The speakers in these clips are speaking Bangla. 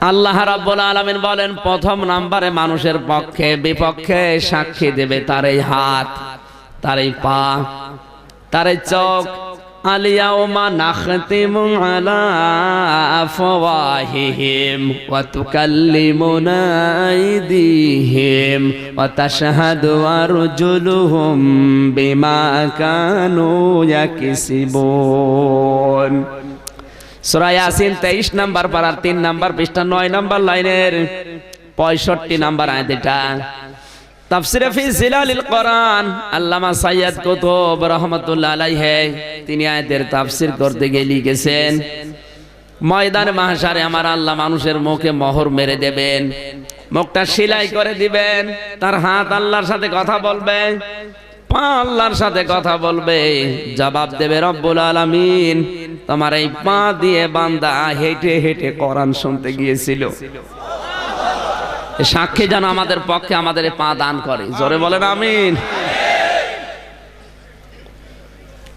আল্লাহ রাব্বুল আলামিন বলেন প্রথম নম্বরে মানুষের পক্ষে বিপক্ষে সাক্ষী দেবে তার এই হাত, তার এই পা, তার এই চোখ। আলিয়াউমা নাখতিমু আলা আফওয়াহিহিম ওয়া তুকাল্লিমুনা আইদিহিম ওয়া তাশহাদু আরজুলুহুম বিমা কানু ইয়াকসিবুন। সূরা ইয়াসিন 23 নাম্বার পারার 3 নাম্বার পৃষ্ঠা 9 নাম্বার লাইনের 65 নাম্বার আয়াত। এটা তাফসীরে ফি জিলালিল কোরআন আল্লামা সাইয়্যিদ কুতুব রাহমাতুল্লাহ আলাইহি তিনি আয়াতের তাফসীর করতে গিয়ে লিখেছেন, ময়দানে মাহশারে আমার আল্লাহ মানুষের মুখে মোহর মেরে দেবেন, মুখটা সেলাই করে দিবেন, তার হাত আল্লাহর সাথে কথা বলবে, পা আল্লাহর সাথে কথা বলবে, জবাব দেবে রব্বুল আলামিন তোমার এই পা দিয়ে বান্দা হেঁটে হেঁটে কোরআন শুনতে গিয়েছিল। সাক্ষী যেন আমাদের পক্ষে আমাদের পা দান করে, জোরে বলেন আমিন।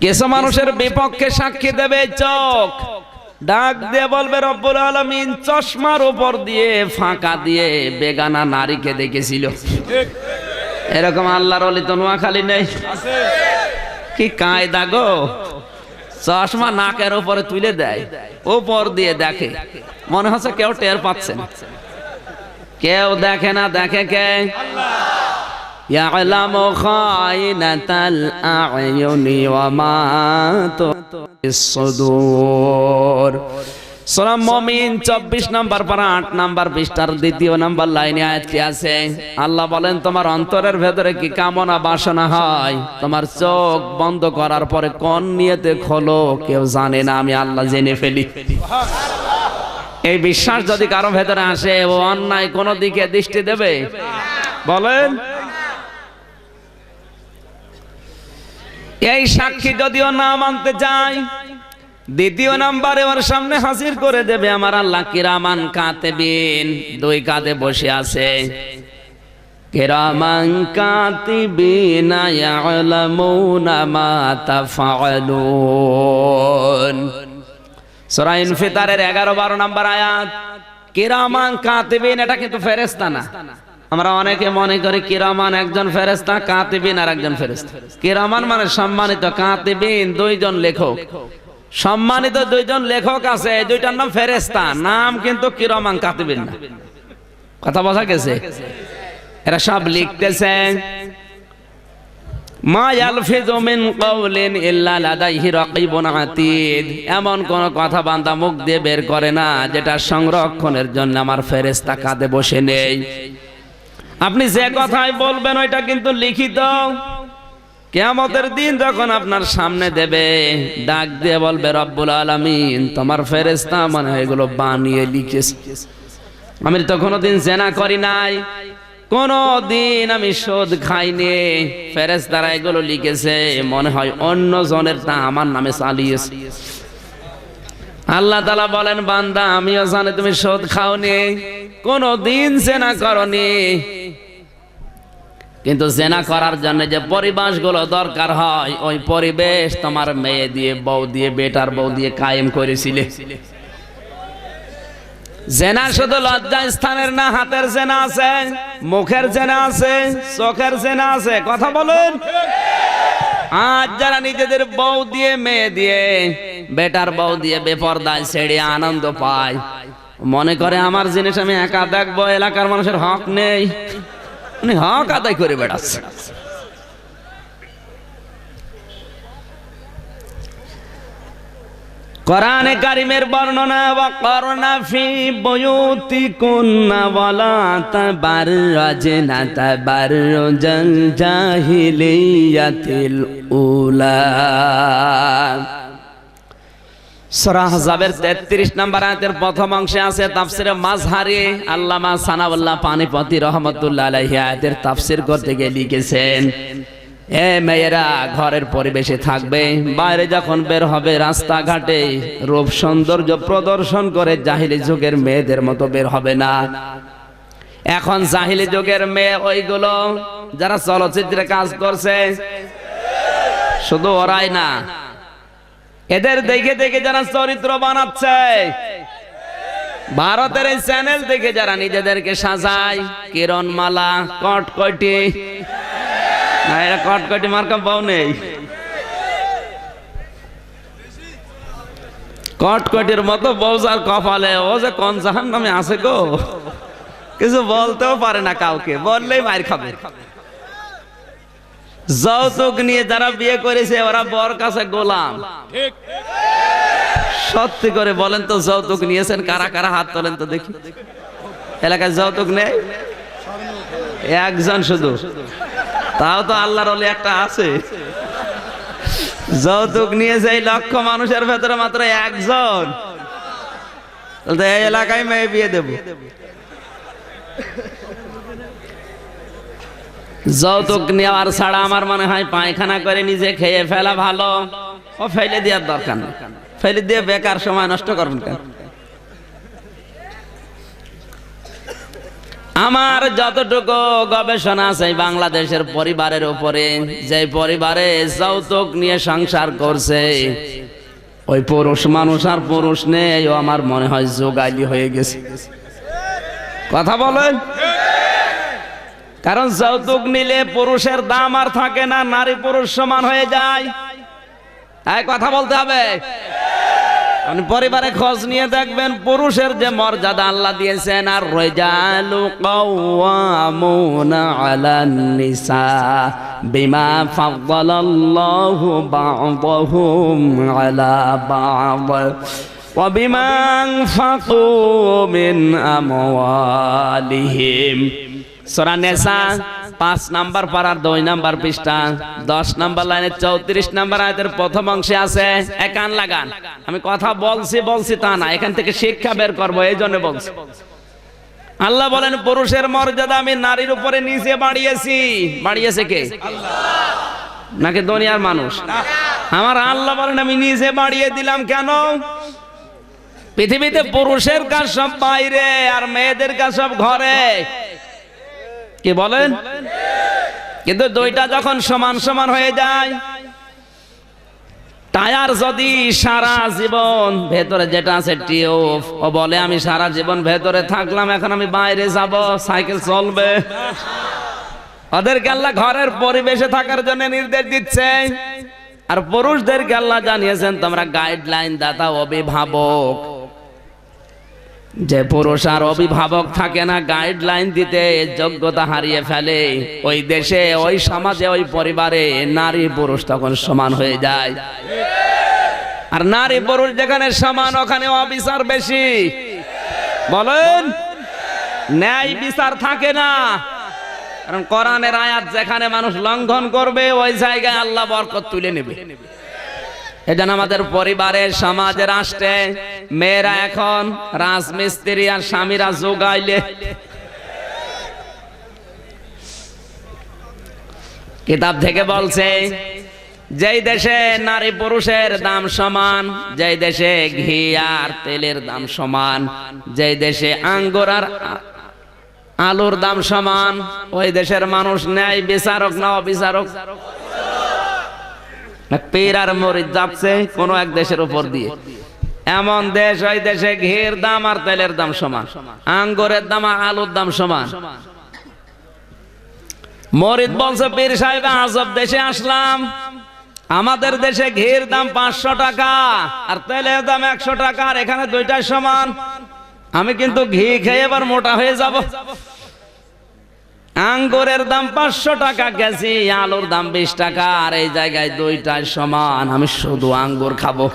কিছু মানুষের বিপক্ষে সাক্ষী দেবে চোখ, ডাক দিয়ে বলবে রব্বুল আলামিন চশমার উপর দিয়ে ফাঁকা দিয়ে বেগানা নারীকে দেখেছিল। এরকম আল্লাহর ওলি তো নোয়াখালী নেই? কি কায়দা গো! চশমা নাকের উপরে তুলে দেয়, উপর দিয়ে দেখে, মনে হচ্ছে কেউ টের পাচ্ছে না। কেউ দেখে না, দেখে কে? ইয়ালামু খায়িনাতাল আ'য়ুনি ওয়া মা তুফিস সুদূর। সূরা মুমিন 24 নাম্বার পারা 8 নাম্বার পৃষ্ঠার 2 নাম্বার লাইনে আয়াতটি আছে। আল্লাহ বলেন তোমার অন্তরের ভেতরে কি কামনা বাসনা হয়, তোমার চোখ বন্ধ করার পরে কোন নিয়তে খোলো কেউ জানে না, আমি আল্লাহ জেনে ফেলি। এই বিশ্বাস যদি কারো ভেতরে আসে, ও অন্যায় কোন দিকে দৃষ্টি দেবে? বলেন। এই সাক্ষী যদিও না মানতে চায়, দ্বিতীয় নাম্বারে ওর সামনে হাজির করে দেবে আমার আল্লাহ কিরামান কাতিবিন, দুই কাঁধে বসে আছে। কিরামান কাতিবিন ইয়ালামুনা মা তাফআলুন। সূরা ইনফিতারের 11-12 নাম্বার আয়াত। কিরামান কাতিবিন এটা কিন্তু ফেরেশতা না। আমরা অনেকে মনে করি কিরামান একজন ফেরেশতা, কাতিবিন আর একজন ফেরেশতা। কিরামান মানে সম্মানিত, কাতিবিন দুইজন লেখক। সম্মানিত দুইজন লেখক আছে, এই দুইটার নাম ফেরেশতা, নাম কিন্তু কিরামান কাতিবিন না। কথা বোঝা গেছে? এরা সব লিখতেছে। মা ইয়ালফিযু মিন কাওলিন ইল্লা লাদাইহি রাকিবুন আতীদ। এমন কোন কথা বান্দা মুখ দিয়ে বের করে না যেটা সংরক্ষণের জন্য আমার ফেরেশতা কাঁধে বসে নেই। আপনি যে কথাই বলবেন ওইটা কিন্তু লিখিত। কিয়ামতের দিন যখন আপনার সামনে দেবে, ডাক দিয়ে বলবে রব্বুল আলামিন তোমার ফেরেশতা মানে এগুলো বানিয়ে লিখেছে। আমি তো কোনোদিন জিনা করি নাই, কোনদিন আমি সুদ খাইনি, ফেরেশতারা এগুলো লিখেছে, মনে হয় অন্য জনেরটা আমার নামে চালিয়েছে। আল্লাহ তাআলা বলেন বান্দা আমিও জানি তুমি সুদ খাওনি, কোনদিন জিনা করনি, কিন্তু জিনা করার জন্য যে পরিবেশগুলো দরকার হয় ওই পরিবেশ তোমার মেয়ে দিয়ে, বউ দিয়ে, বেটার বউ দিয়ে কায়েম করেছিলে। জেনা শুধু লজ্জা স্থানের না, হাতের জেনা আছে, মুখের জেনা আছে, চোখের জেনা আছে। কথা বলেন। আজ যারা নিজেদের বউ দিয়ে, মেয়ে দিয়ে, বেটার বউ দিয়ে বেপরদায় ছেড়ে আনন্দ পায়, মনে করে আমার জিনিস আমি একা দেখবো, এলাকার মানুষের হক নেই, উনি হক আদায় করে বেড়াচ্ছে। কোরআনে কারিমের বর্ণনা, ওয়াকরনা ফি বুয়ুতিকুন্না ওয়ালা তাবাররাজনা তাবাররুজাল জাহিলিয়াতিল উলা। সূরা আহজাবের 33 নাম্বার আয়াতের প্রথম অংশে আছে তাফসিরে মাযহারি আল্লামা সানাউল্লাহ পানিপতি রাহমাতুল্লাহ আলাইহি আয়াতের তাফসীর করতে গিয়ে লিখেছেন, এ মেয়েরা ঘরের পরিবেশে থাকবে, বাইরে যখন বের হবে রাস্তাঘাটে রূপ সৌন্দর্য প্রদর্শন করে জাহিলি যুগের মেয়েদের মতো বের হবে না। এখন জাহিলি যুগের মেয়ে ওইগুলো যারা চলচ্চিত্রে কাজ করছে, শুধু ওরাই না, এদের দেখে দেখে যারা চরিত্র বানাচ্ছে, ভারতের এই চ্যানেল দেখে যারা নিজেদেরকে সাজায়, কিরণমালা, কটকটি, না এরা কটকটি মার্কা পাও নেই, কটকটির মতো বউজার কপালে ও যে কোন জাহান্নামে আছে গো, কিছু বলতেও পারে না কাউকে, বললেই মার খাবে। যৌতুক নিয়ে যারা বিয়ে করেছে ওরা বর কাছে গোলাম। সত্যি করে বলেন তো, যৌতুক নিয়েছেন কারা কারা? হাত তোলেন তো দেখি। এলাকায় যৌতুক নেই একজন শুধু, তাও তো আল্লাহর ওলি একটা আছে। যৌতুক নিয়েছে এই লক্ষ মানুষের ভেতরে মাত্র একজন। এই এলাকায় মেয়ে বিয়ে দেব। যৌতুক নেওয়ার ছাড়া আমার মনে হয় পায়খানা করে নিজে খেয়ে ফেলা ভালো। ও ফেলে দেওয়ার দরকার নেই, ফেলে দিয়ে বেকার সময় নষ্ট করবেন কেন? আমার যতটুকু গবেষণা আছে বাংলাদেশের পরিবারের উপরে, যে পরিবারে যৌতুক নিয়ে সংসার করছে ওই পুরুষ মানুষ আর পুরুষ নেই, ও আমার মনে হয় যোগাইলি হয়ে গেছে। কথা বলেন। কারণ যৌতুক নিলে পুরুষের দাম আর থাকে না, নারী পুরুষ সমান হয়ে যায়। কথা বলতে হবে। আপনি পরিবারে খোঁজ নিয়ে দেখবেন পুরুষের যে মর্যাদা আল্লাহ দিয়েছেন, আর রিজালু কাওয়ামুনা আলান নিসা বিমা ফাদ্দালাল্লাহু বা'দাহুম আলা বা'দ ওয়া বিমা আনফাকু মিন আমওয়ালিহিম। সূরা নিসা 5 নাম্বার পারার 2 নাম্বার পৃষ্ঠা 10 নাম্বার লাইনে 34 নাম্বার আয়াতের প্রথম অংশে আছে। কান লাগান, আমি কথা বলছি তা না, এখান থেকে শিক্ষা বের করব, এই জন্য বলছি। আল্লাহ বলেন পুরুষের মর্যাদা আমি নারীর উপরে নিচে বাড়িয়েছি। বাড়িয়েছে কে? আল্লাহ নাকি দুনিয়ার মানুষ? আমার আল্লাহ বলেন আমি নিচে বাড়িয়ে দিলাম। কেন? পৃথিবীতে পুরুষের কাজ সব বাইরে আর মেয়েদের কাজ সব ঘরে। কি বলেন? কিন্তু দুইটা যখন সমান সমান হয়ে যায়, টায়ার যদি সারা জীবন ভেতরে যেটা আছে টিউব, ও বলে আমি সারা জীবন ভেতরে থাকলাম, এখন আমি বাইরে যাব, সাইকেল চলবে। ওদেরকে আল্লাহ ঘরের পরিবেশে থাকার জন্য নির্দেশ দিচ্ছে। আর পুরুষদেরকে আল্লাহ জানিয়েছেন তোমরা গাইডলাইন দাতা, অভিভাবক। যে পুরুষ আর অভিভাবক থাকে না গাইডলাইন দিতে, যোগ্যতা হারিয়ে ফেলে, ওই দেশে, ওই সমাজে, ওই পরিবারে নারী পুরুষ তখন সমান হয়ে যায়। আর নারী পুরুষ যেখানে সমান, ওখানে অবিচার বেশি। বলেন, ন্যায় বিচার থাকে না। কারণ কোরআনের আয়াত যেখানে মানুষ লঙ্ঘন করবে, ওই জায়গায় আল্লাহ বরকত তুলে নেবে। এটা আমাদের পরিবারে, সমাজে, রাষ্ট্রে মেয়েরা এখন রাজমিস্ত্রি আর স্বামীরা যোগাইলে। কিতাব থেকে বলছে যেই দেশে নারী পুরুষের দাম সমান, যেই দেশে ঘি আর তেলের দাম সমান, যেই দেশে আঙ্গুর আর আলুর দাম সমান, ওই দেশের মানুষ ন্যায় বিচারক না অবিচারক? পীর আর মরিদ যাচ্ছে কোন এক দেশের উপর দিয়ে, এমন দেশ ওই দেশে ঘির দাম আর তেলের দাম সমান, আঙ্গুরের দাম আর আলুর দাম সমান। মরিদ বলছে পীর সাহেব আজব দেশে আসলাম, আমাদের দেশে ঘির দাম 500 টাকা আর তেলের দাম 100 টাকা, আর এখানে দুইটাই সমান। আমি কিন্তু ঘি খেয়ে এবার মোটা হয়ে যাব। আঙ্গুরের দাম 500 টাকা কেজি, আলুর দাম 20 টাকা, আর এই জায়গায় দুইটাই সমান, আমি শুধু আঙ্গুর খাবো।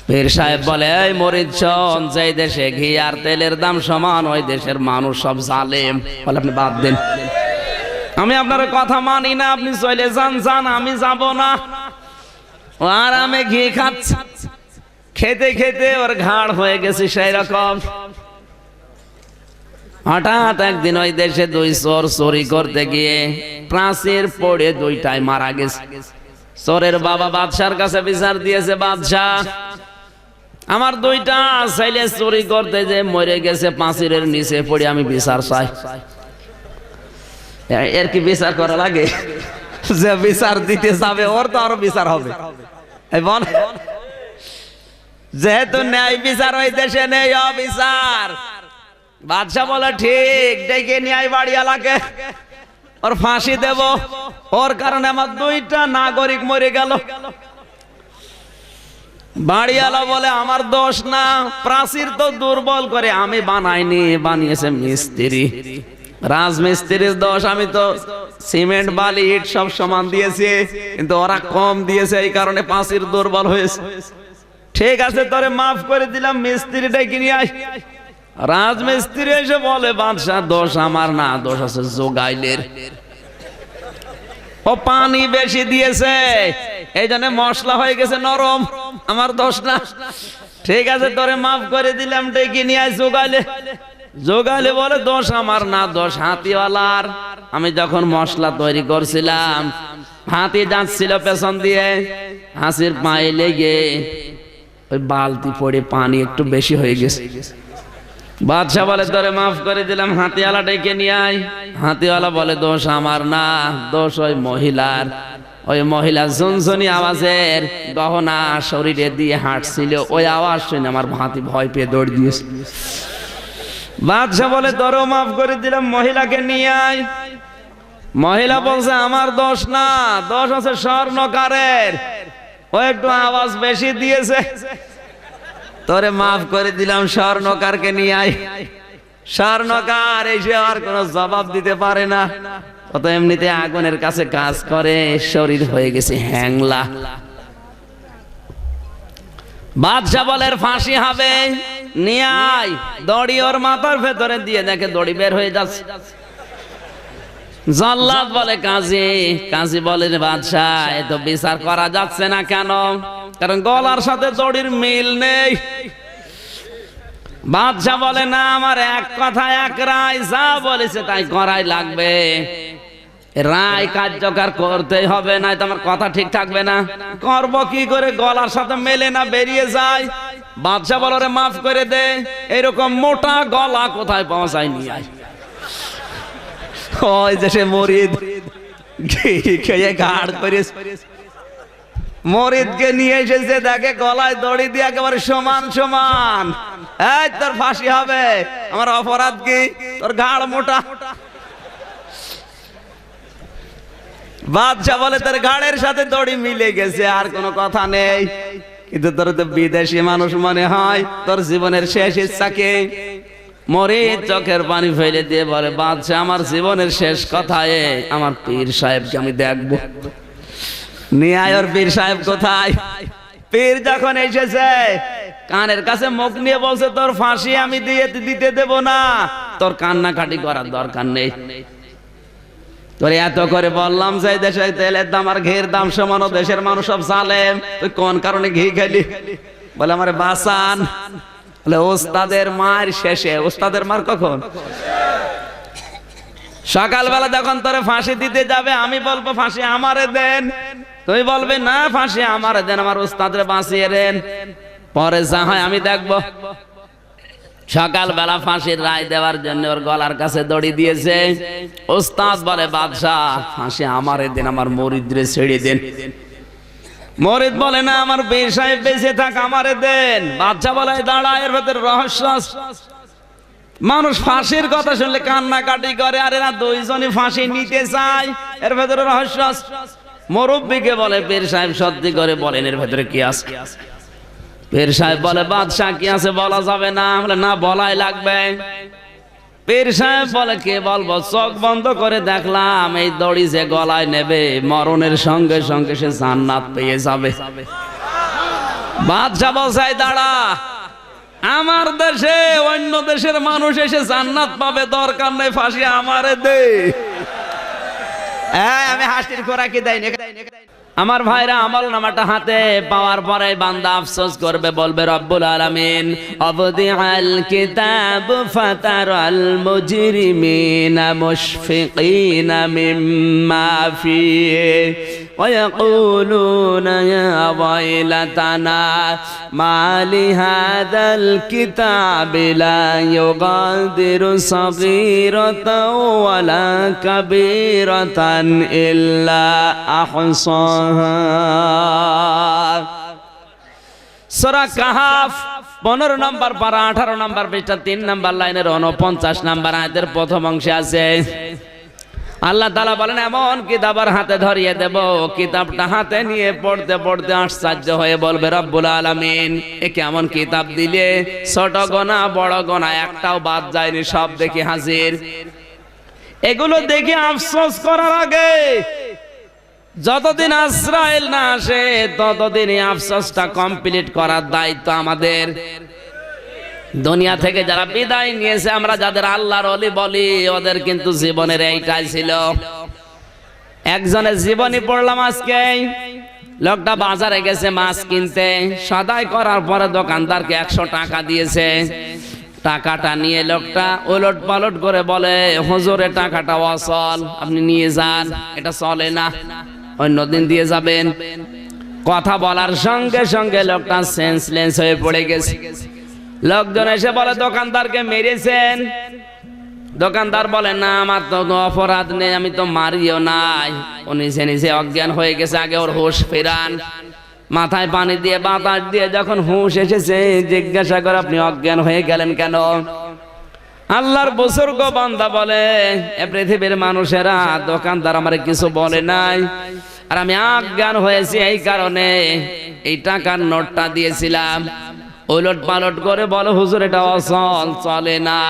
পীর সাহেব বলে এই মরিদ শোন, যেই দেশে ঘি আর তেলের দাম সমান, ওই দেশের মানুষ সব জালেম। বলে আপনি বাদ দেন, আমি আপনার কথা মানি না, আপনি চলে যান, আমি যাব না। আর আমি ঘি খাচ্ছি, খেতে খেতে ওর ঘাড় হয়ে গেছে সেই রকম। হঠাৎ একদিন ওই দেশে 2 চোর চুরি করতে গিয়ে প্রাচীর পড়ে দুইটাই মারা গেছে। চোরের বাবা বাদশার কাছে বিচার দিয়েছে, বাদশা আমার 2টা ছেলে চুরি করতে যে মরে গেছে, প্রাচীরের নিচে পড়ে, আমি বিচার চাই। এর কি বিচার করা লাগে? যে বিচার দিতে যাবে ওর তো আরো বিচার হবে। এই বল, যেহেতু ন্যায় বিচার ওই দেশে নেই, অবিচার। বাদশা বলে ঠিক, ডেকে ন্যায় বাড়িওয়ালাকে, ওর ফাঁসি দেব, ওর কারণে আমার 2টা নাগরিক মরে গেল। বাড়িওয়ালা বলে আমার দোষ না, প্রাচীর তো দুর্বল করে আমি বানাইনি, বানিয়েছে মিস্ত্রি, রাজমিস্ত্রির দোষ। আমি তো সিমেন্ট বালি ইট সব সমান দিয়েছি, কিন্তু ওরা কম দিয়েছে, এই কারণে প্রাচীর দুর্বল হয়েছে। ঠিক আছে, তোরে মাফ করে দিলাম, মিস্ত্রিটাই কিনে আয়। রাজমিস্ত্রি এসে বলে বাদশা দোষ আমার না, দোষ আছে জোগাইলের, ও পানি বেশি দিয়েছে, এই জন্য মশলা হয়ে গেছে নরম, আমার দোষ না। ঠিক আছে, তোরে মাফ করে দিলাম, ডেকে নিয়ে আয় জোগাইলে। জোগাইলে বলে দোষ আমার না, দোষ হাতিওয়ালার। আমি যখন মশলা তৈরি করছিলাম, হাতি যাচ্ছিল পেছন দিয়ে, হাসির পায়ে লেগে ওই বালতি পড়ে পানি একটু বেশি হয়ে গেছে। বাদশা বলে তোরে মাফ করে দিলাম, হাতিওয়ালা ডেকে নিয়ে আয়। হাতিওয়ালা বলে দোষ আমার না, দোষ ওই মহিলার। ওই মহিলা ঝুনঝুনি আওয়াজের গহনা শরীরে দিয়ে হাঁটছিল, ওই আওয়াজ শুনে আমার হাতি ভয় পেয়ে দৌড় দিয়েছে। বাদশা বলে তোরও মাফ করে দিলাম, মহিলাকে নিয়ে আয়। মহিলা বলছে আমার দোষ না, দোষ আছে স্বর্ণকারের, ও একটু আওয়াজ বেশি দিয়েছে, তোরে মাফ করে দিলাম, স্বর্ণকারকে নিয়ে আয়। স্বর্ণকার এসে আর কোনো জবাব দিতে পারে না, ও তো এমনিতে আগুনের কাছে কাজ করে, শরীর হয়ে গেছে হ্যাংলা। বাদশা বলে ফাঁসি হবে, নিয়ে আয়। দড়ি ওর মাথার ভেতরে দিয়ে দেখে দড়ি বের হয়ে যাচ্ছে। জল্লাদ বলে কাজী, কাজী বলে বাদশাহ এ তো বিচার করা যাচ্ছে না, কেন? কারণ গলার সাথে দড়ির মিল নেই। বাদশাহ বলে না, আমার এক কথা এক রায়, যা বলেছে তাই করাই লাগবে, রায় কার্যকর করতেই হবে, না তো আমার কথা ঠিক থাকবে না। করব কি করে, গলার সাথে মেলে না, বেরিয়ে যায়। বাদশাহ বলে রে মাফ করে দে, এরকম মোটা গলা কোথায় পৌঁছায় নিয়ে আয়। ওই যে সে মরিদ খেয়ে ঘাড় করে মরিদকে নিয়ে এসেছে, দেখে গলায় দড়ি দিয়ে একেবারে সমান সমান। এই তোর ফাঁসি হবে, আমার অপরাধ কি, তোর ঘাড় মোটা। বাদশা বলে তোর ঘাড়ের সাথে দড়ি মিলে গেছে, আর কোনো কথা নেই, কিন্তু তোর তো বিদেশি মানুষ মনে হয়, তোর জীবনের শেষ ইচ্ছা কি? মরিদ চোখের পানি ফেলে দিয়ে বলে বাদশা আমার জীবনের শেষ কথায় আমার পীর সাহেবকে আমি দেখবো। নিয়ে আয় ওর পীর সাহেব কোথায়? পীর যখন এসেছে কানের কাছে মুখ নিয়ে বলছে তোর ফাঁসি আমি দিতে দেব না, তোর কান্নাকাটি করার দরকার নেই। তোর এত করে বললাম যে দেশে তেলের দাম আর ঘির দাম সমান, দেশের মানুষ সব জালেম, তুই কোন কারণে ঘি খেলি? বলে আমারে বাঁচান। বলে ওস্তাদের মার শেষে। ওস্তাদের মার কখন? সকালবেলা যখন তোরে ফাঁসি দিতে যাবে আমি বলবো ফাঁসি আমারে দেন, তুই বলবে না ফাঁসি আমারে দেন, আমার ওস্তাদরে বাঁচিয়ে দেন, পরে যা হয় আমি দেখবো। সকালবেলা ফাঁসির রায় দেওয়ার জন্য ওর গলার কাছে দড়ি দিয়েছে। ওস্তাদ বলে বাদশাহ ফাঁসি আমারে দেন, আমার মরিদরে ছেড়ে দেন। মরিদ বলে না আমার পীর সাহেব বেঁচে থাক, আমারে দেন। বাদশাহ বলে দাঁড়া, এর ভেতরে রহস্য। মানুষ ফাঁসির কথা শুনলে কান্নাকাটি করে, আর এরা দুইজনই ফাঁসি নিতে চায়, এর ভেতরে রহস্য। মুরব্বিকে বলে পীর সাহেব সত্যি করে বলেন এর ভেতরে কি আছে? পীর সাহেব বলে বাদশাহ কি আছে বলা যাবে না। বলে না বলাই লাগবে। পীর সাহেব বলে কে বলবো? চোখ বন্ধ করে দেখলাম এই দড়ি যে গলায় নেবে মরণের সঙ্গে সঙ্গে সে জান্নাত পেয়ে যাবে। বাদশাহ বলছে দাঁড়া, আমার দেশে অন্য দেশের মানুষ এসে জান্নাত পাবে, দরকার নেই, ফাঁসি আমারে দে। আমি হাসির খোরাকি দেয়নি। আমার ভাইরা আমল নামাটা হাতে পাওয়ার পরে বান্দা আফসোস করবে, বলবে রব্বুল আলামিন আবদিআল কিতাব ফাতারাল মুজরিমিনা মুশফিকিনা মিম্মা ফিহি ওয়া ইয়াকুলুনা ইয়া ওয়াইলাতানা মা লিহাযাল কিতাবি লা ইউগাদিরু সাগীরাতাও ওয়ালা কাবীরাতান ইল্লা আহসাহা। সূরা কাহাফ 15 নম্বর পারা 18 নম্বর পৃষ্ঠা 3 নম্বর লাইনের 49 নম্বর আয়াতের প্রথম অংশে আছে আল্লাহ তাআলা বলেন, এমন কিতাবের হাতে ধরিয়ে দেব, কিতাবটা হাতে নিয়ে পড়তে পড়তে আশ্চর্য হয়ে বলবে রব্বুল আলামিন, এ কেমন কিতাব দিলে, ছোট গোনা বড় গোনা একটাও বাদ যায়নি, সব দেখি হাজির। এগুলো দেখে আফসোস করার আগে যতদিন আজরাইল না আসে ততদিন এই আফসোসটা কমপ্লিট করার দায়িত্ব আমাদের। দুনিয়া থেকে যারা বিদায় নিয়েছে, আমরা যাদের আল্লাহর ওলি বলি, ওদের কিন্তু জীবনের এইটাই ছিল। একজনের জীবনী পড়লাম আজকে। লোকটা বাজারে গেছে মাছ কিনতে, সদাই করার পরে দোকানদারকে 100 টাকা দিয়েছে। টাকাটা নিয়ে লোকটা উলট পালট করে বলে, হুজুরের টাকাটা অচল, আপনি নিয়ে যান, এটা চলে না, অন্যদিন দিয়ে যাবেন। কথা বলার সঙ্গে সঙ্গে লোকটা সেন্সলেস হয়ে পড়ে গেছে। লোকজন এসে বলে, দোকানদারকে মেরেছেন? দোকানদার বলে, না, আমার তো অপরাধ নেই, আমি তো মারিও নাই। ও নিজে নিজে অজ্ঞান হয়ে গেছে, আগে ওর হুঁশ ফেরান। মাথায় পানি দিয়ে বাতাস দিয়ে যখন হুঁশ এসেছে, জিজ্ঞাসা করে, আপনি অজ্ঞান হয়ে গেলেন কেন? আল্লাহর বুজুর্গ বান্দা বলে, এ পৃথিবীর মানুষেরা, দোকানদার আমারে কিছু বলে নাই, আর আমি অজ্ঞান হয়েছি এই কারণে এই টাকার নোটটা দিয়েছিলাম। উলট পালট করে বলো, হুজুর এটা অচল, চলে না।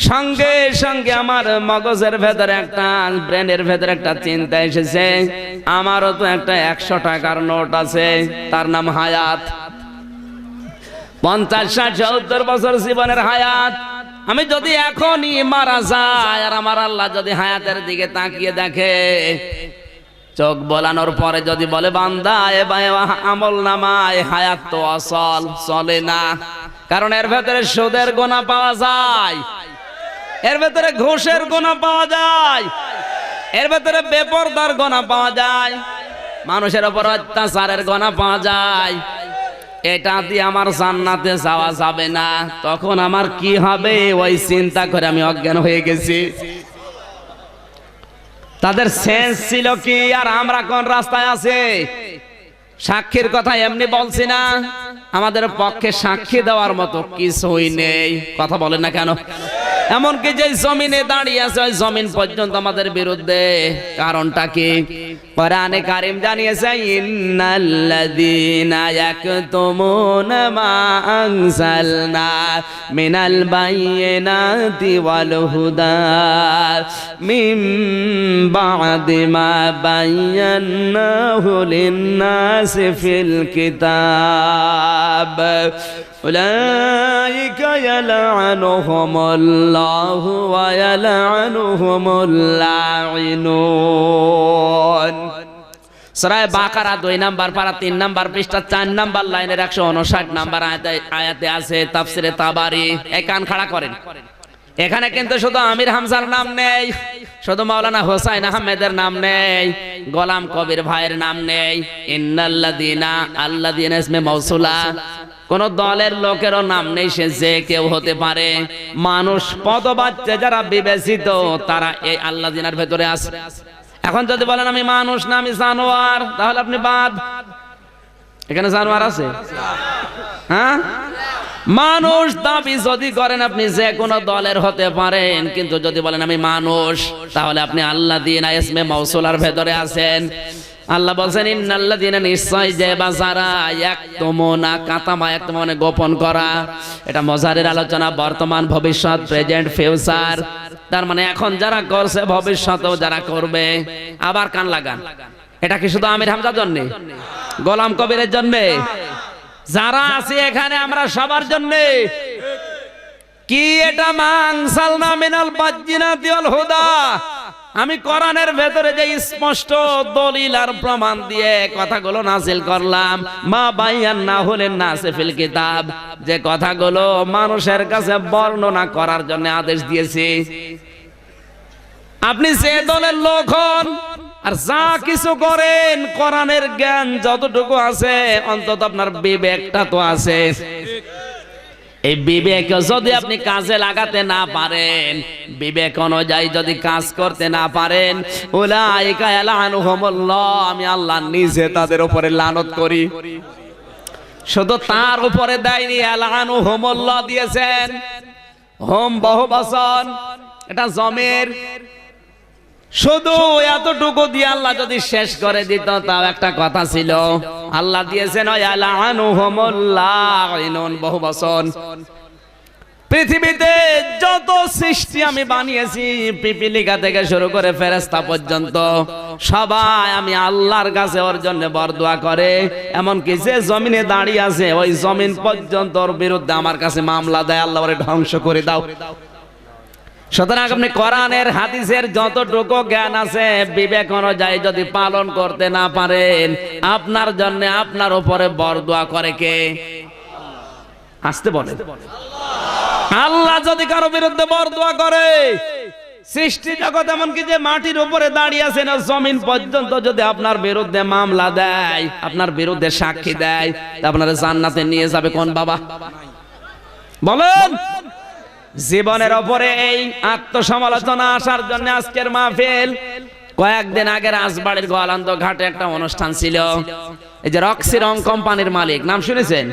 সঙ্গে সঙ্গে আমার মগজের ভেতরে একটা, ব্রেনের ভেতরে একটা চিন্তা এসেছে, আমারও তো একটা 100 টাকার নোট আছে, তার নাম হায়াত। 50, 60, 70 বছর জীবনের হায়াত। আমি যদি এখনই মারা যাই, আর আমার আল্লাহ যদি হায়াতের দিকে তাকিয়ে দেখে, চোখ বলানোর পরে যদি বলে, বান্দা আমল নামায় হায়াত তো অচল, চলে না। কারণ এর ভেতরে সুদের গোনা পাওয়া যায়, এর ভেতরে ঘুষের গোনা পাওয়া যায়, এর ভেতরে বেপরদার গোনা পাওয়া যায়, মানুষের উপর অত্যাচারের গোনা পাওয়া যায়। এটা দিয়ে আমার জান্নাতে যাওয়া যাবে না। তখন আমার কি হবে, ওই চিন্তা করে আমি অজ্ঞান হয়ে গেছি। তাদের সেন্স ছিল কি, আর আমরা কোন রাস্তায় আছি? সাক্ষীর কথা এমনি বলছি না, আমাদের পক্ষে সাক্ষী দেওয়ার মতো কিছুই নেই। কথা বলেন না কেন? এমনকি যে জমিনে দাঁড়িয়ে আছে, ওই জমিন পর্যন্ত আমাদের বিরুদ্ধে। কারণটা কি? কোরআনে কারীম জানিয়েছে, ইন্নাল্লাযীনা ইয়াকতুমুনা মা আনজালনা মিনাল বায়িনাতি ওয়াল হুদা মিন বা'দি মা বায়্যানাহু লিন-নাসি ফিল কিতাব উলাইকা ইয়ালআনুহুমুল্লাহু ওয়া ইয়ালআনুহুমুল লাঈনুন। সূরা বাকারা 2 নম্বর পারা 3 নম্বর পৃষ্ঠা 4 নম্বর লাইনের 159 নম্বর আয়াতে আছে তাফসিরে তাবারি। এই কান খাড়া করেন, এখানে কিন্তু শুধু আমির হামজার নাম নেই, শুধু মাওলানা হোসাইন আহমেদের নাম নেই, গোলাম কবির ভাইয়ের নাম নেই। ইন্নাল্লাযীনা, আল্লাযীনা ইসমে মাউসুলা, কোন দলের লোকেরও নাম নেই, সে যে কেউ হতে পারে। মানুষ পদবাচ্চা যারা বিবেচিত, তারা এই আল্লাযীনার ভেতরে আছে। এখন যদি বলেন আমি মানুষ না আমি জানোয়ার, তাহলে আপনি বাদ। এখানে জানোয়ার আছে? হ্যাঁ, মানুষ দাবি যদি করেন আপনি যে কোনো দলের হতে পারেন, কিন্তু যদি বলেন আমি মানুষ, তাহলে আপনি আল্লাযীনা ইসমে মাউসুলার ভেতরে আছেন। আল্লাহ বলেন, ইন্নাল্লাযীনা, নিশ্চয় যে যারা ইয়াকতুমুনা, কাতামা ইয়াকতুমুনা মানে গোপন করা। এটা মজারের আলোচনা, বর্তমান, ভবিষ্যৎ, প্রেজেন্ট, ফিউচার। তার মানে এখন যারা করছে, ভবিষ্যতেও যারা করবে। আবার কান লাগান, এটা কি শুধু আমির হামজার জন্য, গোলাম কবিরের জন্য? যারা আছে এখানে আমরা সবার জন্য। কি এটা? মানসালনা মিনাল বাজ্জিনাতি ওয়াল হুদা, আমি কোরআনের ভেতরে যে স্পষ্ট দলিল আর প্রমাণ দিয়ে কথাগুলো নাযিল করলাম, মা বায়ান্নাহু লিন-নাসি ফিল কিতাব, যে কথাগুলো মানুষের কাছে বর্ণনা করার জন্য আদেশ দিয়েছি। আপনি যে দলের লোক হন আর যা কিছু করেন, কোরআনের জ্ঞান যতটুকু আছে, অন্তত আপনার বিবেকটা তো আছে। এই বিবেক যদি আপনি কাজে লাগাতে না পারেন, বিবেক অনুযায়ী যদি কাজ করতে না পারেন, উলাইকা ইয়ালআনুহুমুল্লাহ, আমি আল্লাহ নিজে তাদের উপরে লানত করি। শুধু তার উপরে দেয়নি, আলআনুহুমুল্লাহ দিয়েছেন। হোম বহুবচন, এটা জমির। শুধু এতটুকু দিয়ে আল্লাহ যদি শেষ করে দিত তাও একটা কথা ছিল। আল্লাহ দিয়েছেন আলআনুহুমুল্লাহ বহুবচন। পৃথিবীতে যত সৃষ্টি আমি বানিয়েছি, পিপিলিকা থেকে শুরু করে ফেরেশতা পর্যন্ত, সবাই আমি আল্লাহর কাছে ওর জন্য বরদোয়া করে। এমনকি যে জমিনে দাঁড়িয়ে আছে ওই জমিন পর্যন্ত ওর বিরুদ্ধে আমার কাছে মামলা দেয়, আল্লাহ ওরে ধ্বংস করে দাও। সুতরাং আপনি কোরআনের হাদিসের যতটুকু জ্ঞান আছে বিবেক অনুযায়ী যদি পালন করতে না পারেন, আপনার জন্য আপনার উপরে বরদোয়া করে কে? আসতে বলে আল্লাহ যদি কারো বিরুদ্ধে বরদোয়া করে, সৃষ্টি জগৎ এমনকি যে মাটির উপরে দাঁড়িয়ে আছে না জমিন পর্যন্ত যদি আপনার বিরুদ্ধে মামলা দেয়, আপনার বিরুদ্ধে সাক্ষী দেয়, তা আপনারা জান্নাতে নিয়ে যাবে কোন বাবা? বলেন। জীবনের উপরে এই আত্মসমালোচনা আসার জন্য আজকের মাহফিল। কয়েকদিন আগে রাজবাড়ির গোয়ালন্দ ঘাটে একটা অনুষ্ঠান ছিল। এই যে রক্সি রং কোম্পানির মালিক, নাম শুনেছেন?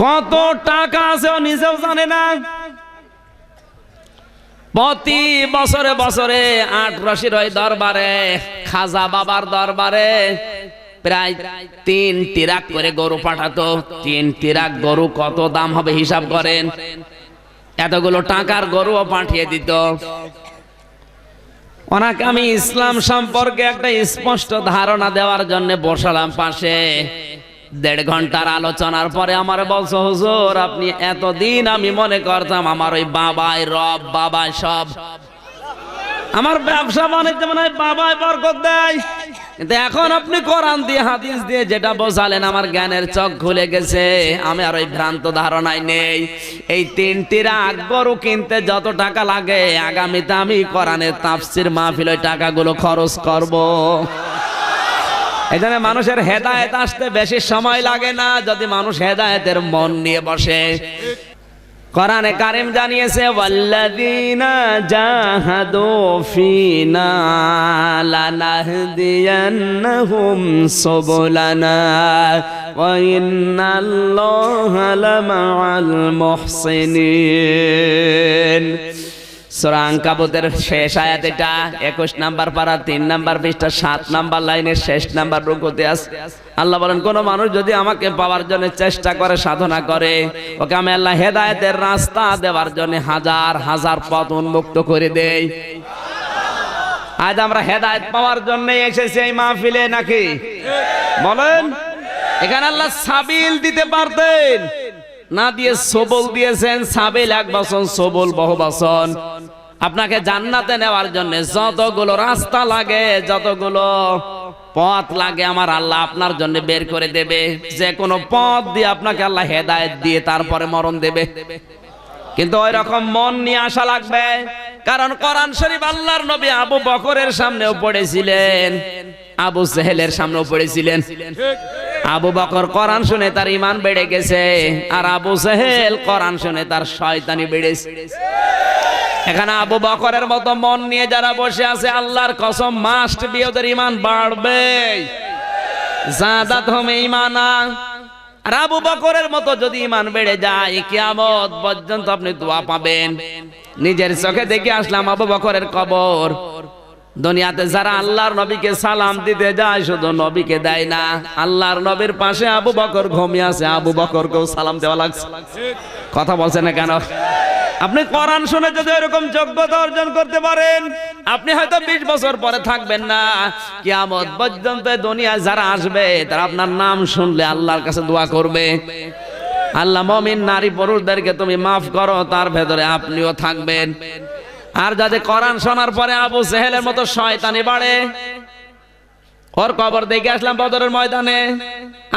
কত টাকা আছে ও নিজেও জানে না। প্রতি বছরে বছরে ৮ রশির ওই দরবারে, খাজা বাবার দরবারে প্রায় ৩ ট্রাক করে গরু পাঠাতো। ৩ ট্রাক গরু কত দাম হবে হিসাব করেন। এতগুলো টাকার গরুও পাঠিয়ে দিত। ওনাকে আমি ইসলাম সম্পর্কে একটা স্পষ্ট ধারণা দেওয়ার জন্য বসালাম পাশে। ১.৫ ঘন্টার আলোচনার পরে আমার বলছো, হুজুর আপনি এতদিন আমি মনে করতাম আমার ওই বাবাই রব, বাবাই সব, আমার ব্যবসা বাণিজ্য মনে হয় বাবাই বরকত দেয়, কিন্তু এখন আপনি কোরআন দিয়ে হাদিস দিয়ে যেটা বোঝালেন আমার জ্ঞানের চোখ খুলে গেছে। আমি আর ওই ভ্রান্ত ধারণায় নেই। এই ৩ ট্রাক গরু কিনতে যত টাকা লাগে, আগামীতে আমি কোরআনের তাফসীর মাহফিল ওই টাকাগুলো খরচ করব। এই জন্য মানুষের হেদায়েত আসতে বেশি সময় লাগে না যদি মানুষ হেদায়েতের মন নিয়ে বসে। কোরআনে কারীম জানিয়েছে, ওয়াল্লাযীনা জাহাদু ফীনা লানাহদিয়ান্নাহুম সুবুলানা ওয়া ইন্নাল্লাহা লামাআল মুহসিনিন। সূরা আনকাবুতের শেষ আয়াত এটা, ২১ নাম্বার পারা ৩ নাম্বার পৃষ্ঠা ৭ নাম্বার লাইনের শেষ নাম্বার রুকুতে আছে। আল্লাহ বলেন, কোন মানুষ যদি আমাকে পাওয়ার জন্য চেষ্টা করে, সাধনা করে, ওকে আমি আল্লাহ হেদায়েতের রাস্তা দেওয়ার জন্য হাজার হাজার পথ উন্মুক্ত করে দেই। আজ আমরা হেদায়েত পাওয়ার জন্য এসেছি এই মাহফিলে নাকি? বলেন। এখানে আল্লাহ সাবিল দিতে পারতেন, না দিয়ে সবল দিয়েছেন। সাবিল এক বচন, সবল বহু বচন। আপনাকে জান্নাতে নেওয়ার জন্য যতগুলো রাস্তা লাগে, যতগুলো পথ লাগে, আমার আল্লাহ আপনার জন্য বের করে দেবে। যে কোনো পথ দিয়ে আপনাকে আল্লাহ হেদায়েত দিয়ে তারপরে মরণ দেবে। কিন্তু ওই রকম মন নিয়ে আসা লাগবে। কারণ কোরআন শরীফ আল্লাহর নবী আবু বকরের সামনেও পড়েছিলেন, আবু জেহেলের সামনেও পড়েছিলেন। আবু বকর কোরআন শুনে তার ঈমান বেড়ে গেছে, আর আবু জেহেল কোরআন শুনে তার শয়তানি বেড়েছে। এখানে আবু বকরের মতো মন নিয়ে যারা বসে আছে, আল্লাহর কসম মাস্ট বি ওদের ঈমান বাড়বে। যাদাতহুম ঈমানা। আর আবু বকরের মতো যদি ঈমান বেড়ে যায়, কিয়ামত পর্যন্ত আপনি দোয়া পাবেন। নিজের চোখে দেখে আসলাম আবু বকরের কবর। দুনিয়াতে যারা আল্লাহর নবীকে সালাম দিতে যায়, শুধু নবীকে দেয় না, আল্লাহর নবীর পাশে আবু বকর ঘুমিয়ে আছে, আবু বকরকেও সালাম দেওয়া লাগছে। কথা বলছেন না কেন? আপনি কোরআন শুনে যদি এরকম যোগ্যতা অর্জন করতে পারেন, আপনি হয়তো ২০ বছর পরে থাকবেন না, কিয়ামত পর্যন্ত দুনিয়ায় যারা আসবে তারা আপনার নাম শুনলে আল্লাহর কাছে দোয়া করবে, আল্লাহ মুমিন নারী পুরুষদেরকে তুমি মাফ করো, তার ভেতরে আপনিও থাকবেন। আর যাতে কোরআন শোনার পরে আবু জেহেলের মতো শয়তানি বাড়ে, ওর কবর দেখে আসলাম বদরের ময়দানে।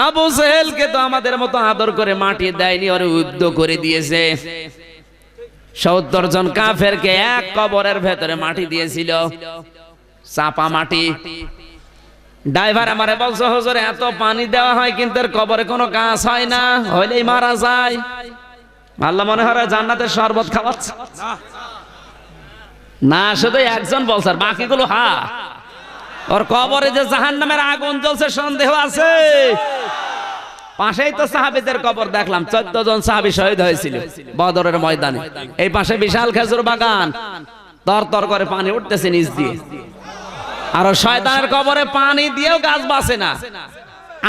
আবু জেহেলকে তো আমাদের মতো আদর করে মাটি দেয়নি, ওরে উদ্ধ করে দিয়েছে। ৭০ জন কাফেরকে এক কবরের ভেতরে মাটি দিয়েছিল, চাপা মাটি। ড্রাইভার আমারে বলছে, হুজুর এত পানি দেওয়া হয় কিন্তু এর কবরে কোনো কাজ হয় না, হইলেই মারা যায়। আল্লাহ মনে হয় জান্নাতের শরবত খাওয়াচ্ছে না। শুধু একজন বলছে, বাকিগুলো হা। ওর কবরে যে জাহান্নামের আগুন জ্বলছে সন্দেহ আছে? পাশেই তো সাহাবীদের কবর দেখলাম, 14 জন সাহাবী শহীদ হয়েছিল বদরের ময়দানে। এই পাশে বিশাল খেজুর বাগান, তরতর করে পানি উঠতেছে নিচ দিয়ে। আর শয়তানের কবরে পানি দিয়েও গাছ বাঁচে না।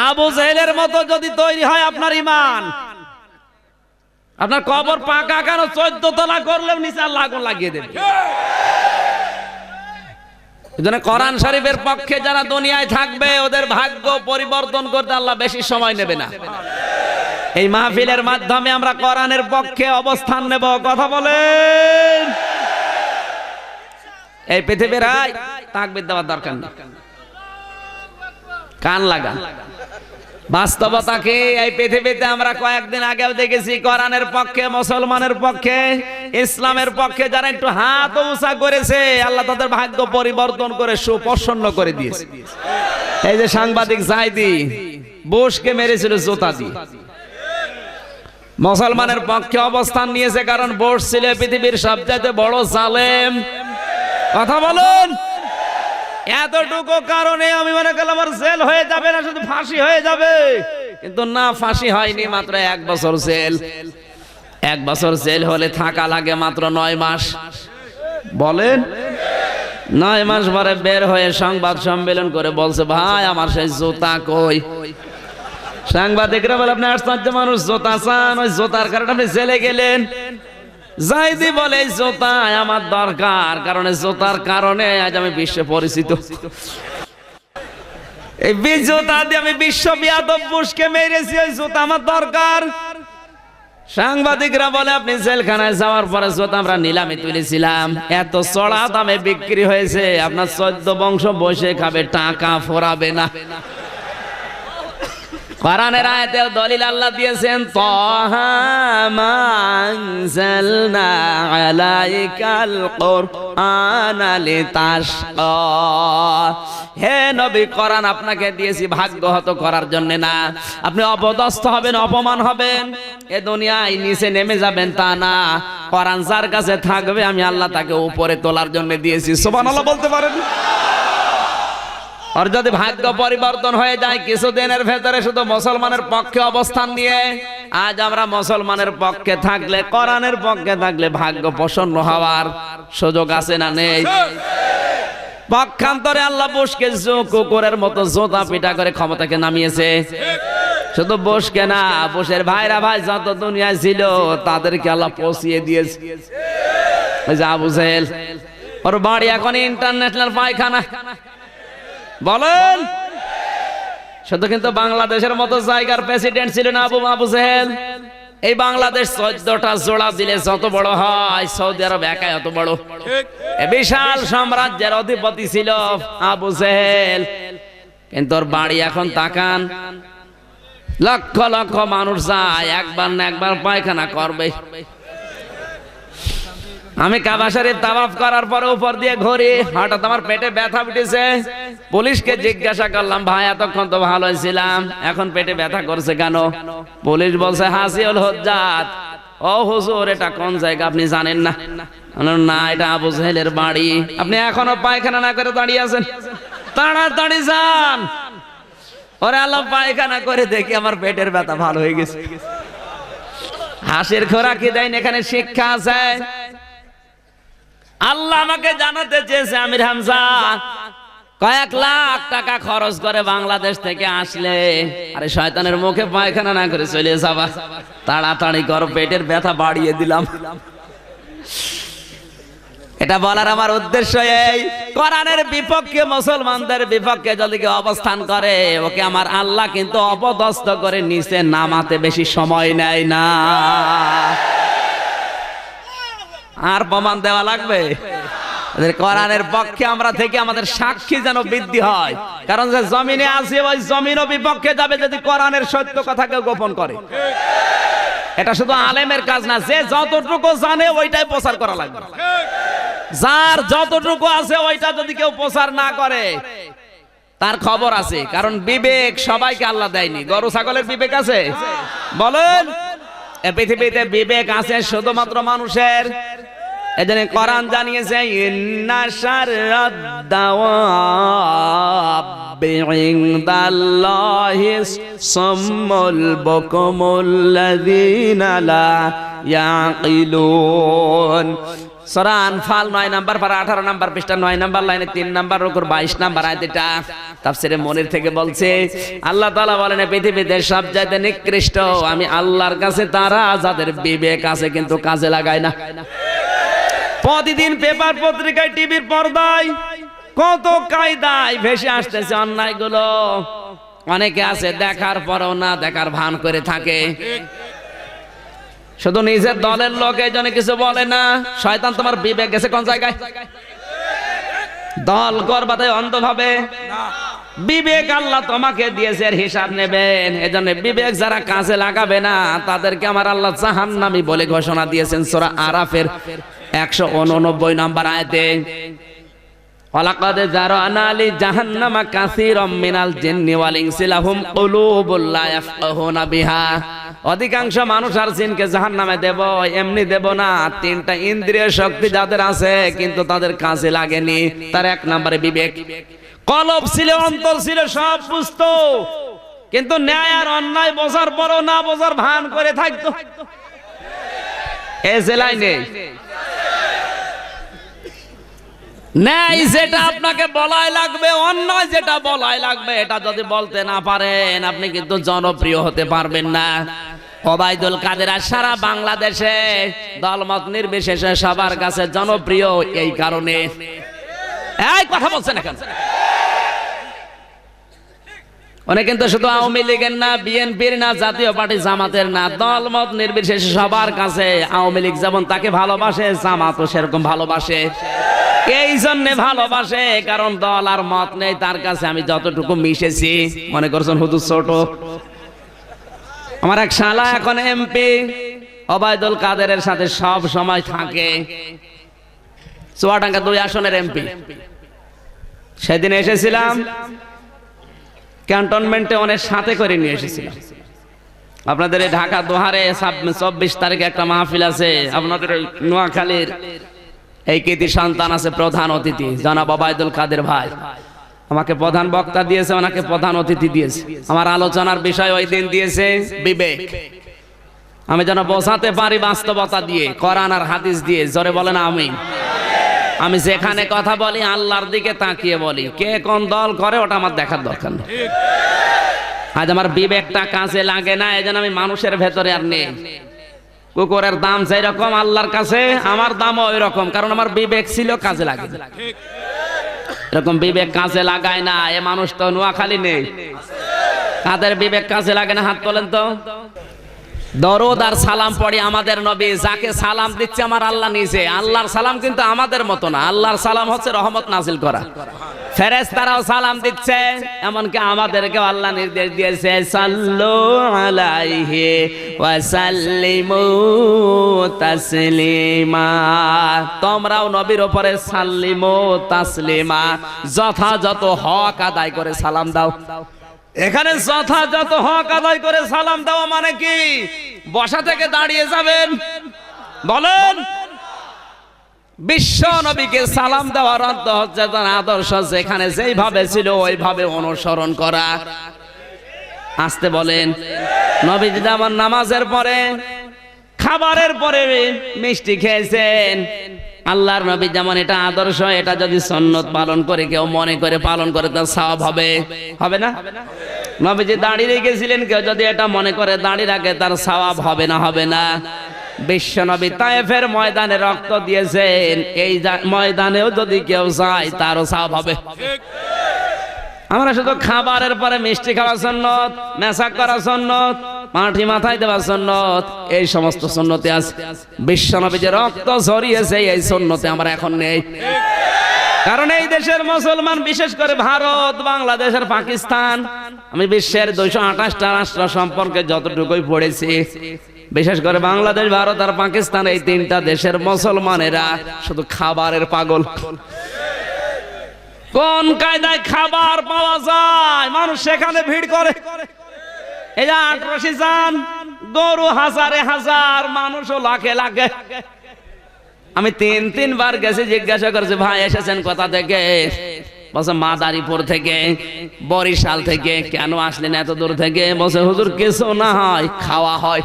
আবু জেহেলের মতো যদি তৈরি হয় আপনার ঈমান, আপনার কবর পাকা কেন 14 তলা করলেও নিচে আল্লাহ আগুন লাগিয়ে দেবে। এজন্য কোরআন শরীফের পক্ষে যারা দুনিয়ায় থাকবে ওদের ভাগ্য পরিবর্তন করতে আল্লাহ বেশি সময় নেবে না। এই মাহফিলের মাধ্যমে আমরা কোরআনের পক্ষে অবস্থান নেব। কথা বলেন। এই পৃথিবীর তাকবীর দেওয়ার দরকার নেই, কান লাগান বাস্তবতাকে। এই পৃথিবীতে আমরা কয়েকদিন আগেও দেখেছি কোরআনের পক্ষে, মুসলমানের পক্ষে, ইসলামের পক্ষে যারা একটু হাত উঁচা করেছে আল্লাহ তাদের ভাগ্য পরিবর্তন করে সুপ্রসন্ন করে দিয়েছে। এই যে সাংবাদিক জাইদি বুশকে মেরেছিল জুতা দিয়ে, মুসলমানের পক্ষে অবস্থান নিয়েছে, কারণ বুশ ছিল পৃথিবীর সবচেয়ে বড় জালেম। কথা বলুন। এতটুকু কারণে আমি মনে করলাম আমার জেল হয়ে যাবে না, শুধু ফাঁসি হয়ে যাবে, কিন্তু না, ফাঁসি হয়নি, মাত্র 1 বছর জেল। 1 বছর জেল হলে থাকা লাগে মাত্র 9 মাস। বলেন, 9 মাস পরে বের হয়ে সংবাদ সম্মেলন করে বলছে, ভাই আমার সেই জুতা কই? সাংবাদিকরা বলে, আপনি আশ্চর্য মানুষ, জুতা চান, ওই জুতার কারণে আপনি জেলে গেলেন। জাইদি বলে, জুতা আমার দরকার, কারণ জুতার কারণে আজ আমি বিশ্বে পরিচিত। এই জুতা দিয়ে আমি বিশ্ব বিয়াদব বুশকে মেরেছি, ওই জুতা আমার দরকার। সাংবাদিকরা বলে, আপনি জেলখানায় যাওয়ার পরে জুতা আমরা নিলামে তুলেছিলাম, এত চড়া দামে বিক্রি হয়েছে, আপনার 14 বংশ বসে খাবে, টাকা ফোরাবে না। কোরআনের আয়াতে দলিল আল্লাহ দিয়েছেন, তাহা মা আনজালনা আলাইকাল কুরআনা লিতাশকা। হে নবী, কোরআন আপনাকে দিয়েছি ভাগ্যহত করার জন্য না। আপনি অপদস্থ হবেন, অপমান হবেন, এ দুনিয়ায় নিচে নেমে যাবেন তা না। কোরআন যার কাছে থাকবে আমি আল্লাহ তাকে উপরে তোলার জন্য দিয়েছি। সুবহানাল্লাহ বলতে পারেন? আর যদি ভাগ্য পরিবর্তন হয়ে যায় কিছুদিনের ভেতরে শুধু মুসলমানের পক্ষে অবস্থান নিয়ে, আজ আমরা মুসলমানের পক্ষে থাকলে, কোরআনের পক্ষে থাকলে ভাগ্য প্রসন্ন হওয়ার সুযোগ আছে না নেই? পক্ষান্তরে আল্লাহ বুশকে কুকুরের মতো জোতা পিটা করে ক্ষমতাকে নামিয়েছে। শুধু বুশকে না, বুশের ভাইরা ভাই যত দুনিয়ায় ছিল তাদেরকে আল্লাহ পৌঁছিয়ে দিয়েছে। ওই যে আবু জেহেল, ওর বাড়ি এখন ইন্টারন্যাশনাল পায়খানা। বলেন, শুধু কিন্তু বাংলাদেশের মতো জায়গার প্রেসিডেন্ট ছিল না আবু জেহেল। এই বাংলাদেশ 14টা জোড়া দিলে যত বড় হয়, সৌদি আরব একাই অত বড়। বিশাল সাম্রাজ্যের অধিপতি ছিল আবু জেহেল, কিন্তু ওর বাড়ি এখন তাকান, লক্ষ লক্ষ মানুষ যায়, একবার না একবার পায়খানা করবে। আমি কাবা শরীফ তাওয়াফ করার পরে উপর দিয়ে ঘুরি, হঠাৎ আমার পেটে ব্যথা উঠেছে। পুলিশকে জিজ্ঞাসা করলাম, ভাই এতক্ষণ তো ভালো ছিলাম, এখন পেটে ব্যথা করছে কেন? পুলিশ বলছে, হাসিউল হুজ্জাত। ও হুজুর, এটা কোন জায়গা আপনি জানেন না? না, এটা আবু জেহেলের বাড়ি। আপনি এখনো পায়খানা না করে দাঁড়িয়ে আছেন, তাড়াতাড়ি যান। ওরে আল্লাহ, পায়খানা করে দেখি আমার পেটের ব্যথা ভালো হয়ে গেছে। হাসির খোরাকি দেন, এখানে শিক্ষা আছে। আল্লাহ আমাকে জানাতে চেয়েছে, আমির হামজা কয়েক লাখ টাকা খরচ করে বাংলাদেশ থেকে আসলে, আরে শয়তানের মুখে পায়খানা না করে চলে যাবা, তাড়াতাড়ি করো, পেটের ব্যথা বাড়িয়ে দিলাম। এটা বলার আমার উদ্দেশ্য এই, কোরআনের বিপক্ষে, মুসলমানদের বিপক্ষে যদি কেউ অবস্থান করে, ওকে আমার আল্লাহ কিন্তু অপদস্থ করে নিচে নামাতে বেশি সময় নেয় না। আর প্রমাণ দেওয়া লাগবে? কোরআনের পক্ষে আমরা থেকে আমাদের সাক্ষী যেন বৃদ্ধি হয়, কারণ যে জমিনে আছে ওই জমিনও বিপক্ষে যাবে যদি কোরআনের সত্য কথাকে গোপন করে। এটা শুধু আলেমের কাজ না, যে যতটুকু জানে ওইটাই প্রচার করা লাগবে। যার যতটুকু আছে ওইটা যদি কেউ প্রচার না করে, তার খবর আছে। কারণ বিবেক সবাইকে আল্লাহ দেয়নি। গরু ছাগলের বিবেক আছে? বলেন, এই পৃথিবীতে বিবেক আছে শুধুমাত্র মানুষের। এজন্য কোরআন জানিয়েছে ইন্না শাররাদ দাওয়াবি ইনদাল্লাহি সাম্মুল বুকুমুল্লাযীনা লা ইয়াকিলুন। সূরা আনফাল 9 নাম্বার পারা 18 নাম্বার পৃষ্ঠা 9 নাম্বার লাইনে 3 নাম্বার রুকুর 22 নাম্বার আয়াত। এটা তাফসীরে মনির থেকে বলছে, আল্লাহ তাআলা বলেন পৃথিবীতে সবচাইতে নিকৃষ্ট আমি আল্লাহর কাছে তারা যাদের বিবেক আছে কিন্তু কাজে লাগায় না। প্রতিদিন পেপার পত্রিকায় টিভির পর্দায় কত কায়দায় ভেসে আসতেছে অন্যায়গুলো। অনেকে আছে দেখার পরেও না দেখার ভান করে থাকে, শুধু নিজের দলের লোক এই জন্য কিছু বলে না। শয়তান তোমার বিবেক গেছে কোন জায়গায়? দল করবাতে অন্ধভাবে বিবেক আল্লাহ তোমাকে দিয়েছে, এর হিসাব নেবেন। এজন্য বিবেক যারা কাজে লাগাবে না তাদেরকে আমার আল্লাহ জাহান্নামী বলে ঘোষণা দিয়েছেন সূরা আরাফের 189 নাম্বার আয়াতে। ওয়ালাকাদ জারানা লি জাহান্নামা কাসীরাম মিনাল জিন্নি ওয়াল ইনসি লাহুম কুলুবুল লা ইয়াফকাহুনা বিহা। অধিকাংশ মানুষ আর জিনকে জাহান্নামে দেব, এমনি দেব না। তিনটা ইন্দ্রিয় শক্তি যাদের আছে কিন্তু তাদের কাজে লাগেনি। তার এক নম্বরে বিবেক, কলব ছিল, অন্তর ছিল, সব বুঝতো কিন্তু ন্যায় আর অন্যায় বোঝার পরও না বোঝার ভান করে থাকতো। এই জেলায় নেই। ন্যায় যেটা আপনাকে বলাই লাগবে, অন্যায় যেটা বলাই লাগবে, এটা যদি বলতে না পারেন আপনি কিন্তু জনপ্রিয় হতে পারবেন না। ওবায়দুল কাদের সারা বাংলাদেশে দলমত নির্বিশেষে সবার কাছে জনপ্রিয় এই কারণে। এই কথা বলছেন এখন উনি কিন্তু শুধু আওয়ামী লীগের না, বিএনপির না, জাতীয় পার্টি জামাতের না, দলমত নির্বিশেষে সবার কাছে আওয়ামী লীগ যেমন তাকে ভালোবাসে, জামাতও সেরকম ভালোবাসে। এই জন্য ভালোবাসে কারণ দল আর মত নেই তার কাছে। আমি যতটুকু মিশেছি, মনে করছেন হুজুর ছোট, আমার এক শালা এখন এমপি ওবায়দুল কাদেরের সাথে সব সময় থাকে। চুয়াডাঙ্গা 2 আসনের এমপি। সেদিন এসেছিলাম ক্যান্টনমেন্টে, অনেক সাথে করে নিয়ে এসেছিলাম। আপনাদের এই ঢাকা দোহারে 24 তারিখে একটা মাহফিল আছে। আপনাদের নোয়াখালীর এই কৃতি সন্তান আছে প্রধান অতিথি জনাব ওবায়দুল কাদের ভাই, আমাকে প্রধান বক্তা দিয়েছে, ওনাকে প্রধান অতিথি দিয়েছে। আমার আলোচনার বিষয় ওই দিন দিয়েছে বিবেক। আমি যেন বোঝাতে পারি বাস্তবতা দিয়ে, কোরআন আর হাদিস দিয়ে। জোরে বলেন আমিন। আমি যেখানে কথা বলি আল্লাহর দিকে তাকিয়ে বলি। কে কোন দল করে ওটা আমার দেখার দরকার নেই। আজ আমার বিবেকটা কাজে লাগে না, এজন্য আমি মানুষের ভেতরে আর নেই। কুকুরের দাম যেই রকম আল্লাহর কাছে, আমার দামও ওই রকম, কারণ আমার বিবেক ছিল, কাজে লাগে। এরকম বিবেক কাজে লাগায় না এ মানুষ তো নোয়াখালী নেই। কাদের বিবেক কাজে লাগে না হাত তোলেন তো। দরুদ আর সালাম পড়ি আমাদের নবী, যাকে সালাম দিচ্ছে আমার আল্লাহ নিজে। আল্লাহর সালাম কিন্তু আমাদের মতো না। আল্লাহর সালাম হচ্ছে রহমত নাজিল করা। ফেরেশতারাও সালাম দিচ্ছে, এমনকি আমাদেরকেও আল্লাহ নির্দেশ দিয়েছে সাল্লু আলাইহি ওয়া সাল্লিমু তাসলিমা। তোমরাও নবীর উপরে সাল্লিমু তাসলিমা, যথাযথ হক আদায় করে সালাম দাও। এখানে যথাযথ হক আদায় করে সালাম দেওয়া মানে কি? বসা থেকে দাঁড়িয়ে যাবেন বলেন? বিশ্ব নবীকে সালাম দেওয়ার অর্থ হচ্ছে তার আদর্শ যেখানে যেইভাবে ছিল ওইভাবে অনুসরণ করা। আসতে বলেন। নবীজি যেমন নামাজের পরে, খাবারের পরে মিষ্টি খেয়েছেন, আল্লাহর নবী যেমন এটা আদর্শ, এটা যদি সুন্নত পালন করে কেউ মনে করে পালন করে তার সওয়াব হবে, হবে না? নবীজি দাঁড়িয়ে রেখেছিলেন, কেউ যদি এটা মনে করে দাঁড়িয়ে রাখে তার সওয়াব হবে না, হবে না? বিশ্ব নবী তায়েফের ময়দানে রক্ত দিয়েছেন, এই ময়দানেও যদি কেউ যায় তারও সওয়াব হবে। আমরা শুধু খাবারের পরে মিষ্টি খাওয়া সুন্নত, মেসাক করা সুন্নত, মাটি মাথায় দেওয়া সুন্নত, এই সমস্ত সুন্নতে আছে। বিশ্ব নবী যে রক্ত ঝরিয়েছে এই সুন্নতে আমরা এখন নেই। কারণ এই দেশের মুসলমান, বিশেষ করে ভারত, বাংলাদেশ আর পাকিস্তান, আমি বিশ্বের 228টা রাষ্ট্র সম্পর্কে যতটুকুই পড়েছি, বিশেষ করে বাংলাদেশ, ভারত আর পাকিস্তান, এই 3টা দেশের মুসলমানেরা শুধু খাবারের পাগল। কোন কায়দায় খাবার পাওয়া যায় মানুষ সেখানে ভিড় করে। এই যে আটরশি যান, গরু হাজারে হাজার, মানুষও লাখে লাখে। আমি তিনবার গেছি, জিজ্ঞাসা করছি ভাই এসেছেন কোথা থেকে? বলছে মাদারীপুর থেকে, বরিশাল থেকে। কেন আসলেন এত দূর থেকে? বলছে হুজুর কিছু না হয়, খাওয়া হয়।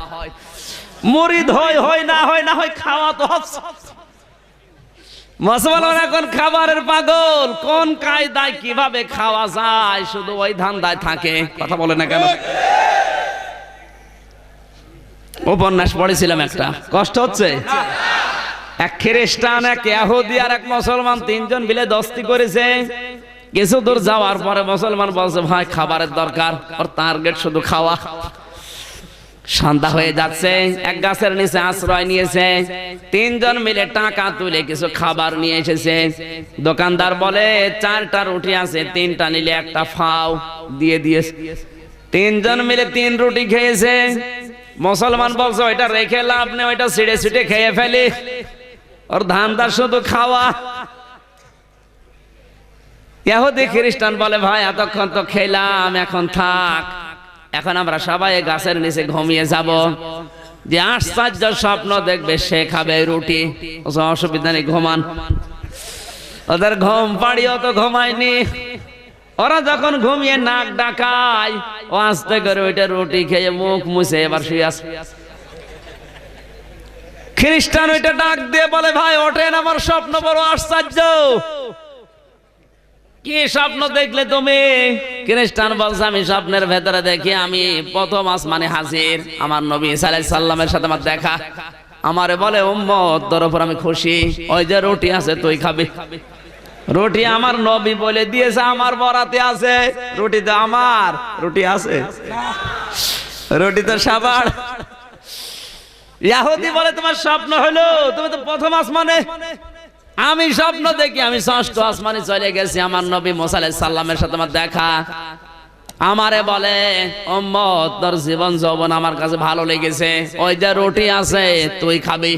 মুরিদ হয় না হয় খাওয়া তো হচ্ছে। মুসলমান এখন খাবারের পাগল, কোন কায়দায় কিভাবে খাওয়া যায় শুধু ওই ধান্দায় থাকে। কথা বলে না কেন? উপন্যাস পড়েছিলাম একটা, কষ্ট হচ্ছে। এক খ্রিস্টান, এক ইহুদি আর এক মুসলমান, তিনজন মিলে দস্তি করেছে। কিছু দূর যাওয়ার পরে মুসলমান বলছে ভাই খাবারের দরকার, ওর টার্গেট শুধু খাওয়া। সন্ধ্যা হয়ে যাচ্ছে, এক গাছের নিচে আশ্রয় নিয়েছে। তিনজন মিলে টাকা তুলে কিছু খাবার নিয়ে এসেছে। দোকানদার বলে 4টা রুটি আছে, 3টা নিলে একটা ফাও দিয়ে দিয়েছে। তিনজন মিলে 3 রুটি খেয়েছে। মুসলমান বলছে ওইটা রেখে লাভ নেই, ওইটা ছিঁড়ে ছিঁড়ে খেয়ে ফেলি, ওর ধান্দা শুধু খাওয়া। ইহুদি খ্রিস্টান বলে ভাই এতক্ষণ তো খেলাম, এখন থাক, এখন আমরা সবাই গাছের নিচে ঘুমিয়ে যাব। যে আশ্চর্য স্বপ্ন দেখবে সে খাবে রুটি। অসুবিধা নেই, ঘুমান। ওদের ঘুম পাড়িও তো ঘুমায়নি। ওরা যখন ঘুমিয়ে নাক ডাকায়, ও আস্তে করে ওইটা রুটি খেয়ে মুখ মুছে এবার শুয়ে আছে। খ্রিস্টান ওইটা ডাক দিয়ে বলে ভাই ওঠেন, আমার স্বপ্ন বড় আশ্চর্য। কি স্বপ্ন দেখলে তুমি? খ্রিস্টান বলছে আমি স্বপ্নের ভেতরে দেখি আমি প্রথম আসমানে হাজির, আমার নবী ঈসা আলাইহিস সালামের সাথে আমার দেখা। আমারে বলে উম্মত তোর উপর আমি খুশি, ওই যে রুটি আছে তুই খাবি। রুটি আমার নবী বলে দিয়েছে, আমার বরাতে আছে। রুটি তো আমার, রুটি আছে, রুটি তো সবার। ইহুদি বলে তোমার স্বপ্ন হলো, তুমি তো প্রথম আসমানে। আমি স্বপ্ন দেখি আমি 6ষ্ঠ আসমানে চলে গেছি, আমার নবী মুসা আলাইহিস সালামের সাথে আমার দেখা। আমারে বলে উম্মত তোর জীবন যৌবন আমার কাছে ভালো লেগেছে, ওই যে রুটি আছে তুই খাবি।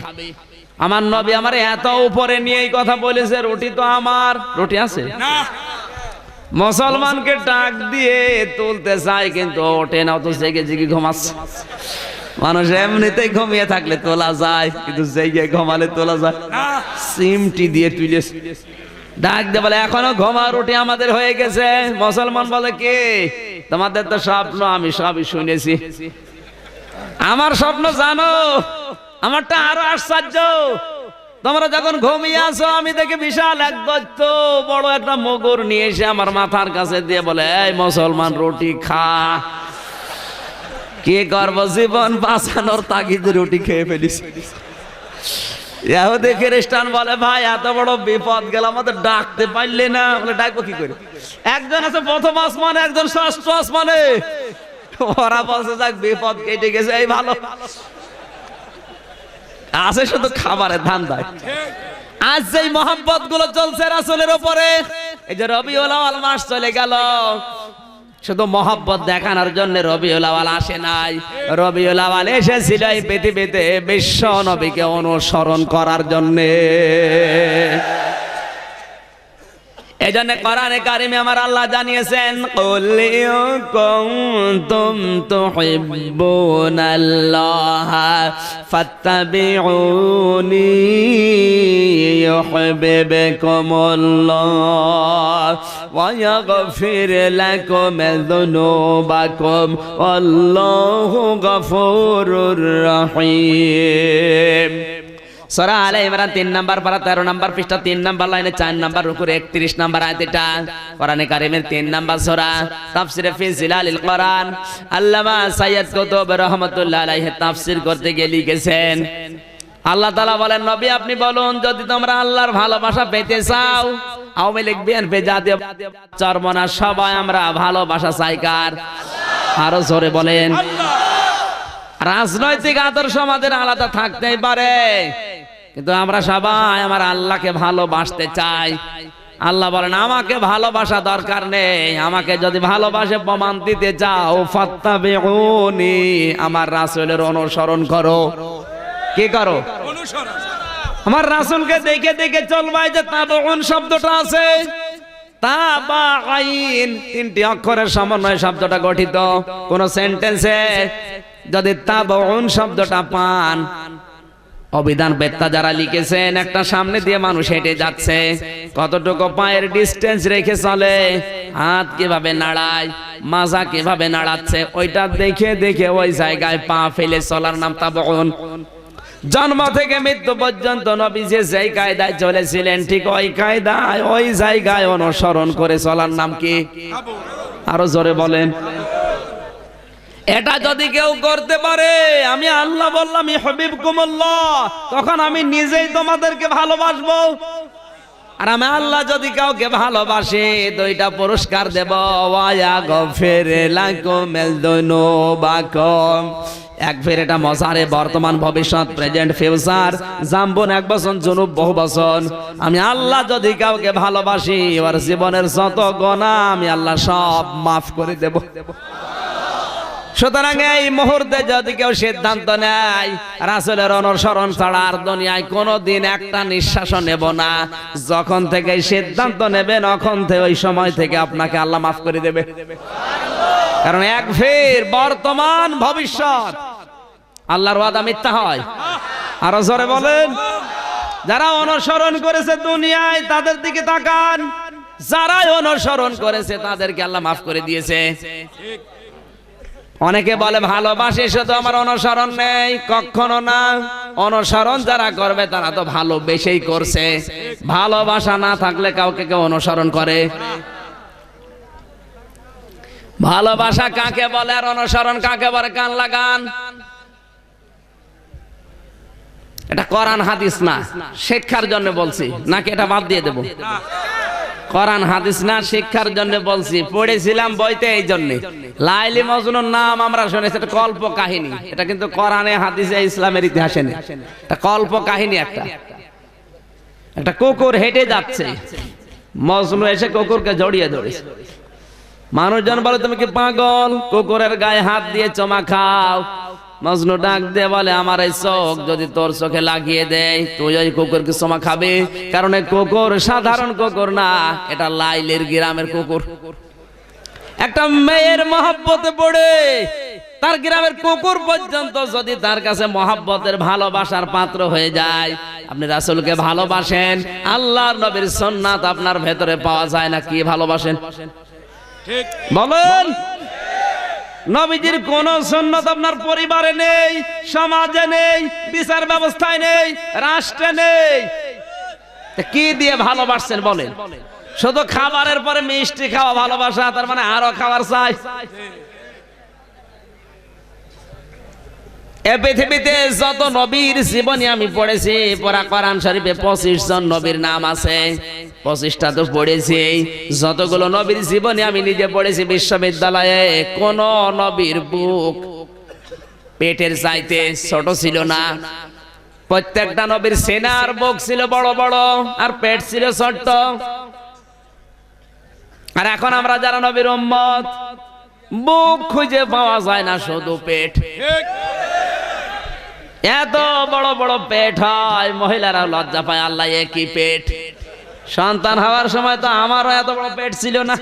আমার নবী আমারে এত উপরে নিয়ে এই কথা বলেছে, রুটি তো আমার, রুটি আছে না। মুসলমানকে ডাক দিয়ে তুলতে চাই কিন্তু ওঠে না, তো জেগে জেগে ঘুমাচ্ছে। মানুষ এমনিতেই ঘুমিয়ে থাকলে তোলা যায়, কিন্তু জেগে ঘুমালে তোলা যায় না। সিমটি দিয়ে তুলে ডাক দিয়ে বলে এখনো ঘুমা, রুটি আমাদের হয়ে গেছে। মুসলমান বলে কে? তোমাদের তো স্বপ্ন আমি সবই শুনেছি, আমার স্বপ্ন জানো, আমারটা আরো আশ্চর্য। তোমরা যখন ঘুমিয়ে আছো আমি দেখি বিশাল এক দৈত্য বড় একটা মগর নিয়ে এসে আমার মাথার কাছে দিয়ে বলে এই মুসলমান রুটি খা। কি করব, জীবন বাঁচানোর তাগিদে রুটি খেয়ে ফেলিস। ইহুদি খ্রিস্টান বলে ভাই এত বড় বিপদ গেল, আমাদের ডাকতে পারলে না। বলে ডাকবো কি করে? একজন আছে প্রথম আসমানে, একজন 6ষ্ঠ আসমানে। ওরা বলছে যাক বিপদ কেটে গেছে, এই ভালো আছে শুধু খাবারের ধান্দায়। আজ যেই মহব্বত গুলো চলছে রাসূলের উপরে, এই যে রবিউল আউয়াল মাস চলে গেল, শুধু মহব্বত দেখানোর জন্য রবিউল আউয়াল আসে নাই। রবিউল আউয়াল এসেছিল এই পৃথিবীতে বিশ্ব নবীকে অনুসরণ করার জন্য। এজন্য কোরআনে কারিমে আমার আল্লাহ জানিয়েছেন কুল ইন কুনতুম তুহিব্বুনাল্লাহা ফাত্তাবিউনি ইউহিব্বুকুমুল্লাহ ওয়া ইয়াগফির লাকুম যুনুবাকুম আল্লাহু গফুরুর রহিম। সূরা আলে ইমরান 3 নাম্বার পারা 13 নাম্বার পৃষ্ঠা 3 নাম্বার লাইনে 4 নাম্বার রুকুর 31 নাম্বার আয়াত। এটা কোরআনে কারীমের 3 নাম্বার সূরা। তাফসীরে ফি জিলালিল কোরআন আল্লামা সাইয়্যিদ কুতুব রাহমাতুল্লাহ আলাইহি তাফসীর করতে গিয়ে লিখেছেন আল্লাহ তাআলা বলেন নবী আপনি বলুন যদি তোমরা আল্লাহর ভালোবাসা পেতে চাও, আওয়ামী লীগ বিএনপি জাতীয় চরমনা সবাই আমরা ভালোবাসা চাই কার? আরো জোরে বলেন। রাজনৈতিক আদর্শ আমাদের আলাদা থাকতেই পারে, কিন্তু আমরা সবাই আমার আল্লাহকে ভালোবাসতে চাই। আল্লাহ বলেন আমাকে ভালোবাসা দরকার নেই, আমাকে যদি ভালোবাসে প্রমাণ দিতে চাও ফাত্তাবিউনি, আমার রাসূলের অনুসরণ করো। কি করো? অনুসরণ। আমার রাসূলকে দেখে দেখে চলবাই। যে তাবাউন শব্দটা আছে, তাবাইন 3টি অক্ষরের সমন্বয়ে শব্দটা গঠিত। কোন সেন্টেন্সে যদি তাবাউন শব্দটা পান অভিধান বেত্তা যারা লিখেছেন, একটা সামনে দিয়ে মানুষ হেঁটে যাচ্ছে, কতটুকু পায়ের ডিস্টেন্স রেখে চলে, হাত কিভাবে নাড়ায়, মাজা কিভাবে নাড়াচ্ছে, ওইটা দেখে দেখে ওই জায়গায় পা ফেলে চলার নাম তাবউন। জন্ম থেকে মৃত্যু পর্যন্ত নবী যে যেই কায়দায় চলেছিলেন, ঠিক ওই কায়দায় ওই জায়গায় অনুসরণ করে চলার নাম কি? আরো জোরে বলেন। এটা যদি কেউ করতে পারে, আমি আল্লাহ বললাম ইউহিব্বুকুমুল্লাহ, তখন আমি নিজেই তোমাদেরকে ভালোবাসবো। আর আমি আল্লাহ যদি কাউকে ভালোবাসি, দুইটা পুরস্কার দেব, ওয়া গফির লাকুম যুনুবাকুম। এক ফের এটা মজারে, বর্তমান ভবিষ্যৎ প্রেজেন্ট ফিউচার, জাম্বন এক বছর, জুনুব বহু বছর। আমি আল্লাহ যদি কাউকে ভালোবাসি, ওর জীবনের যত গুনাহ আমি আল্লাহ সব মাফ করে দেব। সুতরাং এই মুহূর্তে যদি কেউ সিদ্ধান্ত নেয় রাসূলের অনুসরণ ছাড়া আর দুনিয়ায় কোনোদিন একটা নিঃশ্বাসও নেব না, যখন থেকে সিদ্ধান্ত নেবেন তখন থেকে ওই সময় থেকে আপনাকে আল্লাহ মাফ করে দেবে। কারণ এক ফের বর্তমান ভবিষ্যৎ, আল্লাহর ওয়াদা মিথ্যা হয়? আরো জোরে বলেন। যারা অনুসরণ করেছে দুনিয়ায় তাদের দিকে তাকান, যারা অনুসরণ করেছে তাদেরকে আল্লাহ মাফ করে দিয়েছে। অনেকে বলে ভালোবাসে শুধু, আমার অনুসরণ নেই, কখনো না। অনুসরণ যারা করবে তারা তো ভালোবেসেই করছে। ভালোবাসা না থাকলে কাউকে কেউ অনুসরণ করে? ভালোবাসা কাকে বলে আর অনুসরণ কাকে বলে? কান লাগান। এটা কোরআন হাদিস না, শিক্ষার জন্য বলছি, নাকি এটা বাদ দিয়ে দেব? কোরআন হাদিস না, শিক্ষার জন্য বলছি। পড়েছিলাম বইতে, এই জন্য। লাইলি মজনুর নাম আমরা শুনেছি, এটা কল্প কাহিনী। এটা কিন্তু কোরআনে হাদিসে ইসলামের ইতিহাসে নেই। এটা কল্প কাহিনী। একটা কুকুর হেঁটে যাচ্ছে, মজনু এসে কুকুরকে জড়িয়ে ধরেছে। মানুষজন বলে তুমি কি পাগল, কুকুরের গায়ে হাত দিয়ে চমা খাও? মজনু ডাক দিয়ে বলে, আমার এই চোখ যদি তোর চোখে লাগিয়ে দেয়, তুই ওই কুকুরকে চমা খাবে? কারণ এই কুকুর সাধারণ কুকুর না, এটা লাইলের গ্রামের কুকুর। একটা মেয়ের মহব্বতে পড়ে তার গ্রামের কুকুর পর্যন্ত যদি তার কাছে মহব্বতের ভালোবাসার পাত্র হয়ে যায়। আপনি রাসূলকে ভালোবাসেন, আল্লাহর নবীর সুন্নাত আপনার ভেতরে পাওয়া যায় না, কি ভালোবাসেন? ঠিক বলেন। নবীজির কোন সুন্নাত আপনার পরিবারে নেই, সমাজে নেই, বিচার ব্যবস্থায় নেই, রাষ্ট্রে নেই, কি দিয়ে ভালোবাসছেন বলেন? শুধু খাবারের পরে মিষ্টি খাওয়া ভালোবাসা, তার মানে আরো খাবার চাই। এ পৃথিবীতে যত নবীর জীবনী আমি পড়েছি, পুরা কোরআন শরীফে 25 জন নবীর নাম আছে। 25টা তো পড়েছি। যতগুলো নবীর জীবনী আমি নিজে পড়েছি বিশ্ববিদ্যালয়ে, কোন নবীর বুক পেটের চাইতে ছোট ছিল না। প্রত্যেকটা নবীর সেনার বুক ছিল বড় বড়, আর পেট ছিল ছোট। আর এখন আমরা যারা নবীর উম্মত, বুক খুঁজে পাওয়া যায় না, শুধু পেট। এত বড় বড় পেট হয়, মহিলারা লজ্জা পায়, আল্লাহ একই পেট। সন্তান হওয়ার সময় তো আমারও এত বড় পেট ছিল না।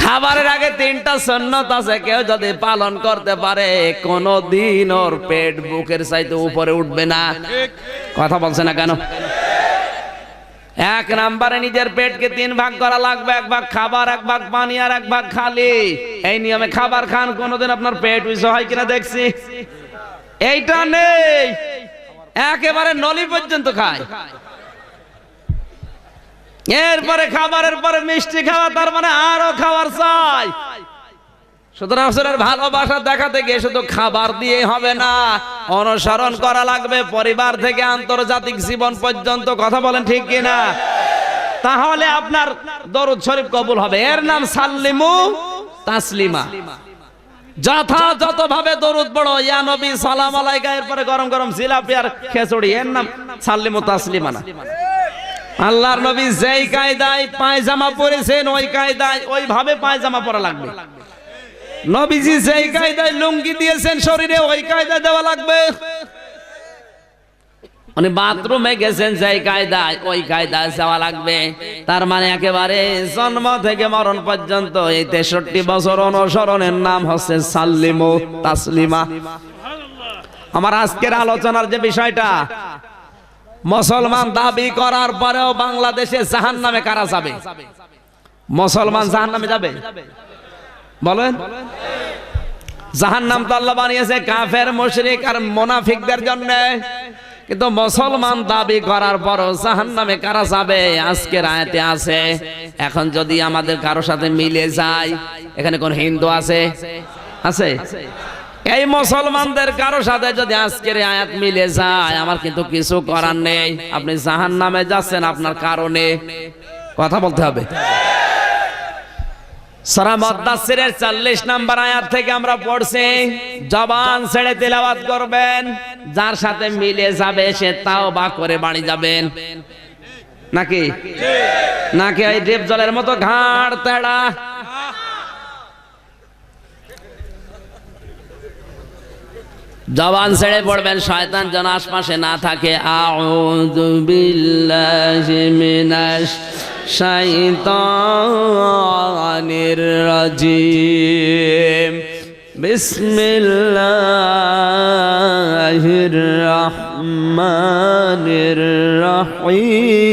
খাবারের আগে 3টা সুন্নাত আছে, কেউ যদি পালন করতে পারে কোনদিন ওর পেট বুকের চাইতে উপরে উঠবে না। কথা বলছে না কেন? 1 নম্বরে নিজের পেটকে 3 ভাগ করা লাগবে, 1 ভাগ খাবার, 1 ভাগ পানি, আর 1 ভাগ খালি। এই নিয়মে খাবার খান, কোনদিন আপনার পেট উঁচু হয় কিনা দেখছি? এইটা নেই, একেবারে নলি পর্যন্ত খায়। এরপরে খাবারের পরে মিষ্টি খাওয়া, তার মানে আরো খাবার চাই। সুতরাং রাসূলের ভালোবাসা দেখাতে গিয়ে শুধু খাবার দিয়ে হবে না, অনুসরণ করা লাগবে পরিবার থেকে আন্তর্জাতিক জীবন পর্যন্ত। কথা বলেন ঠিক কিনা? তাহলে আপনার দরুদ শরীফ কবুল হবে। এর নাম সাল্লিমু তাসলিমা। যথাযথভাবে দরুদ পড়ো, ইয়া নবী সালাম আলাইকা, এরপরে গরম গরম জিলাপি আর খিচুড়ি, এর নাম সাল্লিমু তাসলিমা না। আল্লাহর নবী যেই কায়দায় পায়জামা পরেছেন, ওই কায়দায় ওইভাবে পায়জামা পরা লাগবে। নবীজি যেই কায়দায় লুঙ্গি দিয়েছেন শরীরে, ওই কায়দায় দেওয়া লাগবে। উনি বাথরুমে গেছেন যেই কায়দায় ওই কায়দায় যাওয়া লাগবে। তার মানে একেবারে জন্ম থেকে মরণ পর্যন্ত এই 63 বছর অনুসরণের নাম হচ্ছে সাল্লিমু তাসলিমা। আমার আজকের আলোচনার যে বিষয়টা, মুসলমান দাবি করার পরেও বাংলাদেশে জাহান্নামে কারা যাবে? মুসলমান জাহান্নামে যাবে? বলেন। জাহান্নাম তো আল্লাহ বানিয়েছে কাফের, মুশরিক আর মুনাফিকদের জন্য, কিন্তু মুসলমান দাবি করার পরও জাহান্নামে কারা যাবে আজকের আয়াতে আছে। এখন যদি আমাদের কারো সাথে মিলে যায়, এখানে কোন হিন্দু আছে? আছে? এই মুসলমানদের কারো সাথে যদি আজকের আয়াত মিলে যায়, আমার কিন্তু কিছু করার নেই। আপনি জাহান্নামে যাচ্ছেন আপনার কারণে, কথা বলতে হবে। সূরা মুদ্দাসসিরের 40 নম্বর আয়াত থেকে আমরা পড়ছি, জবান ছেড়ে তেলাওয়াত করবেন, যার সাথে মিলে যাবে সে তাওবা করে বাড়ি যাবেন। নাকি নাকি এই ডিপ জলের মতো ঘাড় তেড়া? জবান ছেড়ে পড়বেন, শয়তান যেন আশপাশে না থাকে। আউযু বিল্লাহি মিনাশ শাইতানির রাজিম, বিসমিল্লাহির রহমানির রহিম।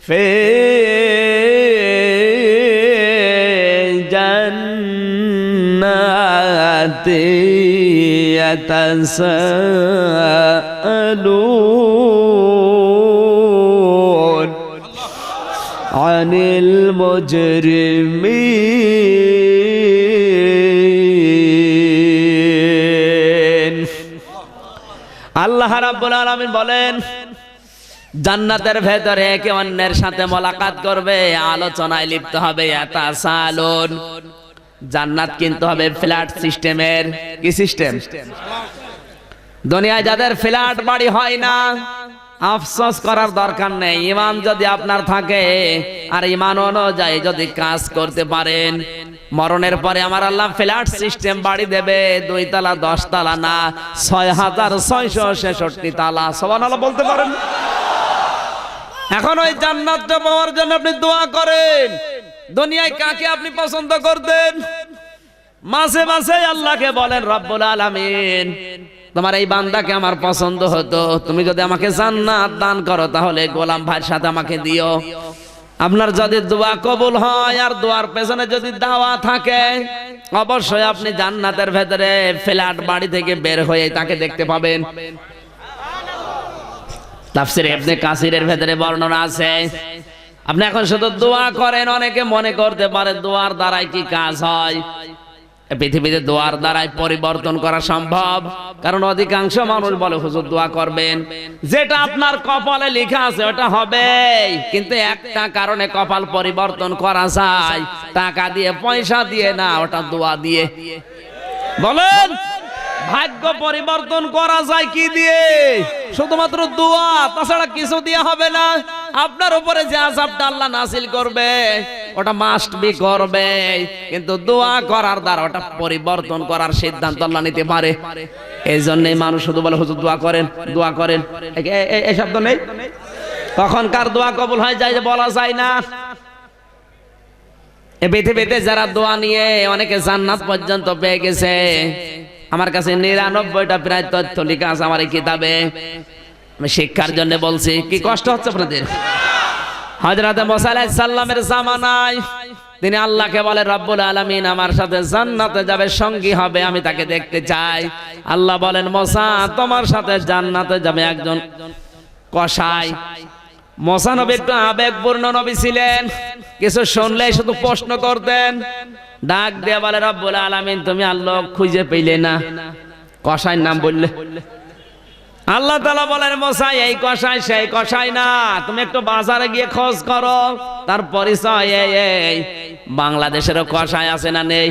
ফি জান্নাতি ইয়াতাসাআলুন আনিল মুজরিমিন। আল্লাহ রাব্বুল আলামিন বলেন, জান্নাতের ভেতরে একে অন্যের সাথে মোলাকাত করবে, আলোচনায় লিপ্ত হবে। ইয়াতাসাআলুন, জান্নাত কিন্তু হবে ফ্ল্যাট সিস্টেমের। কি সিস্টেম? দুনিয়ায় যাদের ফ্ল্যাট বাড়ি হয় না, আফসোস করার দরকার নেই। ঈমান যদি আপনার থাকে আর ঈমান অনুযায়ী যদি কাজ করতে পারেন, মরণের পরে আমার আল্লাহ ফ্ল্যাট সিস্টেম বাড়ি দেবে। 2 তলা 10 তলা না, 6666 তালা। সুবহানাল্লাহ বলতে পারেন? এখন ওই জান্নাতটা পাওয়ার জন্য আপনি দোয়া করেন। দুনিয়ায় কাকে আপনি পছন্দ করতেন? মাঝে মাঝে আল্লাহকে বলেন, রব্বুল আলামিন, তোমার এই বান্দাকে আমার পছন্দ হতো, তুমি যদি আমাকে জান্নাত দান করো তাহলে গোলাম ভাইয়ের সাথে আমাকে দিও। আপনার যদি দোয়া কবুল হয় আর দোয়ার পেছনে যদি দাওয়া থাকে, অবশ্যই আপনি জান্নাতের ভেতরে ফ্ল্যাট বাড়ি থেকে বের হয়ে তাকে দেখতে পাবেন। তাফসীর ইবনে কাসিরের ভেতরে বর্ণনা আছে। আপনি এখন শুধু দোয়া করেন, অনেকে মনে করতে পারে দোয়ার দ্বারাই কি কাজ হয়? পৃথিবীতে দোয়ার দ্বারাই পরিবর্তন করা সম্ভব, কারণ অধিকাংশ মানুষ বলে হুজুর দোয়া করবেন, যেটা আপনার কপালে লেখা আছে ওটা হবে। কিন্তু একটা কারণে কপাল পরিবর্তন করা যায়, টাকা দিয়ে পয়সা দিয়ে না, ওটা দোয়া দিয়ে। বলেন, ভাগ্য পরিবর্তন করা যায় কি দিয়ে? শুধুমাত্র দোয়া, তাছাড়া কিছু দিয়ে হবে না। আপনার উপরে যে আযাবটা আল্লাহ নাযিল করবে ওটা মাস্ট বি করবে, কিন্তু দোয়া করার দ্বারা ওটা পরিবর্তন করার সিদ্ধান্ত আল্লাহ নিতে পারে। এই জন্যই মানুষ শুধু বলে হুজুর দোয়া করেন, দোয়া করেন, এই শব্দ নেই। কখনকার দোয়া কবুল হয়ে যায় বলা যায় না। এই পৃথিবীতে যারা দোয়া নিয়ে অনেকে জান্নাত পর্যন্ত পেয়ে গেছে, আমার কাছে 99টা প্রায় তথ্য লেখা আছে আমার এই কিতাবে। আমি শিক্ষার জন্য বলছি, কি কষ্ট হচ্ছে আপনাদের? হযরত মুসা আলাইহিস সালামের জামানায় তিনি আল্লাহকে বলে, রব্বুল আলামিন আমার সাথে জান্নাতে যাবে, সঙ্গী হবে, আমি তাকে দেখতে চাই। আল্লাহ বলেন, মুসা তোমার সাথে জান্নাতে যাবে একজন কসাই। মুসা নবী একটু আবেগপূর্ণ নবী ছিলেন, কিছু শুনলেই শুধু প্রশ্ন করতেন। ডাক দিয়ে বলে, রব্বুল আলামিন তুমি আল্লাহ খুঁজে পেলে না, কসাইর নাম বললে। আল্লাহ তাআলা বলেন, মুসা এই কসাই সেই কসাই না, তুমি একটু বাজারে গিয়ে খোঁজ করো, তার পরিচয় এই। বাংলাদেশেরও কসাই আছে না নেই?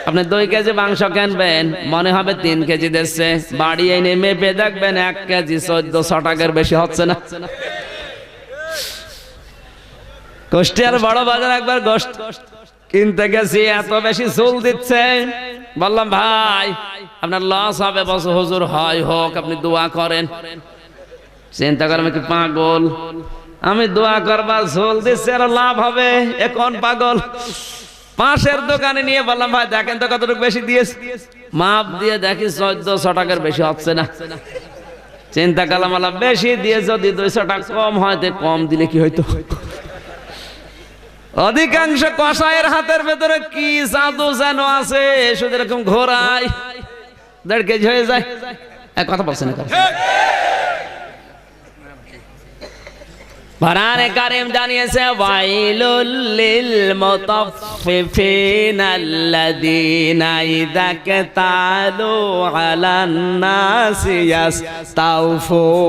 আপনি 2 কেজি মাংস কিনবেন, মনে হবে 3 কেজি দিচ্ছে, বাড়ি এনে মেপে দেখবেন 1 কেজি 1400 টাকার বেশি হচ্ছে না। কুষ্টিয়ার বড় বাজার একবার গোশত কিনতে গেছি, এত বেশি চুল দিচ্ছে, বললাম ভাই আপনার লস হবে, বস হুজুর হয় হোক, আপনি দোয়া করেন। চিন্তা করেন আমি কি পাগল? আমি দোয়া করবার ঝোল দিচ্ছি আর লাভ হবে, এ কোন পাগল? পাশের দোকানে নিয়ে বললাম ভাই দেখেন তো কতটুকু বেশি দিয়েছে, মাপ দিয়ে দেখি 1400 টাকার বেশি হচ্ছে না। চিন্তা করলাম আল্লাহ বেশি দিয়ে যদি 200 টাকা কম হয়, কম দিলে কি হইতো? অধিকাংশ কসাইয়ের হাতের ভেতরে কি জাদু যেন আছে, শুধু এরকম ঘোরায় 1.5 কেজি হয়ে যায়। এক কথা বলছেন কোরআনে কারীম জানিয়েছে ওয়াইলুল লিল মুতাফফিফিন আল্লাযীনা ইযা কাতালু আলান নাসি ইয়াস্তাউফুন।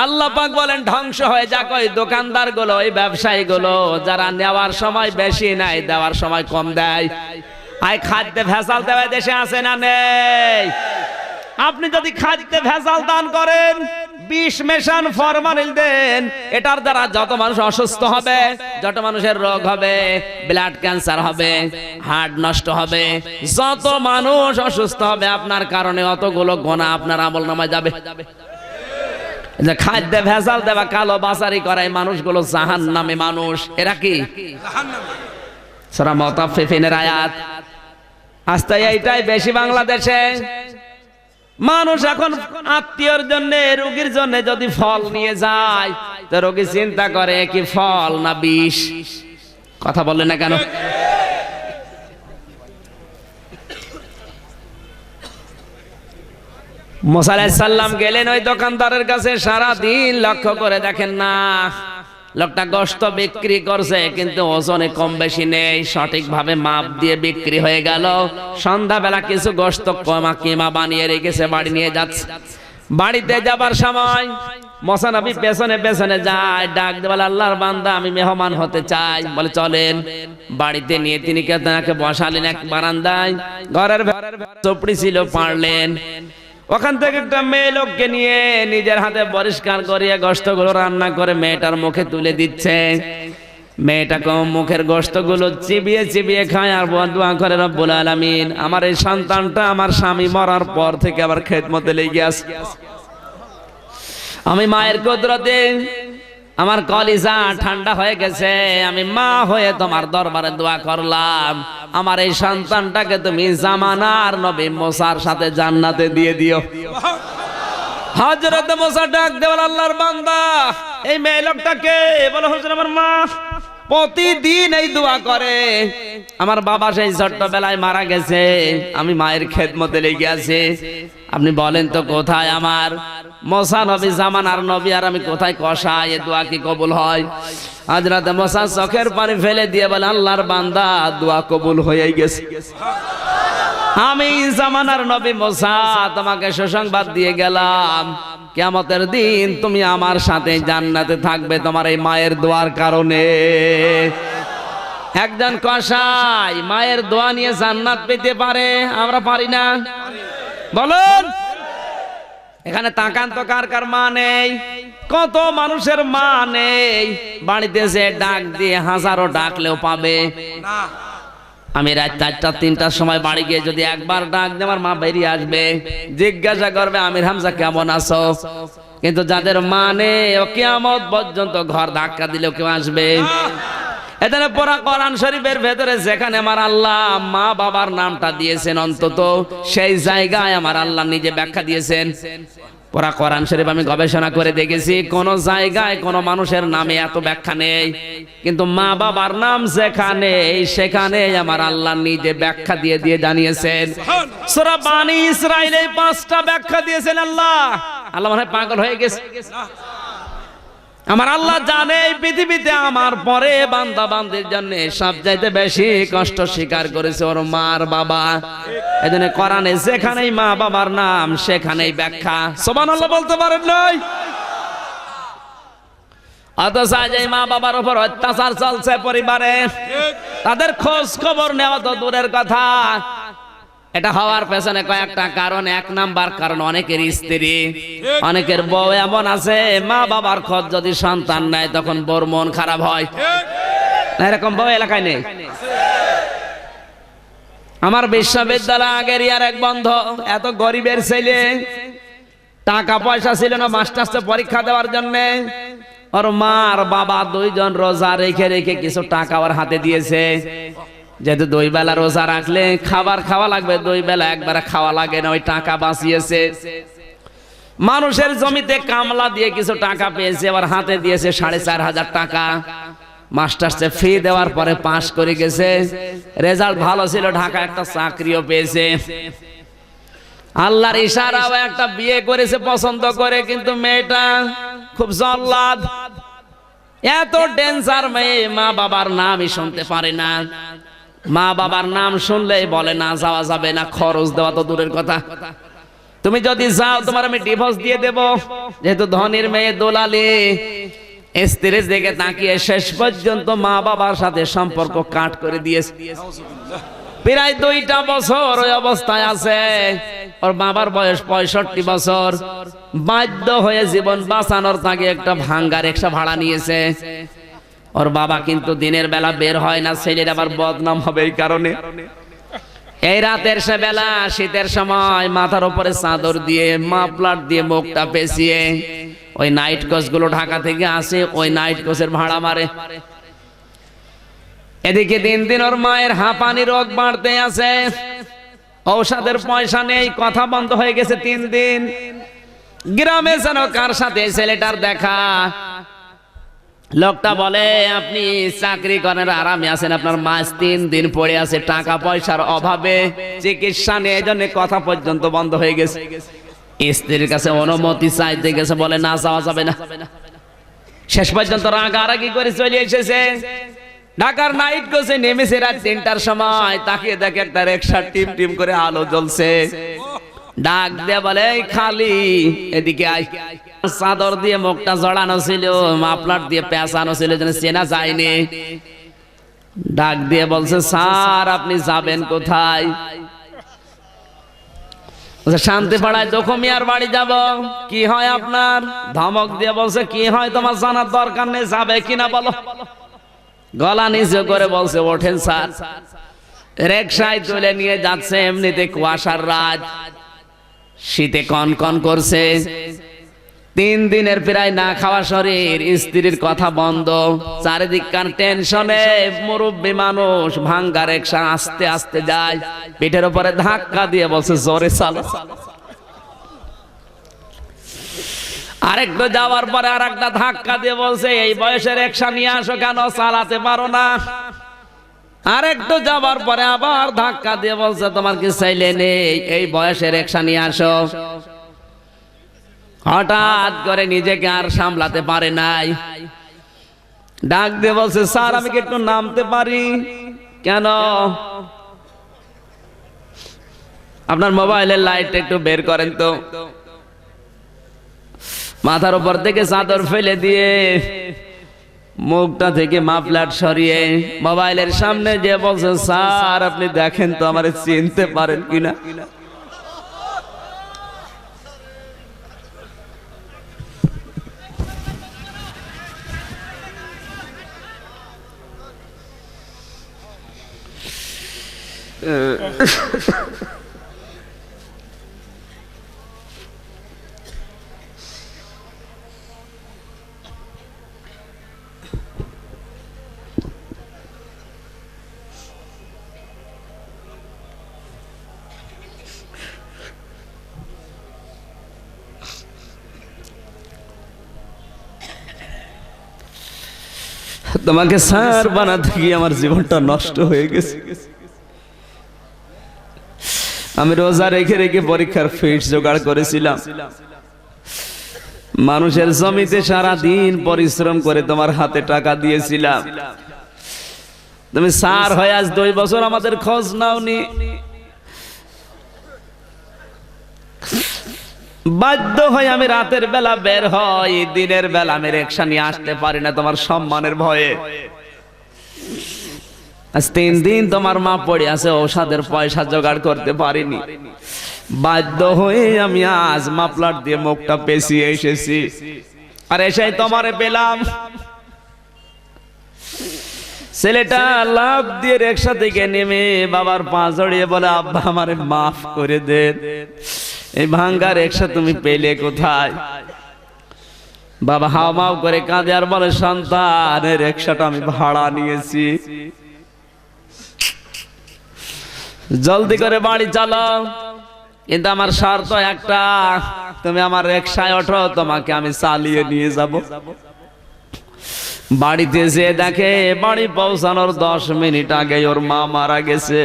আল্লাহ পাক বলেন ধ্বংস হয়ে যাক ওই দোকানদার গুলো, ওই ব্যবসায়ী গুলো যারা নেওয়ার সময় বেশি নাই, দেওয়ার সময় কম দেয়। আই খাদ্যে ভেজাল দেওয়া দেশে আছে না নেই? আপনি যদি খাদ্যে ভেজাল দান করেন, বিষ মেশান, ফরমালিন দেন, এটার দ্বারা যত মানুষ অসুস্থ হবে, যত মানুষের রোগ হবে, ব্লাড ক্যান্সার হবে, হার্ট নষ্ট হবে, যত মানুষ অসুস্থ হবে আপনার কারণে, অতগুলো গোনা আপনার আমলনামায় যাবে। যে খাদ্যে ভেজাল দেওয়া, কালো বাজারি করায় মানুষগুলো জাহান্নামে মানুষ। এরা কি? সূরা মুতাফফিফিনের আয়াত। আস্তে এইটাই বেশি বাংলাদেশে মানুষ এখন আত্মীয়র জন্য, রোগীর জন্য যদি ফল নিয়ে যায়, তো রোগী চিন্তা করে কি ফল না বিষ। কথা বললেন না কেন? মুসা আলাইহিস সালাম গেলেন ওই দোকানদারের কাছে, সারা দিন লক্ষ্য করে দেখেন না, লোকটা গোশত বিক্রি করছে কিন্তু ওজনে কম বেশি নেই, সঠিকভাবে মাপ দিয়ে বিক্রি হয়ে গেল। সন্ধ্যাবেলা কিছু গোশত কিমা বানিয়ে রেখেছে, বাড়ি নিয়ে যাচ্ছে। বাড়িতে যাবার সময় মুসা নবী পেছনে পেছনে যায়, ডাক দিয়ে বলে আল্লাহর বান্দা আমি মেহমান হতে চাই। বলে চলেন। বাড়িতে নিয়ে তিনি তাকে বসালেন এক বারান্দায়, ঘরের চোপড়ি ছিল, পারলেন। ওখান থেকে একটা মেয়ে লোককে নিয়ে নিজের হাতে পরিষ্কার করিয়ে গোশতগুলো রান্না করে মেয়েটার মুখে তুলে দিচ্ছে। মেয়েটাকে মুখের গোশতগুলো চিবিয়ে চিবিয়ে খায় আর দোয়া করে রব্বুল আলামিন আমার এই সন্তানটা আমার স্বামী মরার পর থেকে আবার খেদমতে লেগে আছে। আমি মায়ের কুদরতে আমার কলিজা ঠান্ডা হয়ে গেছে, আমি মা হয়ে তোমার দরবারে দোয়া করলাম, আমার এই সন্তানটাকে তুমি জামানার নবী মুসার সাথে জান্নাতে দিয়ে দিও। হযরত মুসা ডাক দেওয়ার আল্লাহর বান্দা এই মেয়ে লোকটাকে বলে হুজুর আমার মা প্রতিদিন এই দোয়া করে, আমার বাবা সেই ছোট্টবেলায় মারা গেছে, আমি মায়ের খেদমতে লেগে আছি, আপনি বলেন তো কোথায় আমার মুসা নবী জামানার নবী আর আমি কোথায় কষাই, এ দোয়া কি কবুল হয়? হযরত মুসা চোখের পানি ফেলে দিয়ে বলে আল্লাহর বান্দা দোয়া কবুল হয়ে গেছে, আমি জামানার নবী মুসা তোমাকে সুসংবাদ দিয়ে গেলাম, কিয়ামতের দিন তুমি আমার সাথে জান্নাতে থাকবে তোমার এই মায়ের দোয়ার কারণে। একজন কসাই মায়ের দোয়া নিয়ে জান্নাত পেতে পারে, আমরা পারি না? বলুন এখানে তাকান তো, কার কার মা নেই? কত মানুষের মা নেই, বাড়িতে যে ডাক দিয়ে হাজারো ডাকলেও পাবে না। আমি রাত 4টা 3টার সময় বাড়ি গিয়ে যদি একবার ডাক দিয়ে আমার মা বেরিয়ে আসবে, জিজ্ঞাসা করবে আমির হামজা কেমন আছো? কিন্তু যাদের মা নেই ও কিয়ামত পর্যন্ত ঘর ধাক্কা দিলেও কেউ আসবে। এখানে পড়া কোরআন শরীফের ভেতরে যেখানে আমার আল্লাহ মা বাবার নামটা দিয়েছেন, অন্তত সেই জায়গায় আমার আল্লাহ নিজে ব্যাখ্যা দিয়েছেন। পড়া কোরআন শরীফ আমি গবেষণা করে দেখেছি, কোন জায়গায় কোন মানুষের নামে এত ব্যাখ্যা নেই, কিন্তু মা বাবার নাম যেখানে সেখানে আমার আল্লাহ নিজে ব্যাখ্যা দিয়ে দিয়ে জানিয়েছেন। সূরা বানী ইসরাঈলে 5টা ব্যাখ্যা দিয়েছেন আল্লাহ। আল্লাহ মনে হয় পাগল হয়ে গেছে। আমার আল্লাহ জানে এই পৃথিবীতে আমার পরে বান্দা বান্দির জন্য সবচাইতে বেশি কষ্ট স্বীকার করেছে ওর মার বাবা। এজন্য কোরআনে যেখানেই মা বাবার নাম সেখানেই ব্যাখ্যা। সুবহানাল্লাহ বলতে পারেন নাই? অথচ আজ এই মা বাবার উপর অত্যাচার চলছে পরিবারে, তাদের খোঁজ খবর নেওয়া তো দূরের কথা। এটা হওয়ার পেছনে কয়েকটা কারণ। 1 নাম্বার কারণ অনেকের স্ত্রী, অনেকের বউ এমন আছে মা বাবার খোঁজ যদি সন্তান নেয় তখন বউর মন খারাপ হয়। এরকম বউ এলাকায় নেই? আমার বিশ্ববিদ্যালয় আগের ইয়ার এক বন্ধু, এত গরিবের ছেলে, টাকা পয়সা ছিল না মাস্টার্সে পরীক্ষা দেওয়ার জন্য। ওর মা আর বাবা দুইজন রোজা রেখে রেখে কিছু টাকা ওর হাতে দিয়েছে, যেহেতু 2 বেলা রোজা রাখলে খাবার খাওয়া লাগবে, 2 বেলা একবার খাওয়া লাগে না, ওই টাকা বাঁচিয়েছে। মানুষের জমিতে কামলা দিয়ে কিছু টাকা পেয়েছে, আবার হাতে দিয়েছে 4,500 টাকা। মাস্টার্সে ফি দেওয়ার পরে পাস করে গেছে, রেজাল্ট ভালো ছিল, ঢাকা একটা চাকরিও পেয়েছে। আল্লাহর ইশারাও একটা বিয়ে করেছে পছন্দ করে, কিন্তু মেয়েটা খুব জল্লাদ, এত ডেঞ্জার মেয়ে, মা বাবার নামই শুনতে পারে না। মা বাবার নাম শুনলেই বলে না যাওয়া যাবে না, খরচ দেওয়া তো দূরের কথা, তুমি যদি যাও তোমার আমি ডিভোর্স দিয়ে দেব। যেহেতু ধনীর মেয়ে দোলালি, স্ত্রীর দিকে তাকিয়ে শেষ পর্যন্ত মা বাবার সাথে সম্পর্ক কাট করে দিয়েছে। প্রায় 2টা বছর ওই অবস্থায় আছে। ওর বাবার বয়স 65 বছর। বাধ্য হয়ে জীবন বাঁচানোর তাকে একটা ভাঙ্গা রিকশা ভাড়া নিয়েছে। ওর বাবা কিন্তু দিনের বেলা বের হয় না, ছেলের আবার বদনাম হবে এই কারণে। এই রাতের সে বেলা, শীতের সময়, মাথার উপরে চাদর দিয়ে মাফলার দিয়ে মুখটা পেঁচিয়ে ওই নাইট কোচ গুলো ঢাকা থেকে আসে, ওই নাইট কোচের ভাড়া মারে। এদিকে দিন দিন ওর মায়ের হাঁপানি রোগ বাড়তে আছে, ঔষধের পয়সা নেই, কথা বন্ধ হয়ে গেছে 3 দিন। গ্রামে যেন কার সাথে ছেলেটার দেখা, লোকটা বলে আপনি চাকরি করেন, আরামে আছেন, আপনার মা 3 দিন পড়ে আছে টাকা পয়সার অভাবে, চিকিৎসা নিয়ে, এই জন্য কথা পর্যন্ত বন্ধ হয়ে গেছে। স্ত্রীর কাছে অনুমতি চাইতে গেছে, বলে না যাওয়া যাবে না। শেষ পর্যন্ত রাগারাগি করে চলে এসেছে। ঢাকার নাইট কোচে নেমেছে রাত 3টার সময়, তাকিয়ে দেখে একটা রিকশা টিম টিম করে আলো জ্বলছে। ডাক দিয়ে বলে খালি এদিকে আয়। চাদর দিয়ে মুখটা জড়ানো ছিল, মাফলার দিয়ে পেঁচানো ছিল, যেন চেনা যায়নি। ডাক দিয়ে বলছে স্যার আপনি যাবেন কোথায়? শান্তি পাড়ায় জখমিয়ার বাড়ি যাব। কি হয় আপনার? ধমক দিয়ে বলছে কি হয় তোমার জানার দরকার নেই, যাবে কিনা বলো। গলা নিচে করে বলছে ওঠেন স্যার। রিকশায় তুলে নিয়ে যাচ্ছে, এমনিতে কুয়াশার রাত, শীতে কনকন করছে। 3 দিনের প্রায় না খাওয়া শরীর, স্ত্রীর কথা বন্ধ, চারিদিককার টেনশনে মুরব্বী মানুষ, ভাঙ্গা রিকশা আস্তে আস্তে যায়, পিঠের উপরে ধাক্কা দিয়ে বলছে জোরে চালো। আরেকটু যাওয়ার পরে আর একটা ধাক্কা দিয়ে বলছে এই বয়সে রিকশা নিয়ে আসো কেন, চালাতে পারো না। আরেকটু যাওয়ার পরে আবার ধাক্কা দিয়ে বলছে তোমার কি চাইলে নেই, এই বয়সে রিকশা নিয়ে আসো। হঠাৎ করে নিজেকে আর সামলাতে পারে নাই, ডাক দিয়ে বলছে স্যার আমি কি একটু নামতে পারি? কেন? আপনার মোবাইলের লাইট একটু বের করেন তো। মাথার উপর থেকে চাদর ফেলে দিয়ে মুখটা থেকে মাফলার সরিয়ে মোবাইলের সামনে যে বলছে স্যার আপনি দেখেন তো আমার চিনতে পারেন কিনা। তোমাকে স্যার বানাতে গিয়ে আমার জীবনটা নষ্ট হয়ে গেছে। আমি রোজা রেখে রেখে পরীক্ষার ফিস জোগাড় করেছিলাম, মানুষের জমিতে সারা দিন পরিশ্রম করে তোমার হাতে টাকা দিয়েছিলাম। তুমি স্যার হয়ে আজ 2 বছর আমাদের খোঁজ নাওনি। বাধ্য হয়ে আমি রাতের বেলা বের হই, দিনের বেলা আমি রিকশা নিয়ে আসতে পারি না তোমার সম্মানের ভয়ে। আজ 3 দিন তোমার মা পড়ে আছে, ঔষধের পয়সা জোগাড় করতে পারিনি। বাধ্য হয়ে আমি আজ মাফলার দিয়ে মুখটা পেঁচিয়ে এসেছি, আর এসেই তোমারে পেলাম। ছেলেটা লাফ দিয়ে রিকশা থেকে নেমে বাবার পা জড়িয়ে বলে, আব্বা আমারে মাফ করে দেন, এই ভাঙ্গা রিকশা তুমি পেলে কোথায়? বাবা হাওমাও করে কাঁদে আর বলে, সন্তান এই রিকশাটা আমি ভাড়া নিয়েছি, জলদি করে বাড়ি চলো, কিন্তু আমার শর্ত একটা, তুমি আমার রিকশায় ওঠো, তোমাকে আমি চালিয়ে নিয়ে যাব। বাড়িতে যে দেখে বাড়ি পৌঁছানোর 10 মিনিট আগে ওর মা মারা গেছে।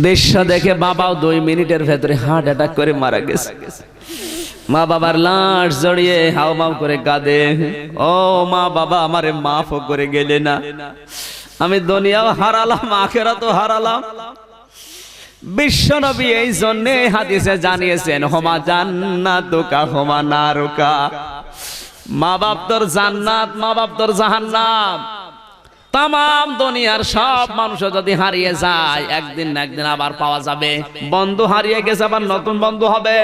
দৃশ্য দেখে বাবাও 2 মিনিটের ভেতরে হার্ট অ্যাটাক করে মারা গেছে। মা বাবার লাশ জড়িয়ে হাওমাও করে কাঁদে, ও মা বাবা আমারে মাফ করে গেলে না, আমি দুনিয়াও হারালাম আখিরাতও হারালাম। বিশ্বনবী এই জন্য হাদিসে জানিয়েছেন, হোমা জান্নাতুকা হোমা নারুকা, মা বাপ তোর জান্নাত, মা বাপ তোর জাহান্নাম। তাম দুনিয়ার সব মানুষ যদি হারিয়ে যায়, একদিন না একদিন আবার পাওয়া যাবে। বন্ধু হারিয়ে গেছে আবার নতুন বন্ধু হবে,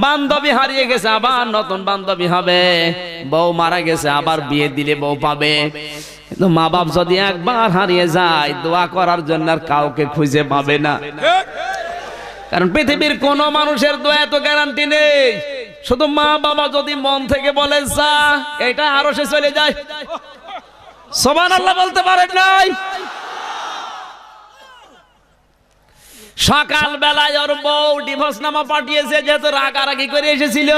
বান্ধবী হারিয়ে গেছে আবার নতুন বান্ধবী হবে, বউ মারা গেছে আবার বিয়ে দিলে বউ পাবে। কিন্তু মা বাপ যদি একবার হারিয়ে যায়, দোয়া করার জন্য আর কাউকে খুঁজে পাবে না। কারণ পৃথিবীর কোন মানুষের দোয়া তো গ্যারান্টি নেই। শুধু মা বাবা যদি মন থেকে বলে যা, এটা আরো সে চলে যায়। সুবহানাল্লাহ বলতে পারেন নাই? সকাল বেলায় ওর বউ ডিভোর্স নামা পাঠিয়েছে, যেহেতু রাগারাগি করে এসেছিল,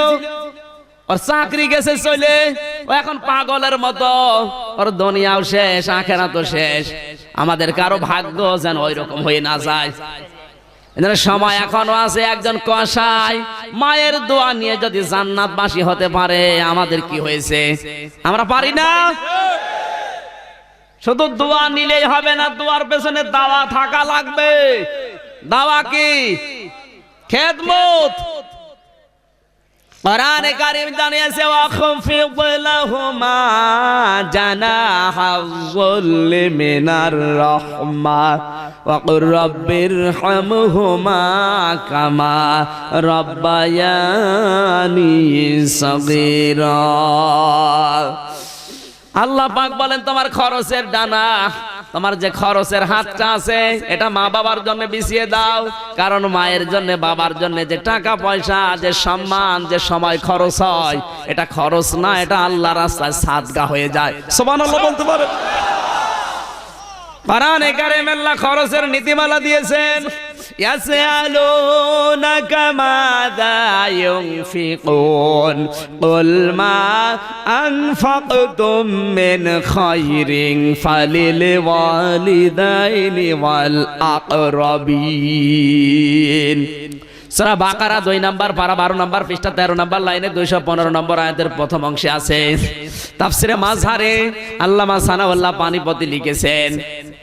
ওর চাকরি গেছে চলে, ও এখন পাগলের মতো, ওর দুনিয়াও শেষ আখিরাতও শেষ। আমাদের কারো ভাগ্য যেন ওই রকম হয়ে না যায়। সময় এখনো আছে। একজন কসাই মায়ের দোয়া নিয়ে যদি জান্নাতবাসী হতে পারে, আমাদের কি হয়েছে? আমরা পারি না। শুধু দোয়া নিলেই হবে না, দোয়ার পেছনে দাওয়া থাকা লাগবে। দাওয়া কি? খেদমত। কোরআনে কারীম জানিয়েছে, ওয়াখফিদ লাহুমা জানাহায-যুল মিনার রাহমা ওয়া কুর রাব্বিরহামহুমা কামা রাব্বায়ানি সাগীরা। আল্লাহ পাক বলেন, তোমার খরচের ডানা, তোমার যে খরচের হাতটা আছে, এটা মা বাবার জন্য বিছিয়ে দাও। কারণ মায়ের জন্য বাবার জন্য যে টাকা পয়সা, যে সম্মান, যে সময় খরচ হয়, এটা খরচ না, এটা আল্লাহর রাস্তায় সাদকা হয়ে যায়। সুবহানাল্লাহ বলতে পারে। কোরআনে কারীমে আল্লাহ খরচের নীতিমালা দিয়েছেন। ইয়াসআলুনাকা মাযা ইউনফিকুন কুল মা আনফাকতুম মিন খায়রিন ফালিল ওয়ালিদাইনি ওয়াল আকরাবিন। সূরা বাকারা 2 নম্বর পারা 12 নম্বর পৃষ্ঠা 13 নম্বর লাইনে 215 নম্বর আয়াতের প্রথম অংশে আছে। তাফসিরে মাযহারে আল্লামা সানাউল্লাহ পানিপতি লিখেছেন,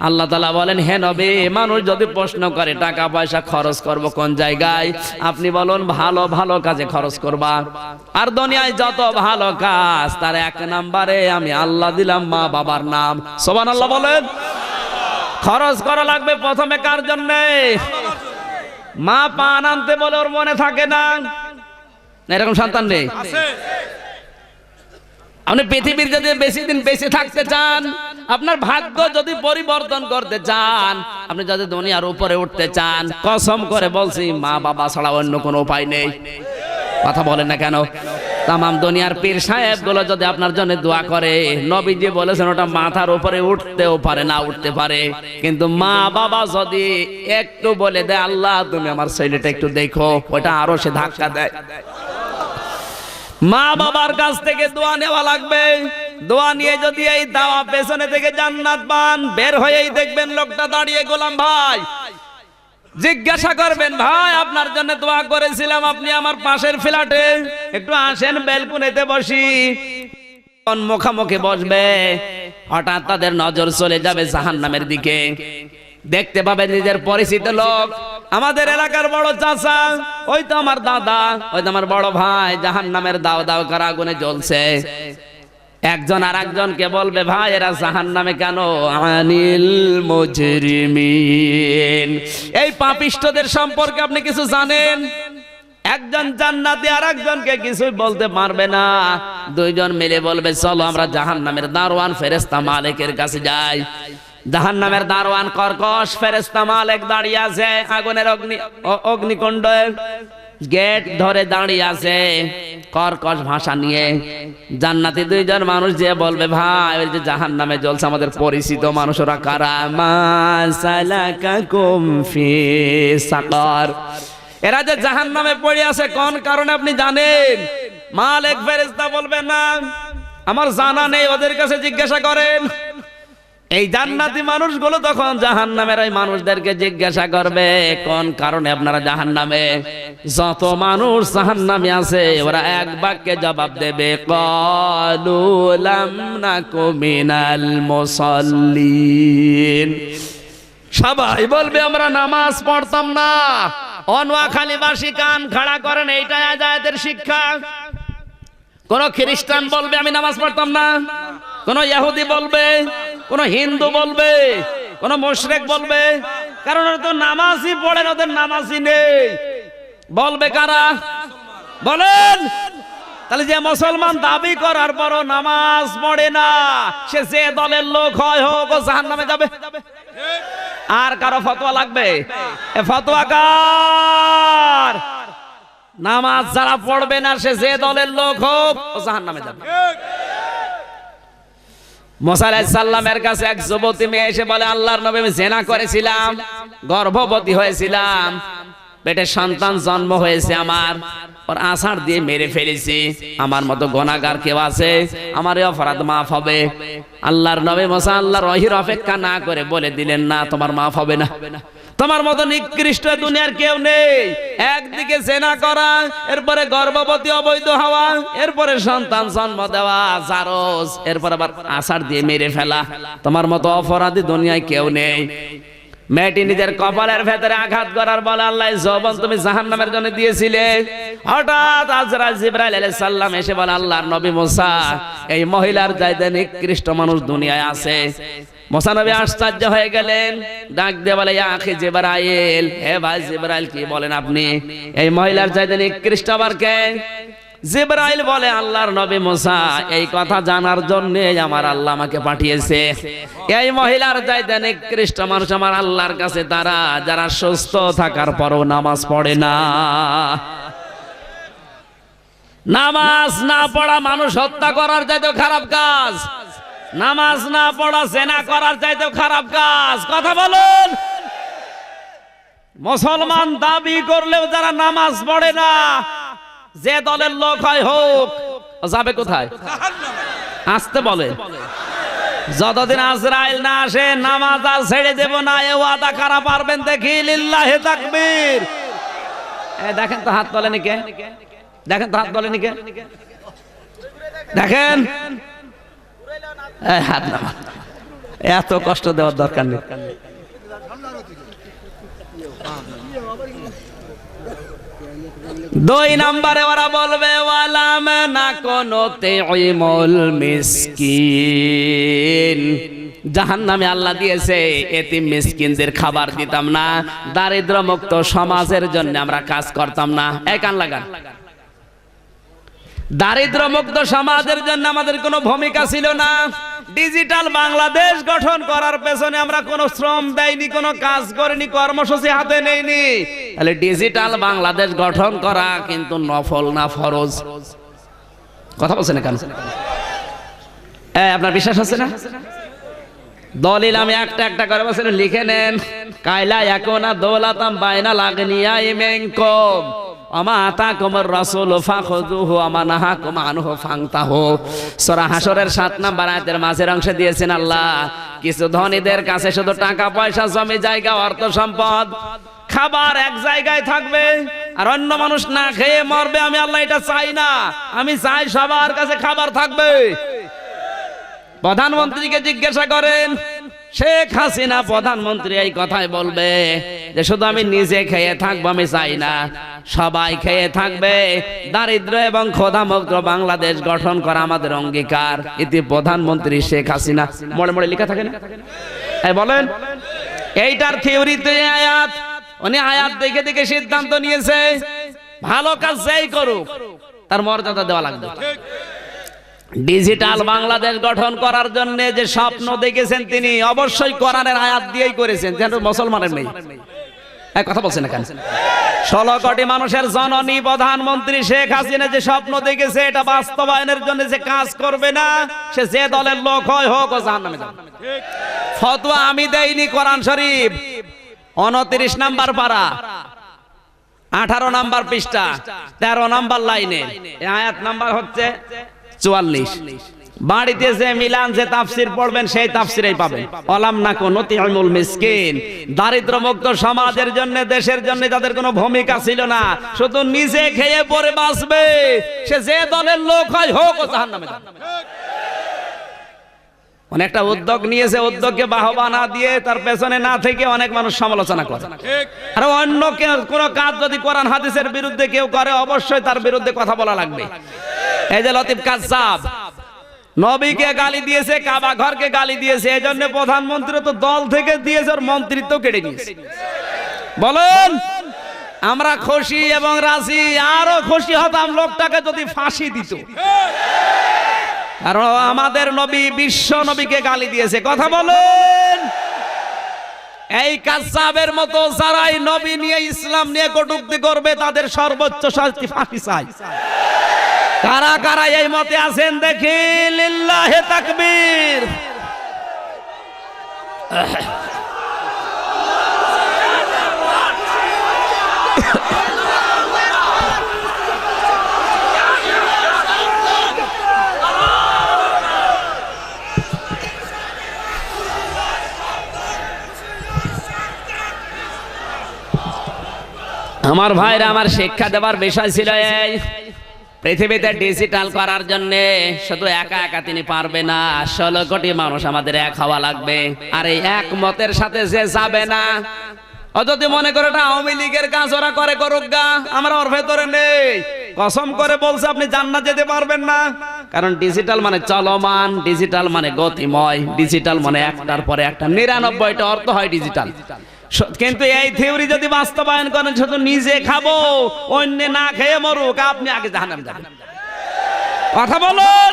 আল্লাহ তাআলা বলেন, হে নবী, মানুষ যদি প্রশ্ন করে টাকা পয়সা খরচ করব কোন জায়গায়, আপনি বলুন ভালো ভালো কাজে খরচ করবা। আর দুনিয়ায় যত ভালো কাজ, তার 1 নম্বরে আমি আল্লাহ দিলাম মা বাবার নাম। সুবহানাল্লাহ বলেন। খরচ করা লাগবে প্রথমে কার জন্য? মা পান আনতে বলে ওর মনে থাকে না, এরকম সন্তান নেই। আপনি পৃথিবীর যদি বেশি দিন বেঁচে থাকতে চান, আপনার ভাগ্য যদি পরিবর্তন করতে চান, আপনি যদি দুনিয়ার উপরে উঠতে চান, কসম করে বলছি, মা বাবা ছাড়া অন্য কোনো উপায় নেই। কথা বলেন না কেন? তামাম দুনিয়ার পীর সাহেব গুলো যদি আপনার জন্য দোয়া করে, নবীজি বলেছেন ওটা মাথার উপরে উঠতেও পারে, না উঠতে পারে। কিন্তু মা বাবা যদি একটু বলে দেয়, আল্লাহ তুমি আমার ছেলেটা একটু দেখো, ওটা আরো সে ধাক্কা দেয়। মা বাবার কাছ থেকে দোয়া নেওয়া লাগবে। দোয়া নিয়ে যদি এই দাওয়া পেছনে থেকে জান্নাত পান, বের হয়েই দেখবেন লোকটা দাঁড়িয়ে, গোলাম ভাই, জিজ্ঞাসা করবেন, ভাই আপনার জন্য দোয়া করেছিলাম, আপনি আমার পাশের ফ্ল্যাটে একটু আসেন, ব্যালকনিতে বসি। মুখামুখি বসবে, হঠাৎ তাদের নজর চলে যাবে জাহান্নামের দিকে। দেখতে পাবে নিজের পরিচিত লোক, আমাদের এলাকার বড় চাচা, ওই তো আমার দাদা, ওই তো আমার বড় ভাই জাহান্নামের দাও দাও করে আগুনে জ্বলছে। একজন আর একজনকে বলবে, ভাই এরা জাহান্নামে কেন? আনিল মুজরিমিন, এই পাপিষ্ঠদের সম্পর্কে আপনি কিছু জানেন? একজন জান্নাতি আর একজনকে কিছুই বলতে পারবে না। দুইজন মিলে বলবে, চলো আমরা জাহান্নামের দারওয়ান ফেরেশতা মালিকের কাছে যাই। জাহান্নামের দারওয়ান কর্কশ ফেরেশতা মালিক দাঁড়িয়ে আছে আগুনের অগ্নিকুণ্ডে, গেট ধরে দাঁড়িয়ে আছে কর্কশ ভাষা নিয়ে। জান্নাতি দুইজন মানুষ যে বলবে, ভাই ওই যে জাহান্নামে জ্বলছে আমাদের পরিচিত মানুষ, ওরা কারা? মা সালাকাকুম ফি সাকার, এরা যে জাহান্নামে পড়ে আছে কোন কারণে আপনি জানেন? মালিক ফেরেশতা বলবে, না আমার জানা নেই, ওদের কাছে জিজ্ঞাসা করেন। এই জান্নাতি মানুষগুলো তখন জাহান্নামের ওই মানুষদেরকে জিজ্ঞাসা করবে, কোন কারণে আপনারা জাহান্নামে? যত মানুষ জাহান্নামে আছে ওরা এক বাক্যে জবাব দেবে, ক্বালু লাম নাকু মিনাল মুসাল্লিন। সবাই বলবে, আমরা নামাজ পড়তাম না। অনোয়াখালীবাসী কান খাড়া করেন, এইটাই আয়াতের শিক্ষা। কোন খ্রিস্টান বলবে আমি নামাজ পড়তাম না, কোন ইহুদি বলবে, কোন হিন্দু বলবে, কোন মুশরিক বলবে, কারণ ওরা তো নামাজই পড়ে না, ওদের নামাজই নেই। বলবে কারা? বলেন। তাহলে যে মুসলমান দাবি করার পরও নামাজ পড়ে না, সে যে দলের লোক হয় হোক, ও জাহান্নামে যাবে। আর কারো ফতোয়া লাগবে? এ ফতোয়া কার? নামাজ যারা পড়বে না, সে যে দলের লোক হোক, ও জাহান্নামে যাবে। মুসা আলাইহিস সালামের কাছে এক যুবতী মেয়ে এসে বলে, আল্লাহর নবী আমি জিনা করেছিলাম, গর্ভবতী হয়েছিলাম, পেটে সন্তান জন্ম হয়েছে আমার, ওর আছাড় দিয়ে মেরে ফেলেছি, আমার মতো গুনাহগার কেউ আছে? আমার এই অপরাধ মাফ হবে? আল্লাহর নবী মুসা আল্লাহর ওহীর অপেক্ষা না করে বলে দিলেন, না তোমার মাফ হবে না। তোমার মতো নিকৃষ্ট দুনিয়ার কেউ নেই। একদিকে জিনা করা, এরপরে গর্ভবতী অবৈধ হওয়া, এরপরে সন্তান জন্ম দেওয়া জারজ, এরপর আবার আছাড় দিয়ে মেরে ফেলা। তোমার মতো অপরাধী দুনিয়ায় কেউ নেই। মেয়েটি নিজের কপালের ভেতরে আঘাত করার বলে, আল্লাহ যৌবন তুমি জাহান্নামের জন্য দিয়েছিলে। হঠাৎ আজরাইল জিবরাইল আলাইহিস সালাম এসে বলে, আল্লাহর নবী মুসা এই মহিলার চাইতে নিকৃষ্ট মানুষ দুনিয়ায় আছে। মুসা নবী আশ্চর্য হয়ে গেলেন, ডাক দিয়ে বলে, ইয়া আখি জিবরাইল, হে ভাই জিবরাইল কি বলেন আপনি? এই মহিলার চাইতে নিকৃষ্ট আবার কে? জিবরাইল বলে, আল্লাহর নবী মুসা এই কথা জানার জন্য আমার আল্লাহ আমাকে পাঠিয়েছে। এই মহিলার চাইতে নিকৃষ্ট মানুষ আমার আল্লাহর কাছে তারা যারা সুস্থ থাকার পরও নামাজ পড়ে না। নামাজ না পড়া মানুষ হত্যা করার চাইতেও খারাপ কাজ, নামাজ না পড়া জিনা করার চাইতেও খারাপ কাজ। কথা বলুন। মুসলমান দাবি করলেও যারা নামাজ পড়ে না, যে দলের লোক হয় হোক, যাবে কোথায়? আসতে বলে, যতদিন আজরাইল না আসে নামাজ আর ছেড়ে দেব না, এ ওয়াদা কারা পারবেন দেখি? লিল্লাহি তাকবীর। দেখেন তো হাত তোলেনি কে? দেখেন তো হাত তোলেনি কে? দেখেন হাত নামান, এত কষ্ট দেওয়ার দরকার নেই। দুই নম্বরে ওরা বলবে, ওয়ালাম নাকুনু তুইমুল মিসকিন, জাহান্নামে আল্লাহ দিয়েছে এতিম মিসকিনদের খাবার দিতাম না, দারিদ্র মুক্ত সমাজের জন্য আমরা কাজ করতাম না। এই কান লাগান, দারিদ্র মুক্ত সমাজের জন্য আমাদের কোনো ভূমিকা ছিল না। ডিজিটাল বাংলাদেশ গঠন করার পেছনে আমরা কোনো শ্রম দেইনি, কোনো কাজ করিনি, কর্মসূচি হাতে নেইনি। তাহলে ডিজিটাল বাংলাদেশ গঠন করা কিন্তু নফল না ফরজ। কথা বলছেন কেন? আপনার বিশ্বাস হচ্ছে না? দলিল আমি একটা একটা করে বলছেন, লিখে নেন। কাইলা ইয়াকুনা দৌলাতাম বাইনাল আগনিয়াই মিনকুম আমা আতাকুমুর রাসূল ফাখুযুহু আমা নাহাকুম আনহু ফান্তাহু। সূরা হাশরের 7 নম্বর আয়াতের মাঝের অংশে দিয়েছেন আল্লাহ, কিছু ধনীদের কাছে শুধু টাকা পয়সা, জমি জায়গা, অর্থ সম্পদ, খাবার এক জায়গায় থাকবে, আর অন্য মানুষ না খেয়ে মরবে। আমি আল্লাহ এটা চাই না। আমি চাই সবার কাছে খাবার থাকবে। প্রধানমন্ত্রীকে জিজ্ঞাসা করেন, শেখ হাসিনা প্রধানমন্ত্রী এই কথাই বলবে যে শুধু আমি নিজে খেয়ে থাকবো আমি চাই না, সবাই খেয়ে থাকবে, দারিদ্র এবং ক্ষুধামুক্ত বাংলাদেশ গঠন করা আমাদের অঙ্গীকার। এটি প্রধানমন্ত্রী শেখ হাসিনা মোড়ে মোড়ে লেখা থাকে না? বলেন, এইটার থিওরিতে আয়াত, উনি আয়াত দেখে দেখে সিদ্ধান্ত নিয়েছে ভালো কাজ যেই করুক তার মর্যাদা দেওয়া লাগবে। ডিজিটাল বাংলাদেশ গঠন করার জন্য যে স্বপ্ন দেখেছেন তিনি অবশ্যই কোরআনের আয়াত দিয়েই করেছেন, যেন মুসলমানের নেই। এক কথা বলছেন না কেন? 16 কোটি মানুষের জননী প্রধানমন্ত্রী শেখ হাসিনা যে স্বপ্ন দেখেছে এটা বাস্তবায়নের জন্য যে কাজ করবে না, সে যে দলের লোক হয় হোক ও জাহান্নামে যাবে। ফতোয়া আমি দেইনি, কোরআন শরীফ 29 নাম্বার পারা 18 নাম্বার পৃষ্ঠা 13 নাম্বার লাইনে এই আয়াত নাম্বার হচ্ছে 44। বাড়িতে যে মিলান যে তাফসীর পড়বেন সেই তাফসীরেই পাবেন। অলাম নাকুন নতিউল মিসকিন, দারিদ্র মুক্ত সমাজের জন্য, দেশের জন্য যাদের কোনো ভূমিকা ছিল না, শুধু নিজে খেয়ে পরে বাঁচবে, সে যে দলের লোক হয় হোক ও জাহান্নামে যাবে। অনেকটা উদ্যোগ নিয়েছে, উদ্যোগকে বাহবা না দিয়ে তার পেছনে না থেকে অনেক মানুষ সমালোচনা করে। আর অন্য কোন কাজ যদি কোরআন হাদিসের বিরুদ্ধে কেউ করে অবশ্যই তার বিরুদ্ধে কথা বলা লাগবে। এই যে লতিফ কাজ্জাব নবীকে গালি দিয়েছে, কাবা ঘরকে গালি দিয়েছে, এই জন্য প্রধানমন্ত্রী তো দল থেকে দিয়েছে, ওর মন্ত্রিত্ব কেড়ে নিয়েছে। বলেন, আমরা খুশি এবং রাজি, আরো খুশি হতাম লোকটাকে যদি ফাঁসি দিত, কারণ আমাদের নবী বিশ্ব নবীকে গালি দিয়েছে। কথা বলেন, এই কাজ্জাবের মতো যারাই নবী নিয়ে ইসলাম নিয়ে কটূক্তি করবে তাদের সর্বোচ্চ শাস্তি ফাঁসি চাই। কারা কারা এই মতে আছেন দেখি, লিল্লাহে তাকবীর। আমার ভাইরা, আমার শিক্ষা দেওয়ার বিষয় ছিল এই, পৃথিবীতে ডিজিটাল করার জন্য শুধু একা একা তিনি পারবে না, 16 কোটি মানুষ আমাদের এক হওয়া লাগবে। আর এই এক মতের সাথে যে যাবে না, ও যদি মনে করে এটা আওয়ামী লীগের কাজ, ওরা করে করুক গা, আমরা ওর ভেতরে নেই, কসম করে বলছে আপনি জান্নাত যেতে পারবেন না। কারণ ডিজিটাল মানে চলমান, ডিজিটাল মানে গতিময়, ডিজিটাল মানে একটার পরে একটা 99টা অর্থ হয় ডিজিটাল। কিন্তু এই থিওরি যদি বাস্তবায়ন করেন শুধু নিজে খাবো অন্য না খেয়ে মরুক, আপনি আগে জাহান্নামে যাবেন। কথা বলুন,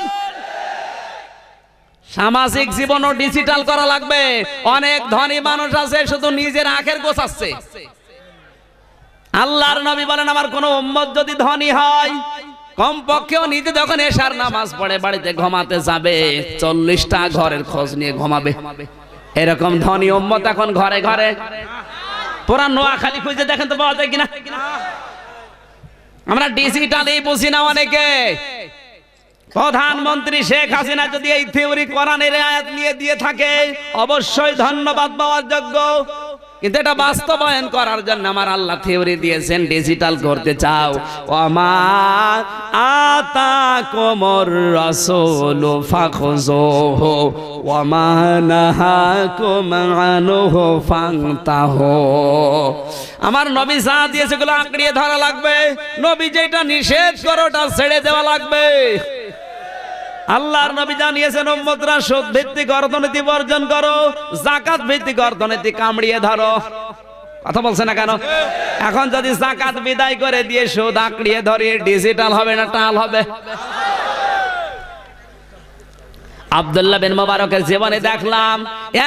সামাজিক জীবনও ডিজিটাল করা লাগবে। অনেক ধনী মানুষ আছে শুধু নিজের আখের গোছাচ্ছে। আল্লাহর নবী বলেন, আমার কোন উম্মত যদি ধনী হয়, কমপক্ষেও নিজে যখন এশার নামাজ পড়ে বাড়িতে ঘুমাতে যাবে 40টা ঘরের খোঁজ নিয়ে ঘুমাবে। এরকম ধনী উম্মত এখন ঘরে ঘরে। পুরা নোয়াখালী খুঁজে দেখেন তো পাওয়া যায় কিনা। আমরা ডিজিটালি বুঝি না অনেকে। প্রধানমন্ত্রী শেখ হাসিনা যদি এই থিওরি কোরআনের আয়াত নিয়ে দিয়ে থাকে অবশ্যই ধন্যবাদ পাওয়ার যোগ্য, কিন্তু এটা বাস্তবায়ন করার জন্য আমার আল্লাহ থিওরি দিয়েছেন ডিজিটাল করতে চাও, ওমা আতাকুমুর রাসূলু ফাখুযুহু ওমা নাহাকুম আনহু ফান্তাহু। আমার নবী যা দিয়েছে সেগুলো আঁকড়িয়ে ধরা লাগবে, নবী যেটা নিষেধ করে ওটা ছেড়ে দেওয়া লাগবে। আল্লাহর নবী জানিয়েছেন উম্মতরা সুদ ভিত্তিক অর্থনীতি বর্জন করো, যাকাত ভিত্তিক অর্থনীতি কামড়িয়ে ধরো। কথা বলছে না কেন? এখন যদি যাকাত বিদায় করে দিয়ে সুদ আঁকড়িয়ে ধরে ডিজিটাল হবে না টাল হবে? আব্দুল্লাহ বিন মুবারকের জীবনে দেখলাম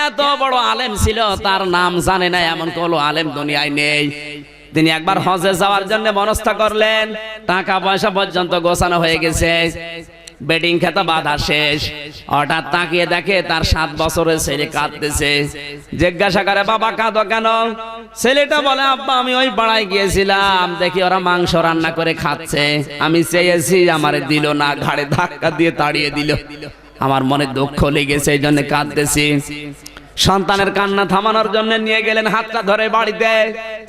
এত বড় আলেম ছিল, তার নাম জানে না এমন কোন আলেম দুনিয়ায় নেই। তিনি একবার হজে যাওয়ার জন্য মনস্থ করলেন, টাকা পয়সা পর্যন্ত গোছানো হয়ে গেছে, বেডিং খেতা বাধা শেষ। হঠাৎ তাকিয়ে দেখে তার 7 বছরের ছেলে কাঁদতেছে। জিজ্ঞাসা করে, বাবা কাঁদো কেন? ছেলেটা বলে, আব্বা আমি ওই পাড়ায় গিয়েছিলাম, দেখি ওরা মাংস রান্না করে খাচ্ছে, আমি চেয়েছি আমারে দিল না, ঘাড়ে ধাক্কা দিয়ে তাড়িয়ে দিল, আমার মনে দুঃখ লেগেছে, এই জন্য কাঁদতেছি। সন্তানের কান্না থামানোর জন্য নিয়ে গেলেন, হাতটা ধরে বাড়িতে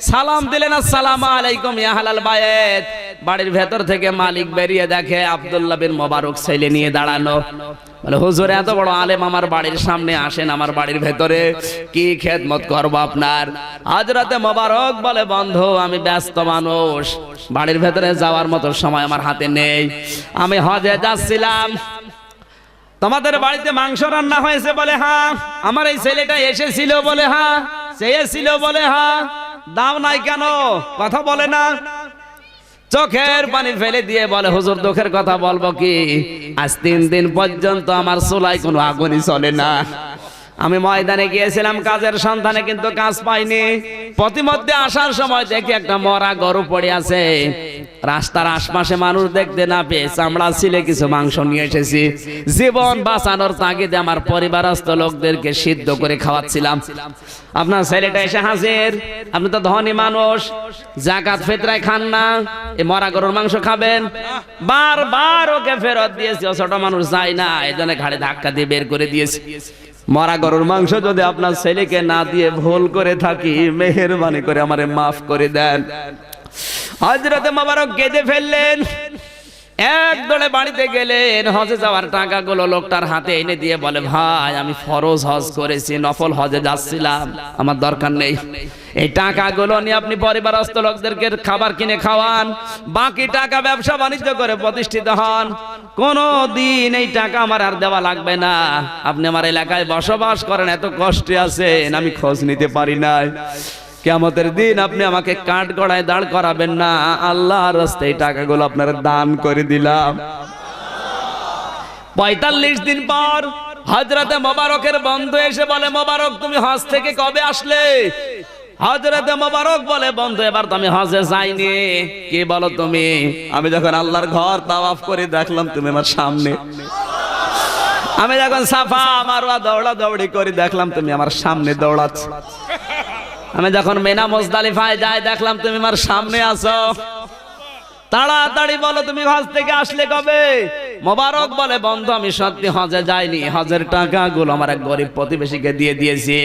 সালাম দিলেন, আসসালামু আলাইকুম ইয়া আহলাল বাইত। বাড়ির ভেতর থেকে মালিক বেরিয়ে দেখে আব্দুল্লাহ বিন মোবারক ছেলে নিয়ে দাঁড়ানো। বলে হুজুর এত বড় আলেম আমার বাড়ির সামনে আসেন, আমার বাড়ির ভেতরে কি খেদমত করব আপনার? হযরতে মোবারক বলে বন্ধু আমি ব্যস্ত মানুষ, বাড়ির ভেতরে যাওয়ার মতো সময় আমার হাতে নেই, আমি হজে যাচ্ছিলাম। তোমাদের বাড়িতে মাংস রান্না হয়েছে? বলে হ্যাঁ। আমার এই ছেলেটা এসেছিল? বলে হ্যাঁ। চেয়েছিল? বলে হ্যাঁ। দাও নাই কেন? কথা বলে না। চোখের পানি ফেলে দিয়ে বলে হুজুর দুঃখের কথা বলবো কি, আজ 3 দিন পর্যন্ত আমার চুলায় কোনো আগুনই চলে না। আমি ময়দানে গিয়েছিলাম কাজের সন্ধানে, কিন্তু কাজ পাইনি। প্রতিমধ্যে আসার সময় দেখি একটা মরা গরু পড়ে আছে। রাস্তার আশপাশে মানুষ দেখতে না পেয়ে চামড়া ছিলে কিছু মাংস নিয়ে এসেছি। জীবন বাঁচানোর তাগিদে আমার পরিবারস্থ লোকদেরকে সিদ্ধ করে খাওয়াচ্ছিলাম। আপনার ছেলেটা এসে হাজির, আপনি তো ধনী মানুষ, যাকাত ফিতরায় খান না, এই মরা গরুর মাংস খাবেন? বারবার ওকে ফেরত দিয়েছি, ও ছোট মানুষ যায় না, এই জন্য ঘাড়ে ধাক্কা দিয়ে বের করে দিয়েছি। মরা গরুর মাংস যদি আপনার ছেলেকে না দিয়ে ভুল করে থাকি, মেহেরবানি করে আমারে মাফ করে দেন। হযরতে মোবারক কেঁদে ফেললেন। এক দৌড়ে বাড়িতে গেলেন, হজে যাওয়ার টাকাগুলো লোকটার হাতে এনে দিয়ে বলে ভাই আমি ফরজ হজ করেছি, নফল হজে যাচ্ছিলাম, আমার দরকার নেই। এই টাকাগুলো নিয়ে আপনি পরিবারস্থ লোকদেরকে খাবার কিনে খাওয়ান, বাকি টাকা ব্যবসা বাণিজ্য করে প্রতিষ্ঠিত হন। কোনো দিন এই টাকা আমার আর দেওয়া লাগবে না। আপনি আমার এলাকায় বসবাস করেন, এত কষ্টে আছেন, আমি খোঁজ নিতে পারি নাই। কিয়ামতের দিন আপনি আমাকে কাঠগড়ায় দাঁড় করাবেন না, আল্লাহর রাস্তায় টাকাগুলো আপনার দান করে দিলাম। 45 দিন পর হযরতে মোবারকের বন্ধু এসে বলে মোবারক তুমি হজ থেকে কবে আসলে? হযরতে মোবারক বলে বন্ধু এবার তো আমি হজে যাইনি। কি বলো তুমি? আমি যখন আল্লাহর ঘর তাওয়াফ করে দেখলাম তুমি আমার সামনে, আমি যখন সাফা মারওয়া দৌড়াদৌড়ি করে দেখলাম তুমি আমার সামনে দৌড়াচ্ছ, আমি যখন মিনা মুজদালিফায় যাই দেখলাম তুমি আমার সামনে আছো। তাড়াতাড়ি বলো তুমি হজ থেকে আসলে কবে? মোবারক বলে বন্ধু আমি সত্যি হজে যাইনি, হজের টাকাগুলো আমার এক গরিব প্রতিবেশীকে দিয়ে দিয়েছি।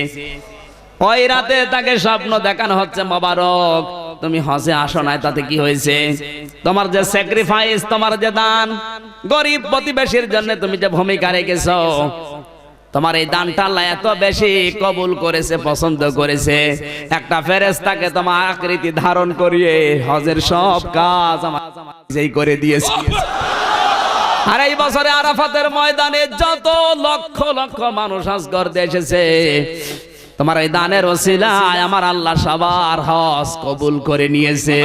ওই রাতে তাকে স্বপ্ন দেখানো হচ্ছে মোবারক তুমি হজে আসো নাই, তাতে কি হয়েছে? তোমার যে স্যাক্রিফাইস, তোমার যে দান, গরিব প্রতিবেশীর জন্য তুমি যে ভূমিকা রেখেছো, তোমার এই দানটা আল্লাহ এত বেশি কবুল করেছে, পছন্দ করেছে, একটা ফেরেশতাকে তোমার আকৃতি ধারণ করিয়ে হজের সব কাজ আমাকেই করে দিয়েছে। আর এই বছরে আরাফাতের ময়দানে যত লক্ষ লক্ষ মানুষ হজ করতে এসেছে, তোমার এই দানের ওসিলায় আমার আল্লাহ সবার হজ কবুল করে নিয়েছে।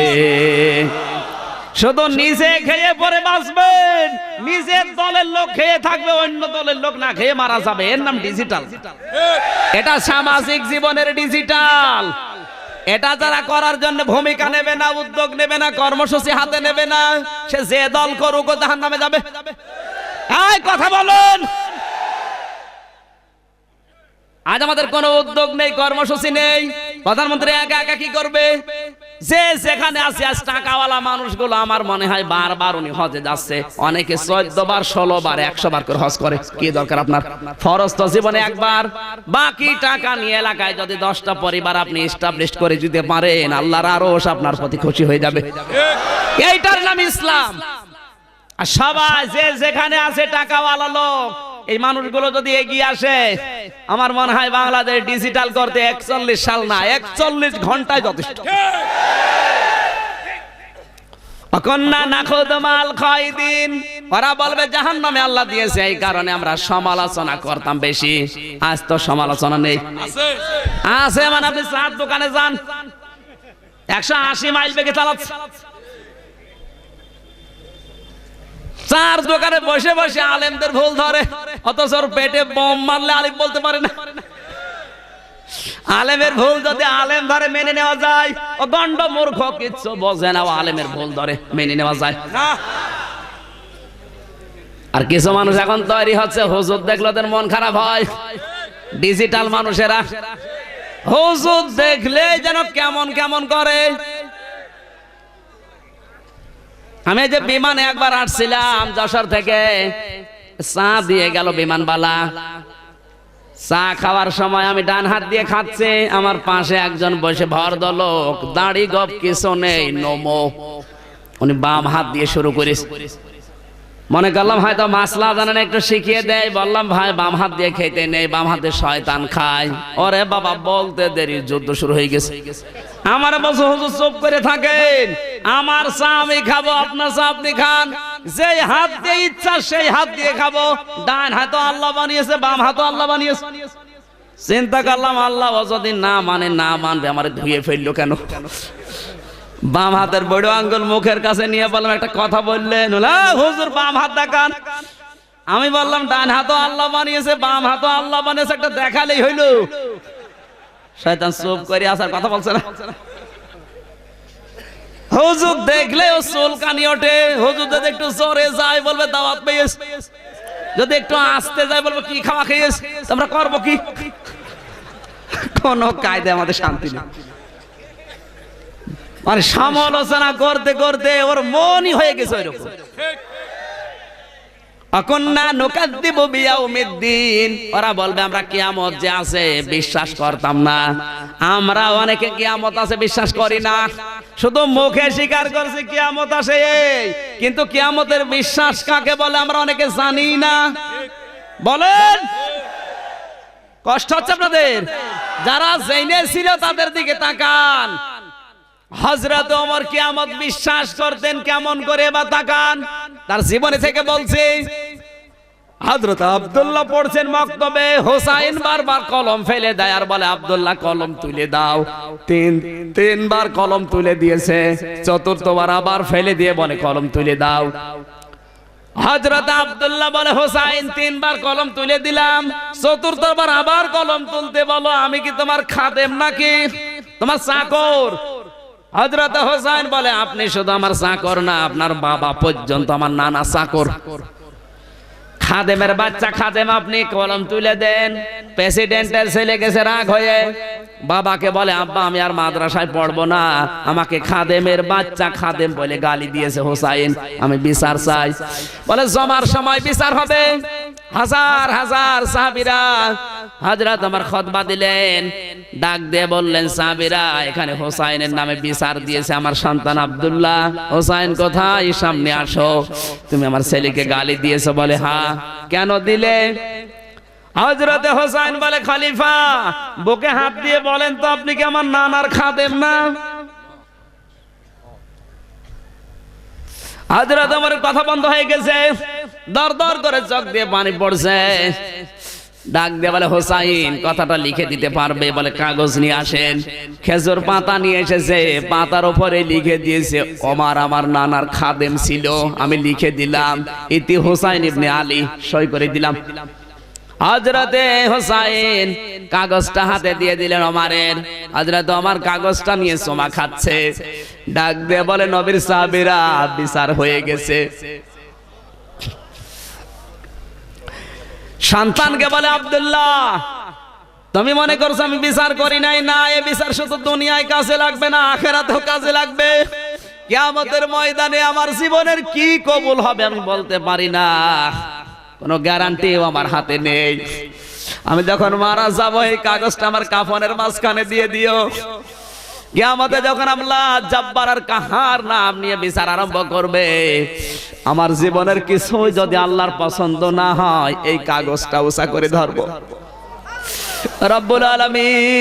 শুধু নিজে খেয়ে পরে বাঁচবেন, নিজের দলের লোক খেয়ে থাকবে, অন্য দলের লোক না খেয়ে মারা যাবে, এর নাম ডিজিটাল। এটা সামাজিক জীবনের ডিজিটাল। এটা যারা করার জন্য ভূমিকা নেবে না, উদ্যোগ নেবে না, কর্মসূচি হাতে নেবে না, সে যে দল করুক জাহান্নামে যাবে। এই কথা বলুন। আজ আমাদের কোনো উদ্যোগ নেই, কর্মসূচি নেই, প্রধানমন্ত্রী একা একা কি করবে? যে যেখানে আছে আজ টাকাওয়ালা মানুষগুলো আমার মনে হয় বারবার উনি হজে যাচ্ছে, অনেকে 14 বার 16 বার 100 বার করে হজ করে। কি দরকার আপনার? ফরজ তো জীবনে একবার, বাকি টাকা নিয়ে এলাকায় যদি 10টা পরিবার আপনি এস্টাবলিশ করে দিতে পারেন, আল্লাহর আরশ আপনার প্রতি খুশি হয়ে যাবে। এইটার নাম ইসলাম। আর সবাই যে যেখানে আছে টাকাওয়ালা লোক, এই মানুষগুলো যদি এগিয়ে আসে, আমার মনে হয় বাংলাদেশ ডিজিটাল করতে 41 সাল না 41 ঘন্টায় যথেষ্ট। অকন্না নাখুদ মাল খায়দিন, ওরা বলবে জাহান্নামে আল্লাহ দিয়েছে, এই কারণে আমরা সমালোচনা করতাম বেশি। আজ তো সমালোচনা নেই, আছে মানে আপনি চার দোকানে যান, 180 মাইল বেগে চালাচ্ছে, চার দোকানে বসে বসে আলেমদের ভুল ধরে, অথচ পেটে বোম মারলে আলেম বলতে পারে না। আলেমের ভুল যদি আলেম ধরে মেনে নেওয়া যায়, ও দণ্ড মূর্খ, কিচ্ছু বোঝে না, আলেমের ভুল ধরে মেনে নেওয়া যায় না। আর কিছু মানুষ এখন তৈরি হচ্ছে, হুজুর দেখলে ওদের মন খারাপ হয়। ডিজিটাল মানুষেরা হুজুর দেখলে যেন কেমন কেমন করে। আমি যে বিমানে একবার আসছিলাম যশোর থেকে, চা দিয়ে গেল বিমানবালা। চা খাওয়ার সময় আমি ডান হাত দিয়ে খাচ্ছি, আমার পাশে একজন বসে ভদ্রলোক, দাড়ি গপ কিছু নেই, নমো। উনি বাম হাত দিয়ে শুরু করেছে। মনে করলাম হয়তো মাসলা জানেন একটু শিখিয়ে দেয়, বললাম ভাই বাম হাত দিয়ে খেতে নেই, বাম হাতে শয়তান খায়। ওরে বাবা বলতে দেরি যুদ্ধ শুরু হয়ে গেছে। আমার বলছে হুজুর চুপ করে থাকেন, আমার চা আমি খাবো, আপনার চা আপনি খান, যেই হাত দিয়ে ইচ্ছা সেই হাত দিয়ে খাবো। ডান হাত আল্লাহ বানিয়েছে, বাম হাত আল্লাহ বানিয়েছে। চিন্তা করলাম আল্লাহ যদি না মানে না মানবে আমার ধুয়ে ফেললো কেন? বাম হাতের বড় আঙ্গুল মুখের কাছে নিয়ে বললাম একটা কথা বললেন, হুজুর বাম হাত দেখান। আমি বললাম ডান হাতও আল্লাহ বানিয়েছে, বাম হাতও আল্লাহ বানিয়েছে, একটা দেখালেই হইল। শয়তান চুপ করে আসার কথা বলছে না। হুজুর দেখলে ও চুলকানি ওঠে, হুজুর যদি একটু জোরে যায় বলবে দাওয়াত পেয়েছে, যদি একটু আসতে যায় বলবো কি খাওয়া খেয়েছে, আমরা করবো কি? কোন কায়দা আমাদের শান্তি নেই। মানে সমালোচনা করতে করতে ওর মনই হয়ে গেছে ওইরকম। অকন্যা নুকাদ্দিবু বিয়াউমিদ্দিন, ওরা বলবে আমরা কিয়ামত যে আছে বিশ্বাস করতাম না। আমরা অনেকে কিয়ামত আছে বিশ্বাস করি না, শুধু মুখে স্বীকার করছি কিয়ামত আসে, কিন্তু কিয়ামতের বিশ্বাস কাকে বলে আমরা অনেকে জানি না। বলেন কষ্ট হচ্ছে আপনাদের? যারা জেনে ছিল তাদের দিকে তাকান। হযরত ওমর কিয়ামত বিশ্বাস করতেন কেমন করে বা তাকান, তার জীবনে থেকে বলছি। হযরত আব্দুল্লাহ পড়ছেন মক্তবে, হোসাইন বারবার কলম ফেলে দেয় আর বলে আব্দুল্লাহ কলম তুলে দাও। তিনবার কলম তুলে দিয়েছে, চতুর্থবার আবার ফেলে দিয়ে বলে কলম তুলে দাও। হযরত আব্দুল্লাহ বলে হোসাইন তিনবার কলম তুলে দিলাম, চতুর্থবার আবার কলম তুলতে বলো, আমি কি তোমার খাদেম নাকি, তোমার চাকর? হযরত হোসাইন বলে আপনি শুধু আমার চাকর না, আপনার বাবা পর্যন্ত আমার নানা চাকর। খাদেমের বাচ্চা খাদেম, আপনি কলম তুলে দেন। প্রেসিডেন্টের ছেলে গেছে রাগ হয়ে, বাবাকে বলে আব্বা আমি আর মাদ্রাসায় পড়বো না, আমাকে খাদেমের বাচ্চা খাদেম বলে গালি দিয়েছে হোসাইন, আমি বিচার চাই। বলে জমার সময় বিচার হবে। হাজার হাজার সাহাবীরা হযরত আমার খুতবা দিলেন, ডাক দিয়ে বললেন সাহাবীরা এখানে হোসাইনের নামে বিচার দিয়েছে আমার সন্তান আব্দুল্লাহ। হোসাইন কোথায়? সামনে আসো। তুমি আমার ছেলেকে গালি দিয়েছো? বলে হ্যাঁ। কেন দিলে? হযরত হোসাইন বলে খলিফা বুকে হাত দিয়ে বলেন তো আপনি কি আমার নানার খাদেম না? হযরত ওমর কথা বন্ধ হয়ে গেছে, দর দর করে চোখ দিয়ে পানি পড়ছে। ডাক দিয়ে বলে হোসাইন কথাটা লিখে দিতে পারবে? বলে কাগজ নিয়ে আসেন। খেজুর পাতা নিয়ে এসেছে, পাতার উপরে লিখে দিয়েছে ওমর আমার নানার খাদেম ছিল, আমি লিখে দিলাম ইতি হোসাইন ইবনে আলী, সই করে দিলাম। হযরতে হোসাইন কাগজটা হাতে দিয়ে দিলেন ওমরের। হযরত ওমর কাগজটা নিয়ে সোমা খাচ্ছে, ডাক দিয়ে বলে নবীর সাহাবীরা বিচার হয়ে গেছে। সন্তানকে বলে আব্দুল্লাহ তুমি মনে করছো আমি বিচার করি নাই? না, এই বিচার শুধু দুনিয়ায় কাজে লাগবে না, আখিরাতেও কাজে লাগবে। কিয়ামতের ময়দানে আমার জীবনের কি কবুল হবে আমি বলতে পারি না, কোনো গ্যারান্টিও আমার হাতে নেই। আমি যখন মারা যাব এই কাগজটা আমার কাফনের মাঝখানে দিয়ে দিও। কিয়ামতে যখন আল্লাহ জব্বার আর কাহার নাম নিয়ে বিচার আরম্ভ করবে, আমার জীবনের কিছুই যদি আল্লাহর পছন্দ না হয় এই কাগজটা উঁচা করে ধরবো। রব্বুল আলামিন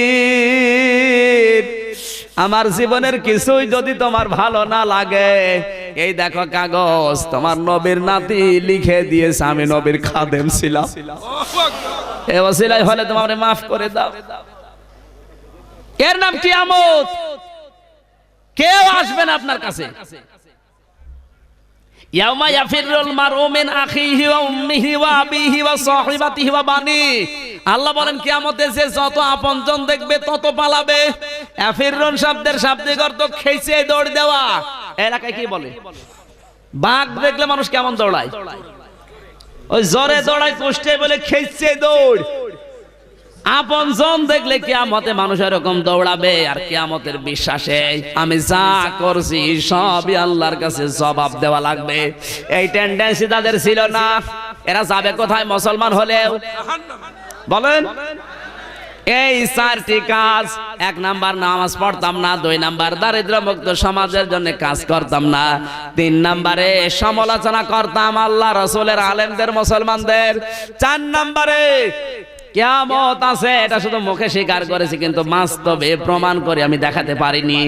আমার জীবনের কিছুই যদি তোমার ভালো না লাগে, এই দেখো কাগজ তোমার নবীর নাতি লিখে দিয়েছে আমি নবীর খাদেম ছিলাম, এই ওসিলাই হলে তোমারে মাফ করে দাও। এর নাম কিয়ামত। কেউ আসবে না আপনার কাছে। ইয়াউমা ইয়াফিরুল মারউ মিন আখিহি ওয়া উম্মিহি ওয়া আবিহি ওয়া সাহিবাতিহি ওয়া বানি। আল্লাহ বলেন কিয়ামতে যে যত আপনজন দেখবে তত পালাবে। ইয়াফিরুন শব্দের শাব্দিক অর্থ খেইছে দৌড় দেওয়া। এলাকায় কি বলে? বাঘ দেখলে মানুষ কেমন দৌড়ায়? ওই জোরে দৌড়ায়, কষ্টে বলে খেইছে দৌড়। আপনজন দেখলে কিয়ামতে মানুষ এরকম দৌড়াবে। আর কিয়ামতের বিশ্বাসে আমি যা করছি সবই আল্লাহর কাছে জবাব দেওয়া লাগবে। এই টেন্ডেন্সি তাদের ছিল না। এরা যাবে কোথায় মুসলমান হলেও? বলেন এই চারটি কাজ, 1 নাম্বার নামাজ পড়তাম না, 2 নাম্বার দারিদ্র মুক্ত সমাজের জন্য কাজ করতাম না, 3 নাম্বারে সমালোচনা করতাম আল্লাহ রাসূলের আলেমদের মুসলমানদের, 4 নাম্বারে কিয়ামত আছে এটা শুধু মুখে স্বীকার করেছি কিন্তু বাস্তবে প্রমাণ করে আমি দেখাতে পারিনি।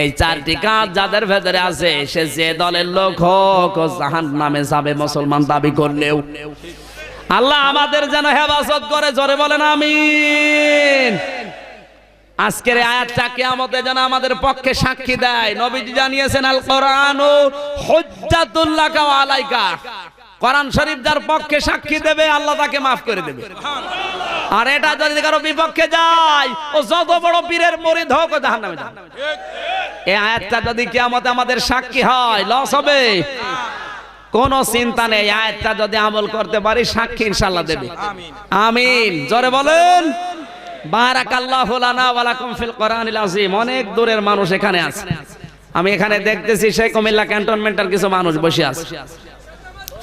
এই 4টি কাজ যাদের ভেতরে আছে সে যে দলের লোক হোক জাহান্নামে যাবে মুসলমান দাবি করলেও। আল্লাহ আমাদের যেন হেফাজত করে, জোরে বলেন আমিন। আজকের আয়াতটা কিয়ামতে যেন আমাদের পক্ষে সাক্ষী দেয়। নবীজি জানিয়েছেন আল কোরআনু হুজ্জাতুল লাকা ওয়া আলাইকা, কোরআন শরীফ যার পক্ষে সাক্ষী দেবে আল্লাহ তাকে মাফ করে দেবে। আর এটা যদি কারো বিপক্ষে যায় ও যত বড় পীরের মুরিদ হোক ও জাহান্নামে যাবে। এই আয়াতটা যদি কিয়ামতে আমাদের সাক্ষী হয় লস হবে, কোন চিন্তা নেই। আয়াতটা যদি আমল করতে পারি সাক্ষী ইনশাআল্লাহ দেবে। আমিন, জোরে বলেন। বারাকাল্লাহু লানা ওয়া লাকুম ফিল কোরআনিল আযীম। অনেক দূরের মানুষ এখানে আছে, আমি এখানে দেখতেছি সেই কুমিল্লা ক্যান্টনমেন্টের কিছু মানুষ বসে আছে,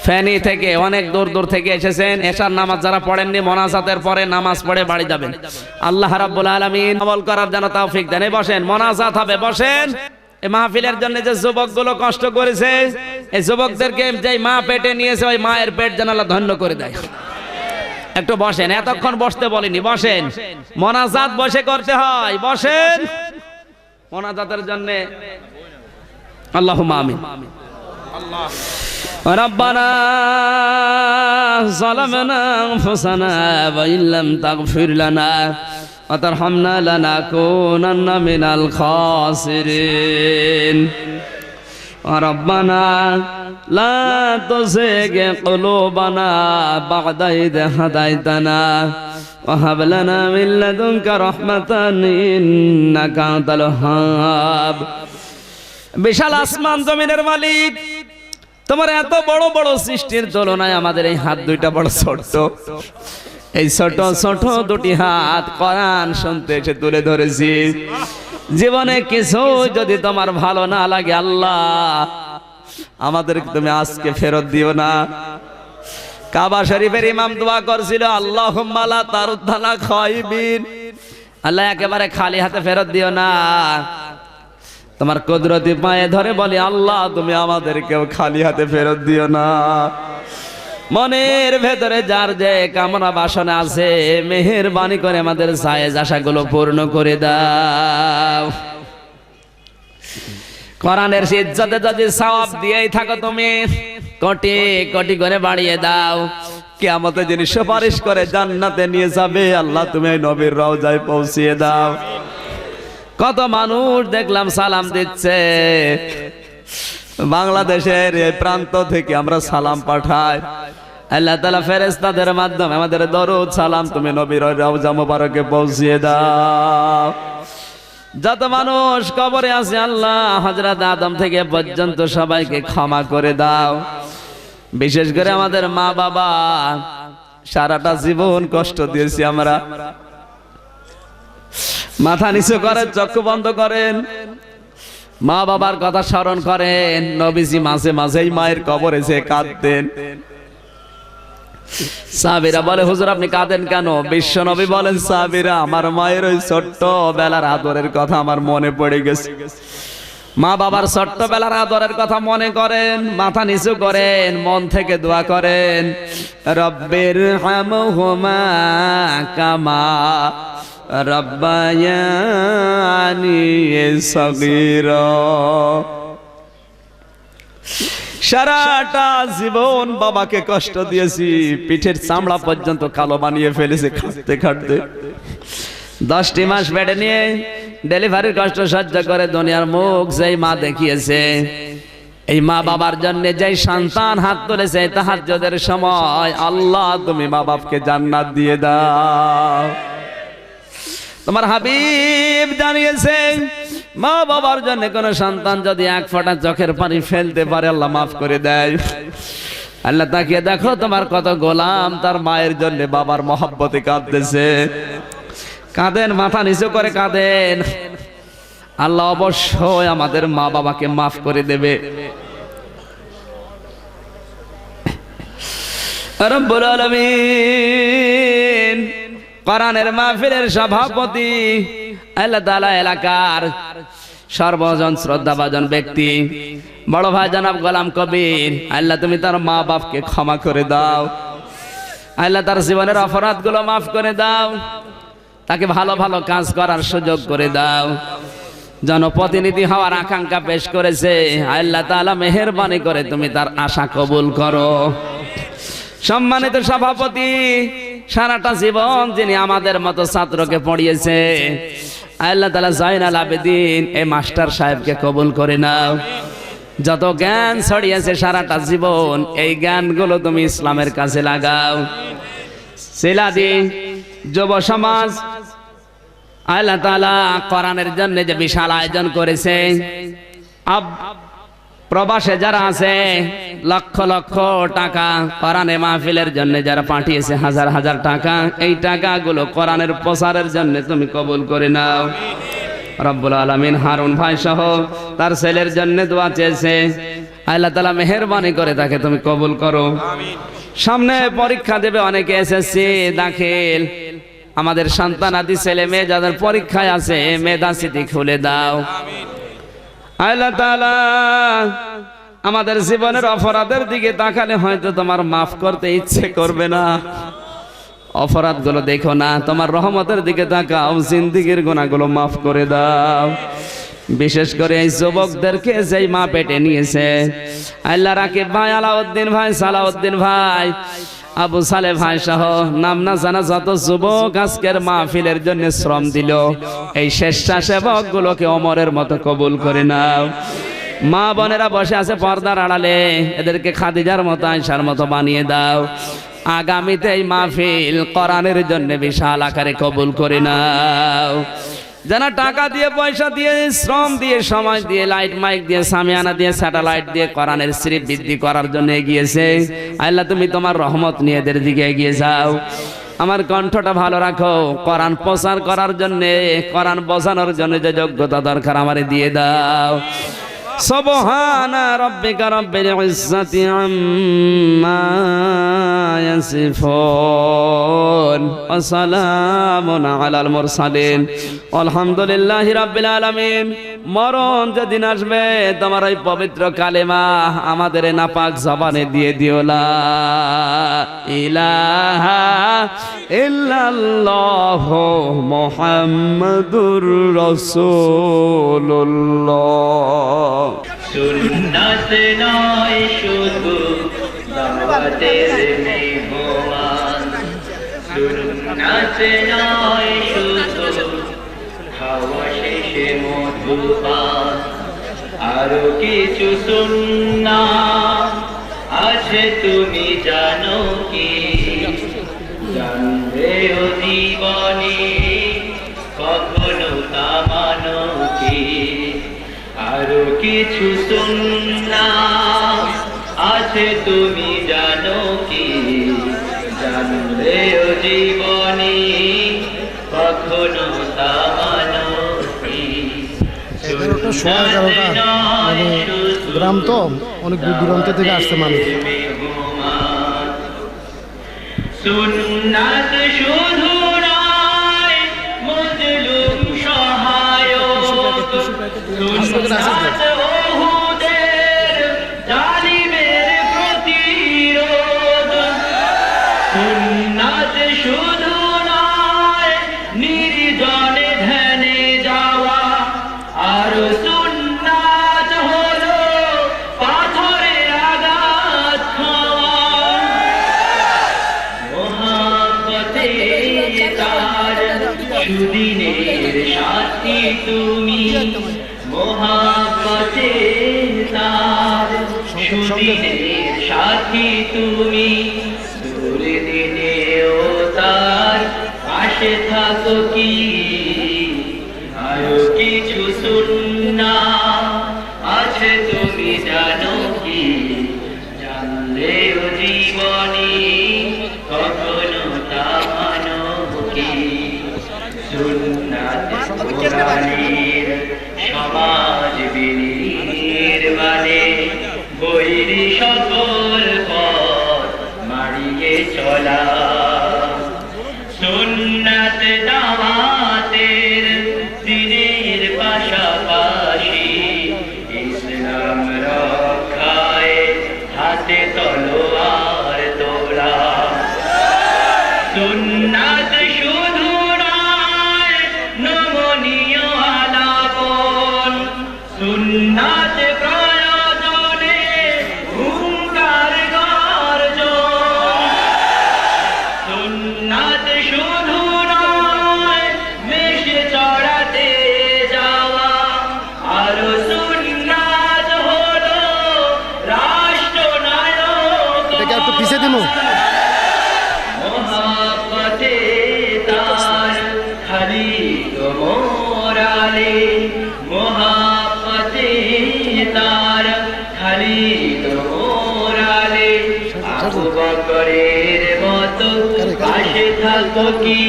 ফেনী থেকে অনেক দূর দূর থেকে এসেছেন। এশার নামাজ যারা পড়েননি মোনাজাতের পরে নামাজ পড়ে বাড়ি যাবেন। আল্লাহ রাব্বুল আলামিন আমল করার জন্য তৌফিক দেন। বসেন, মোনাজাত হবে, বসেন। এই মাহফিলের জন্য যে যুবকগুলো কষ্ট করেছে, এই যুবকদেরকে যে মা পেটে নিয়েছে ওই মায়ের পেট যেন আল্লাহ ধন্য করে দেয়। একটু বসেন, এতক্ষণ বসতে বলিনি, বসেন। মোনাজাত বসে করতে হয়, বসেন। মোনাজাতের জন্য আল্লাহুম্মা আমিন। ربنا ظلمنا أنفسنا وإن لم تغفر لنا وترحمنا لنكونن من الخاسرين ربنا لا تزغ قلوبنا بعد إذ هديتنا وهب لنا من لدنك رحمة إنك أنت الوهاب। বিশাল আসমান জমিনের মালিক, তোমার এত বড় বড় সৃষ্টির তুলনায় আমাদের এই হাত দুইটা বড় ছোট। এই ছোট ছোট দুটি হাত কোরআন শুনতে এসে তুলে ধরেছি। জীবনে কিছু যদি তোমার ভালো না লাগে আল্লাহ আমাদেরকে তুমি আজকে ফেরত দিও না। কাবা শরীফের ইমাম দোয়া করছিল আল্লাহুম্মা লা তারুদ্দানা খায়বিন, আল্লাহ একেবারে খালি হাতে ফেরত দিও না। তোমার কুদরতি পায়ে ধরে বলি আল্লাহ তুমি আমাদেরকেও খালি হাতে ফেরত দিও না। মনের ভেতরে যার যে কামনা বাসনা আছে মেহেরবানি করে আমাদের জায়েজ আশাগুলো পূর্ণ করে দাও। কোরআনের ইজ্জতে যদি সওয়াব দিয়েই থাকো তুমি কোটি কোটি করে বাড়িয়ে দাও। কিয়ামতে যিনি সুপারিশ করে জান্নাতে নিয়ে যাবে আল্লাহ তুমি নবীর রওজায় পৌঁছিয়ে দাও। কত মানুষ দেখলাম সালাম দিচ্ছে, বাংলাদেশের এই প্রান্ত থেকে আমরা সালাম পাঠাই। আল্লাহ তাআলা ফেরেশতাদের মাধ্যমে আমাদের দরুদ সালাম তুমি নবীর রওজা মোবারকে পৌঁছিয়ে দাও। যত মানুষ কবরে আছে আল্লাহ হযরত আদম থেকে পর্যন্ত সবাইকে ক্ষমা করে দাও। বিশেষ করে আমাদের মা বাবা, সারাটা জীবন কষ্ট দিয়েছি আমরা। মাথা নিচু করেন, চক্ষু বন্ধ করেন, মা বাবার কথা স্মরণ করেন। নবীজি মাঝে মাঝেই মায়ের কবরে এসে কাঁদতেন। সাহাবীরা বলে হুজুর আপনি কাঁদেন কেন? বিশ্ব নবী বলেন সাহাবীরা আমার মায়ের ওই ছোট্ট বেলার আদরের কথা আমার মনে পড়ে গেছে। মা বাবার ছোট্ট বেলার আদরের কথা মনে করেন, মাথা নিচু করেন, মন থেকে দোয়া করেন রব্বির হামহুমা কামা রব্বায়ানি সগীরা। সারাটা জীবন বাবাকে কষ্ট দিয়েছি, পিঠের চামড়া পর্যন্ত কালো বানিয়ে ফেলেছে খাটতে খাটতে। 10টি মাস পেটে নিয়ে ডেলিভারির কষ্ট সহ্য করে দুনিয়ার মুখ যেই মা দেখিয়েছে, এই মা বাবার জন্য যেই সন্তান হাত তুলেছে তাহাজ্জুদের সময় আল্লাহ তুমি মা বাপকে জান্নাত দিয়ে দাও। তোমার হাবিব জানিয়েছে মা বাবার জন্য কোন সন্তান যদি এক ফোঁটা চোখের পানি ফেলতে পারে আল্লাহ মাফ করে দেয়। আল্লাহ তাকিয়ে দেখো তোমার কত গোলাম তার মায়ের জন্য বাবার মহব্বতে কাঁদতেছে। কাঁদেন, মাথা নিচু করে কাঁদেন। আল্লাহ অবশ্যই আমাদের মা বাবাকে মাফ করে দেবে। রব্বুল আলামিন কোরআনের মাহফিলের সভাপতি, আল্লাহ তাআলা এলাকার সর্বজন শ্রদ্ধাভাজন ব্যক্তি বড় ভাই জনাব গোলাম কবির, আল্লাহ তুমি তার মা বাপকে ক্ষমা করে দাও, আল্লাহ তার জীবনের অপরাধগুলো মাফ করে দাও, তাকে ভালো ভালো কাজ করার সুযোগ করে দাও। জনপ্রতিনিধি হওয়ার আকাঙ্ক্ষা পেশ করেছে, আল্লাহ তাআলা মেহেরবানি করে তুমি তার আশা কবুল করো। সম্মানিত সভাপতি, সারাটা জীবন যিনি আমাদের মতো ছাত্রকে পড়িয়েছে, আল্লাহ তাআলা জাইনাল আবেদিন এই মাস্টার সাহেবকে কবুল করে নাও। যত জ্ঞান ছড়িয়েছে সারাটা জীবন, এই জ্ঞানগুলো তুমি ইসলামের কাছে লাগাও। সিলাদি যুব সমাজ, আল্লাহ তাআলা কোরআনের জন্য যে বিশাল আয়োজন করেছে, প্রবাসে যারা আছে লক্ষ লক্ষ টাকা কোরআনে মাহফিলের জন্য যারা পাঠিয়েছে, হাজার হাজার টাকা, এই টাকাগুলো কোরআনের প্রচারের জন্য তুমি কবুল করে নাও। রব্বুল আলামিন হারুন ভাই সহ তার ছেলের জন্য দোয়া চেয়েছে, আল্লাহ তাআলা মেহেরবানি করে তাকে তুমি কবুল করো। সামনে পরীক্ষা দেবে অনেকে, এসএসসি দাখিল, আমাদের সন্তানাদি ছেলে মেয়ে যাদের পরীক্ষায় আছে মেধা স্মৃতি খুলে দাও। আল্লাহ তাআলা আমাদের জীবনের অপরাধের দিকে তাকালে হয়তো তোমার মাফ করতে ইচ্ছে করবে না, অপরাধগুলো দেখো না, তোমার রহমতের দিকে তাকাও, জিন্দেগীর গুনাহগুলো মাফ করে দাও। বিশেষ করে এই যুবকদেরকে যেই মা পেটে নিয়েছে, আল্লাহ রাকিব ভাই, আলাউদ্দিন ভাই, সালাউদ্দিন ভাই, আবু সালে ভাই সহ নাম না জানা যত যুবক আজকের মাহফিলের জন্য শ্রম দিল, এই স্বেচ্ছাসেবক গুলোকে ওমরের মতো কবুল করে নাও। মা বোনেরা বসে আছে পর্দার আড়ালে, এদেরকে খাদিজার মতো, আয়েশার মতো বানিয়ে দাও। আগামীতে এই মাহফিল কোরআনের জন্য বিশাল আকারে কবুল করে নাও। যারা টাকা দিয়ে, পয়সা দিয়ে, শ্রম দিয়ে, সময় দিয়ে, লাইট মাইক দিয়ে, সামিয়ানা দিয়ে, স্যাটেলাইট দিয়ে কোরআনের শরীফ বৃদ্ধি করার জন্য এগিয়েছে, আল্লাহ তুমি তোমার রহমত নিয়ে এদের দিকে এগিয়ে যাও। আমার কণ্ঠটা ভালো রাখো, কোরআন প্রচার করার জন্য, কোরআন বোঝানোর জন্য যে যোগ্যতা দরকার আমারে দিয়ে দাও। সুবহানা রাব্বিকা রাব্বিল ইজ্জাতি আম্মা ইয়াসিফুন ওয়া সালামুন আলাল মুরসালিন আলহামদুলিল্লাহি রাব্বিল আলামিন। মরণ যেদিন আসবে তোমার এই পবিত্র কালেমা আমাদের নাপাক জবানে দিয়ে দিও, লা ইলাহা ইল্লাল্লাহু মুহাম্মাদুর রাসূলুল্লাহ। সুন্নাত নয় শুধু দাওয়াতের মেহমান, সুন্নাত নয় শুধু খাওয়া শেষে মধুপান, আরো কিছু সুন্নাত আছে তুমি জানো কি? জানবে ও জীবনে কখনো তা মানো কি? আরো কিছু সুন্নাত আছে তুমি জানো কি? জানবে ও জীবনে কখনো তা মানো কি? গ্রাম তো অনেক দূর দূরান্ত থেকে আসছে মানুষ। সুন্নাত শুধু নয় মজলুম সহায়ক, সুন্নাত ওহুদের জালিমের প্রতিরোধ, সুন্নাত শুধু নয় নির্জনে ধ্যানে যাওয়া, আর সুন্নাত হলো পাথরে আঘাত খাওয়া। মোহাব্বতে তার সুদিনের সাথী তুমি, মোহাব্বতে তার সুদিনের সাথী তুমি, দূরে দিনেও তার পাশে থাকো কি? আরো কিছু সুন্নাত আছে তুমি জানো কি? জানলেও জীবনে কখনো তা মানো কি? সুন্নাত কোরআনের সমাজ বিনির্মাণে বৈরী সকল পথ মারিয়ে চলা, সুন্নাত মোরালে মোহাম্মতে তার খালিদ মোরালে আবু বকরের মতো পাশে থাকো কি